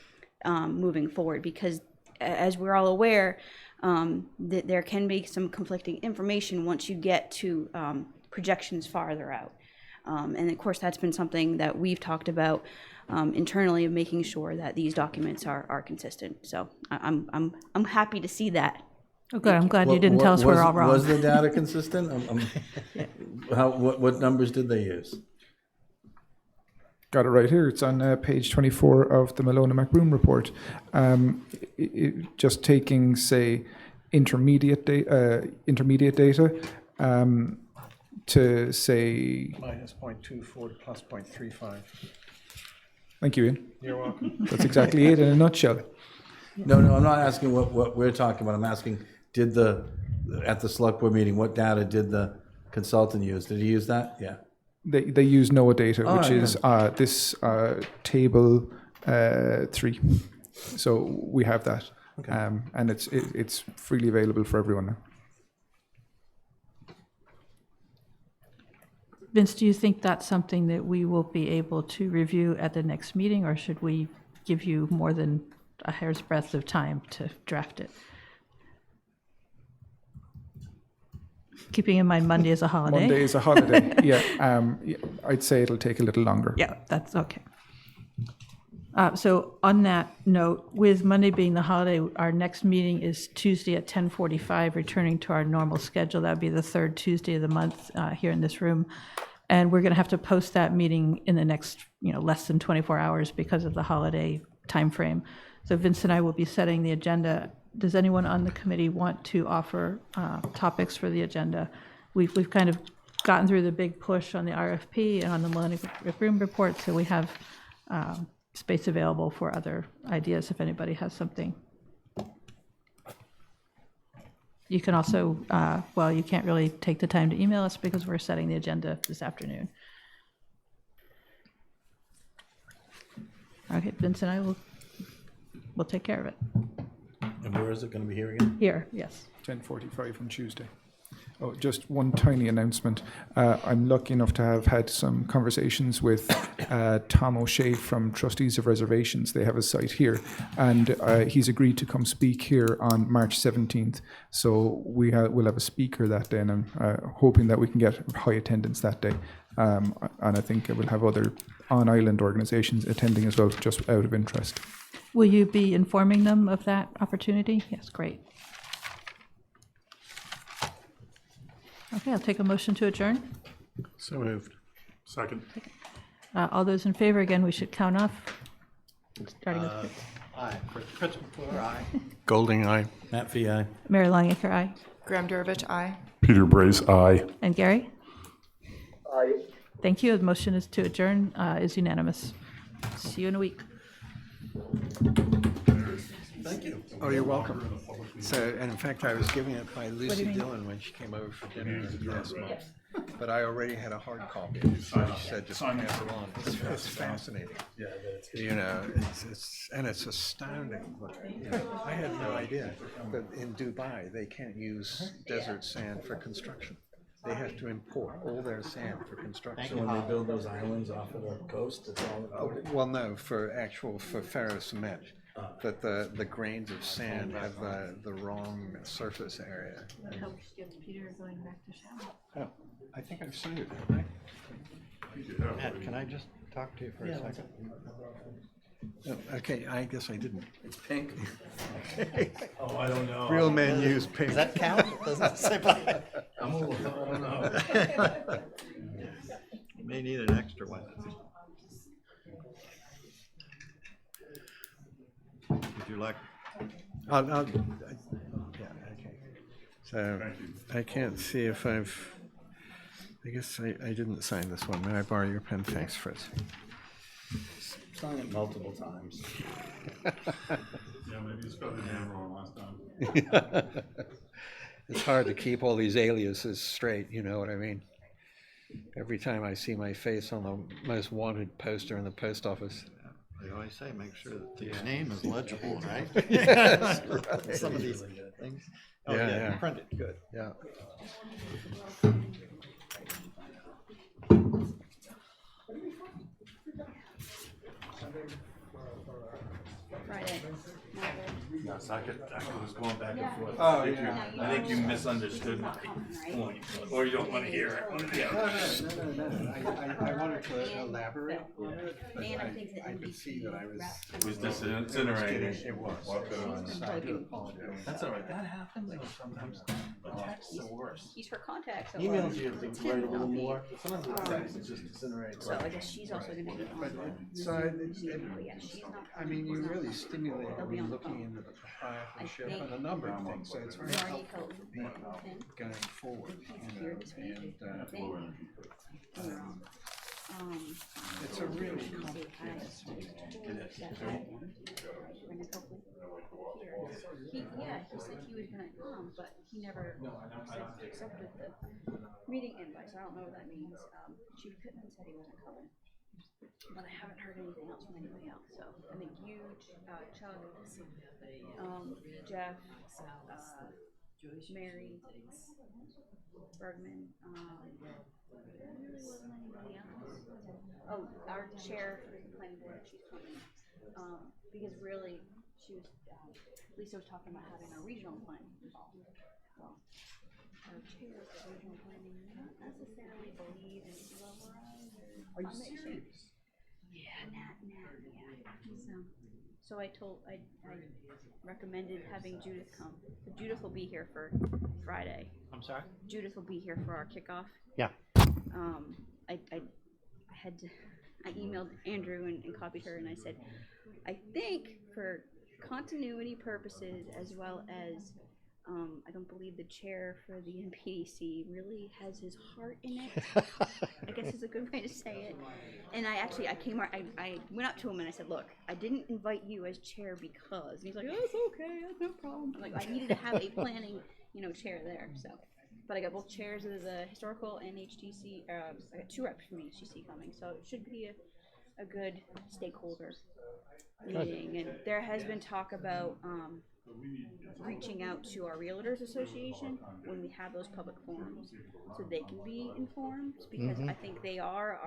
moving forward. Because as we're all aware, that there can be some conflicting information once you get to projections farther out. And of course, that's been something that we've talked about internally, of making sure that these documents are consistent. So I'm happy to see that. Okay, I'm glad you didn't tell us we're all wrong. Was the data consistent? What numbers did they use? Got it right here. It's on page 24 of the Malone and McBroom report. Just taking, say, intermediate data to say Minus 0.24 to plus 0.35. Thank you, Ian. You're welcome. That's exactly it in a nutshell. No, I'm not asking what we're talking about. I'm asking, at the select board meeting, what data did the consultant use? Did he use that? Yeah. They use NOAA data, which okay. is this table 3. So we have that, Okay. and it's freely available for everyone now. Vince, do you think that's something that we will be able to review at the next meeting, or should we give you more than a hair's breadth of time to draft it? Keeping in mind Monday is a holiday. Monday is a holiday. Yeah, I'd say it'll take a little longer. Yeah, that's okay. So on that note, with Monday being the holiday, our next meeting is Tuesday at 10:45, returning to our normal schedule. That would be the third Tuesday of the month here in this room. And we're going to have to post that meeting in the next, less than 24 hours because of the holiday timeframe. So Vince and I will be setting the agenda. Does anyone on the committee want to offer topics for the agenda? We've kind of gotten through the big push on the RFP and on the Malone Room report, so we have space available for other ideas if anybody has something. You can also, you can't really take the time to email us because we're setting the agenda this afternoon. Okay, Vince and I will take care of it. And where is it gonna be here again? Here, yes. 10:45 on Tuesday. Oh, just one tiny announcement. I'm lucky enough to have had some conversations with Tom O'Shea from Trustees of Reservations. They have a site here, and he's agreed to come speak here on March 17th. So we'll have a speaker that day, and I'm hoping that we can get high attendance that day. And I think we'll have other on-island organizations attending as well, just out of interest. Will you be informing them of that opportunity? Yes, great. Okay, I'll take a motion to adjourn. So moved. Second. All those in favor, again, we should count off. Starting with Fritz. Aye. Fritz McClure, aye. Golding, aye. Matt Fee, aye. Mary Longacre, aye. Graham Durovich, aye. Peter Brace, aye. And Gary? Aye. Thank you. The motion is to adjourn, is unanimous. See you in a week. Thank you. Oh, you're welcome. So, and in fact, I was giving it by Lucy Dillon when she came over for dinner last month. But I already had a hard copy. So she said just pass it on. It's fascinating. Yeah, You know, it's astounding. You know, I had no idea that in Dubai they can't use desert sand for construction. They have to import all their sand for construction. So when they build those islands off of the coast, it's all imported? Well, no, for ferro cement. But the grains of sand have the wrong surface area. It helps get Peter going back to shower. Oh, I think I've signed it, haven't I? Matt, can I just talk to you for a second? Oh, okay, I guess I didn't. It's pink. Oh, I don't know. Real men use pink. Does that count? Does that say black? I don't know. You may need an extra one. Would you like? Yeah, okay. So I can't see if I guess I didn't sign this one. May I borrow your pen? Thanks, Fritz. Signed it multiple times. Yeah, maybe you spelled your name wrong last time. It's hard to keep all these aliases straight, you know what I mean? Every time I see my face on the most wanted poster in the post office. I always say, make sure that the name is legible, right? Yes, right. Some of these things. Oh, Yeah, yeah, yeah. you printed, good. Yeah. Friday. Yes, I was going back and forth. Oh, I think you misunderstood my point, or you don't want to hear it. One or the other. No. I wanted to elaborate on it, but And I think that I could see that I was. It was disintegrating. It was. So I do apologize. That's all right. That happens though sometimes. The texts are worse. He's her contact, so. Emails you have to write a little more. Sometimes the text is just disintegrating. So I guess she's also gonna be on. So Oh, yeah, she's not. I mean, you really stimulate me looking into the proprietorship and a number of things, so it's very helpful for me going forward, you know, and it's a really complicated subject. He said he was gonna come, but he never accepted the meeting invite, so I don't know what that means. Chief Pittman said he wasn't coming. But I haven't heard anything else from anybody else, so I think you, Chuck, Jeff, Mary, Bergman, wasn't anybody else. Oh, our chair for the planning board, she's coming. Because really, she was, Lisa was talking about having a regional planning involved. So, our chair for regional planning, not necessarily believe in Are you serious? Yeah, so I recommended having Judith come. So Judith will be here for Friday. I'm sorry? Judith will be here for our kickoff. Yeah. I emailed Andrew and copied her, and I said, I think for continuity purposes, as well as I don't believe the chair for the NPDC really has his heart in it. I guess is a good way to say it. And I went up to him and I said, look, I didn't invite you as chair because. And he's like, oh, it's okay, that's no problem. I'm like, I needed to have a planning, chair there. So, but I got both chairs of the historical and HTC. I got 2 reps from HTC coming, so it should be a good stakeholder meeting. And there has been talk about reaching out to our Realtors Association when we have those public forums so they can be informed, because I think they are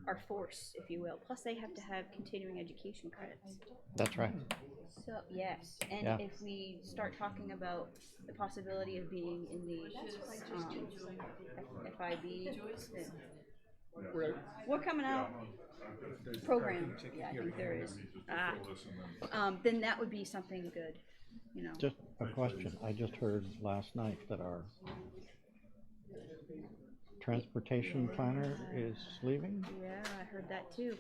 our force, if you will. Plus, they have to have continuing education credits. That's right. So, yes, and Yeah. if we start talking about the possibility of being in the FIB, we're coming out program, yeah, I think there is. Then that would be something good, you know. Just a question. I just heard last night that our transportation planner is leaving. Yeah, I heard that too.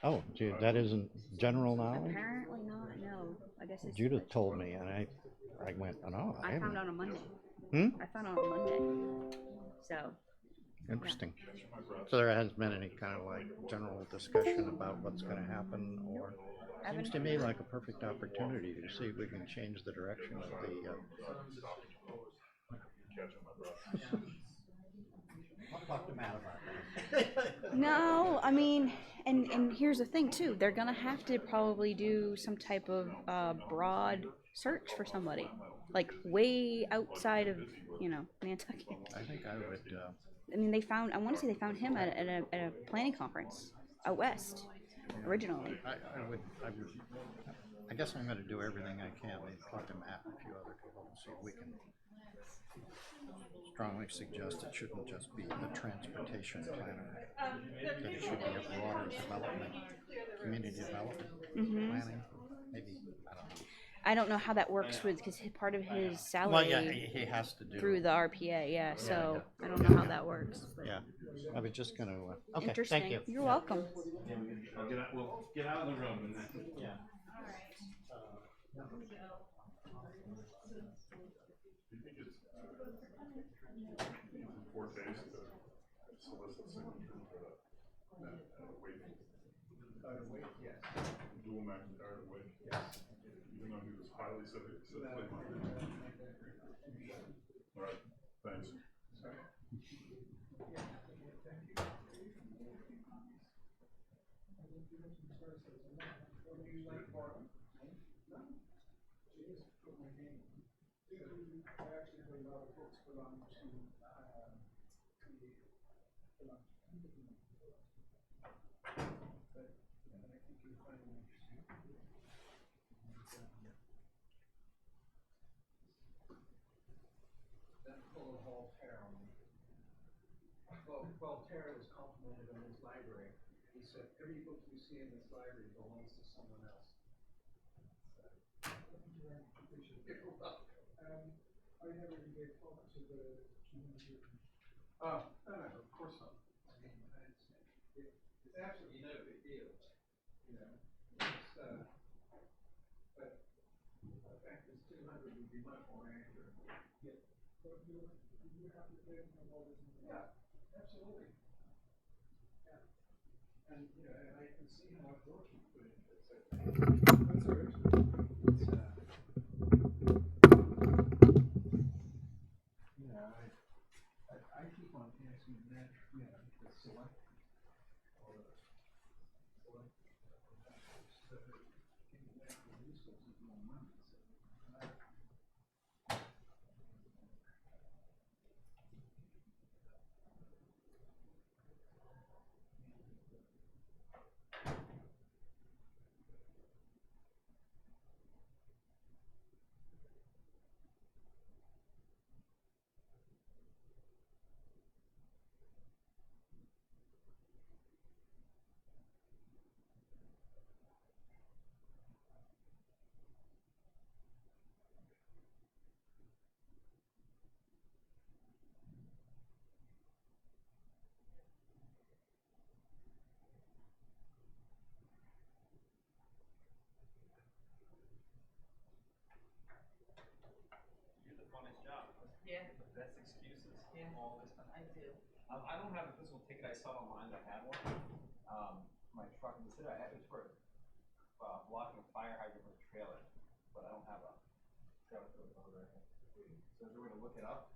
Oh, gee, that isn't general knowledge? Apparently not, no. I guess it's. Judith told me, and I went, oh, no, I found out on Monday. Hmm? I found out on Monday. So. Interesting. So there hasn't been any kind of like general discussion about what's going to happen, or seems to me like a perfect opportunity to see if we can change the direction of the. I'll talk to Matt about that. No, I mean, and here's the thing too. They're gonna have to probably do some type of broad search for somebody, like way outside of, you know, Nantucket. I think I would. I mean, they found. I want to say they found him at a planning conference out west, originally. I guess I'm going to do everything I can. Maybe talk to Matt and a few other people and see if we can strongly suggest it shouldn't just be the transportation planner, that it should be a broader development, community development planning. Maybe, I don't know. I don't know how that works with, because part of his salary. Well, yeah, he has to do through the RPA. Yeah, so yeah. I don't know how that works. But. Yeah, I was just going to. Okay, Interesting. thank you. You're welcome. We'll get out of the room and then. Yeah. Dual McIntyre away. Yes. Even though he was highly civically minded. All right, thanks. Voltaire was complimented on his library. He said, every book you see in this library belongs to someone else. I never even gave thought to the no, of course not. I mean, it's absolutely no big deal. You know, it's, but the fact is 200 would be much more accurate. Yeah. But you have to pay for all this. Yeah, absolutely. Yeah. And, you know, and I can see how much work you put into it. So that's original. It's, you know, I keep on asking that, you know, the select, all the select, stuff that came back to resources more money. I don't have a physical ticket. I saw it online that I had one. My truck in the city, I had it for blocking a fire hydrant with a trailer, but I don't have a trailer for the motor. So is there a way to look it up?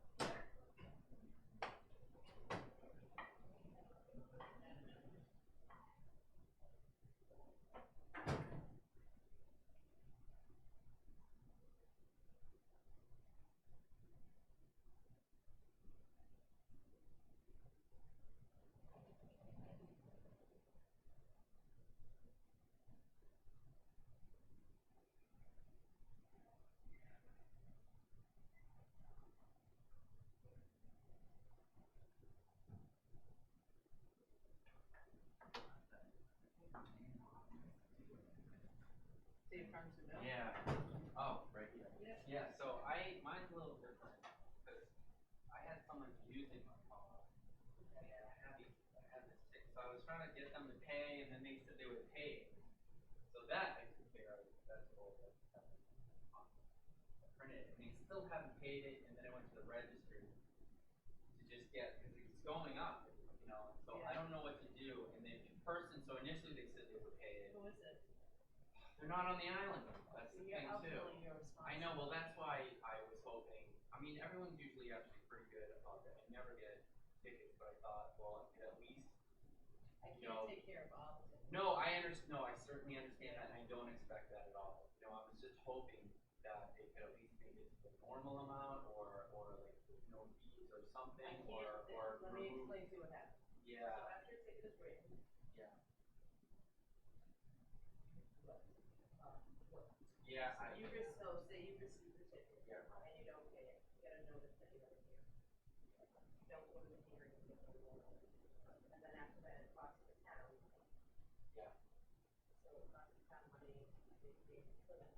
Yeah. Oh, right here. Yeah, so mine's a little different because I had someone using my car and I had this ticket. So I was trying to get them to pay and then they said they would pay it. So that I took care of. That's all. I printed it and they still haven't paid it. And then I went to the registry to just get, because it's going up, you know. So I don't know what to do. And then in person, so initially they said they would pay it. Who is it? They're not on the island. That's the thing too. Your response. I know. Well, that's why I was hoping. I mean, everyone's usually actually pretty good about that. I never get tickets, but I thought, well, I could at least. I can't take care of all of it. No, I understand. No, I certainly understand that. And I don't expect that at all. You know, I was just hoping that they could at least make it the normal amount, or like no fees or something, I can't. or Let me remove. explain to you what happened. Yeah. So after your ticket is written. Yeah. What? Yeah. So say you receive the ticket. Yeah. And you don't pay it. You get a notice that you don't hear. You don't go to the hearing. You don't go to the and then after that, it costs the town. Yeah. So it costs the town money. They pay for that.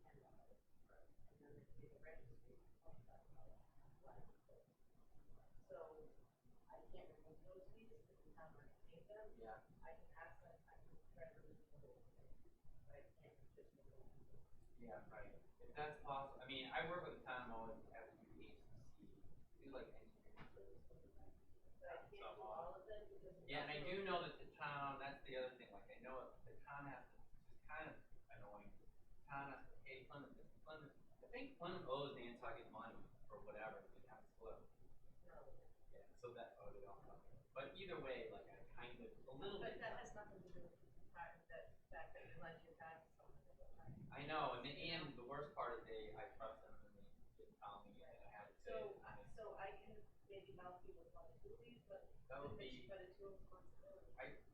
And then they pay the registry. So I can't remove those fees because the town already paid them. Yeah. I can ask them. I can try to remove the whole thing, but I can't just remove it. Yeah, right. If that's possible, I mean, I work with the town always as a HCC, do like engineering service. But I can't do all of them because. Yeah, and I do know that the town, that's the other thing, like I know the town has to, which is kind of annoying, the town has to pay Plymouth, I think Plymouth owes Nantucket money or whatever, they have to split. No. Yeah, so that, they don't know. But either way, like I kind of, a little bit. But that has nothing to do with the fact that you lent your car to someone. I know, and the worst part is I trust them and they didn't tell me and I had to say it. So I can maybe help you with one or two of these, but That would be. but it's your responsibility.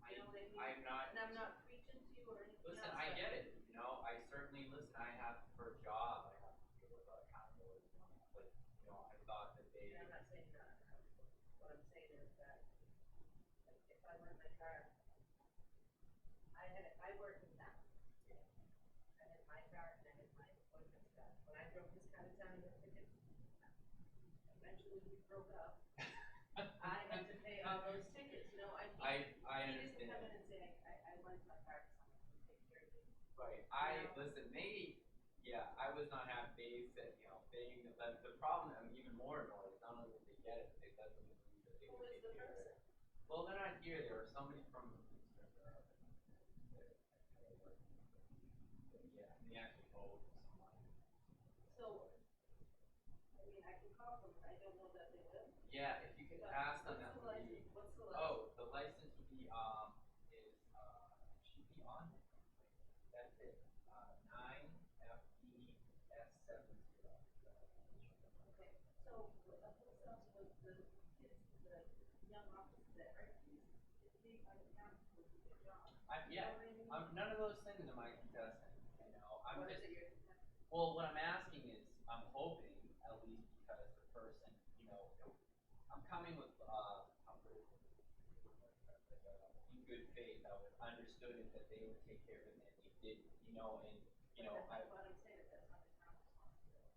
You know what I mean? I'm not. And I'm not preaching to you or anything else. Listen, I get it. You know, I certainly listen. I have for a job. I have to deal with accountability. But you know, I thought that they. And I'm not saying you're not accountable. What I'm saying is that like, if I rent my car, I work in town. I had my car and I had my appointments car. When I drove this car to town and got tickets, eventually we broke up. I had to pay all those tickets, you know, I understand. He doesn't come in and say, I lent my car to someone to take care of it. Right. Listen, I was not happy. They said, you know, the problem, I'm even more annoyed, is not only did they get it, but they let them believe that they Who would is take the care of person? it. Well, they're not here. There was somebody from yeah, and they actually owed some money. So, I mean, I can call them, I don't know that they will. Yeah, if you could ask them, that would be. What's the license? Oh, the license would be, should be on it. That's it. 9FES70. Okay, so what's else with the kids, the young officers that are, if they are the town, would do their job. None of those things are my contestant. You know, I'm What just. is it you're contesting? Well, what I'm asking is, I'm hoping at least because the person, you know, I'm coming with in good faith. I would understood it that they would take care of it, and they did. You know, and you know, That's what I'm saying. That's not the town's responsibility.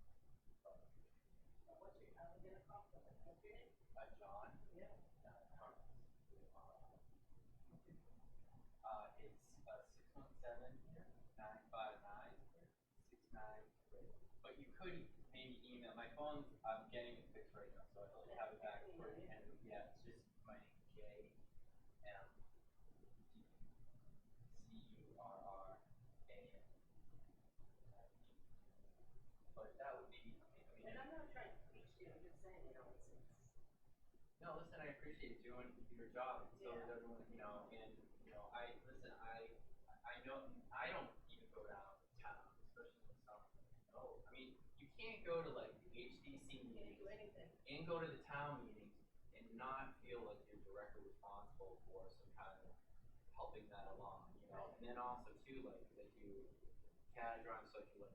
What's your? I'm gonna call them. What's your name? John. Yeah. It's 617-959-69. But you could maybe email. My phone's, I'm getting it fixed right now, so I'll have it back for the end. Yeah, it's just my name, JMCURRAN. But that would be, I mean. And I'm not trying to preach to you. I'm just saying, you know, it's. No, listen, I appreciate you doing your job, and so does everyone, you know, and, you know, I know, I don't even go down to town, especially with someone that I know. I mean, you can't go to, like, the HDC meetings. Do anything. And go to the town meetings and not feel like you're directly responsible for some kind of helping that along, you know? And then also, too, like, that you categorize, so if you, like,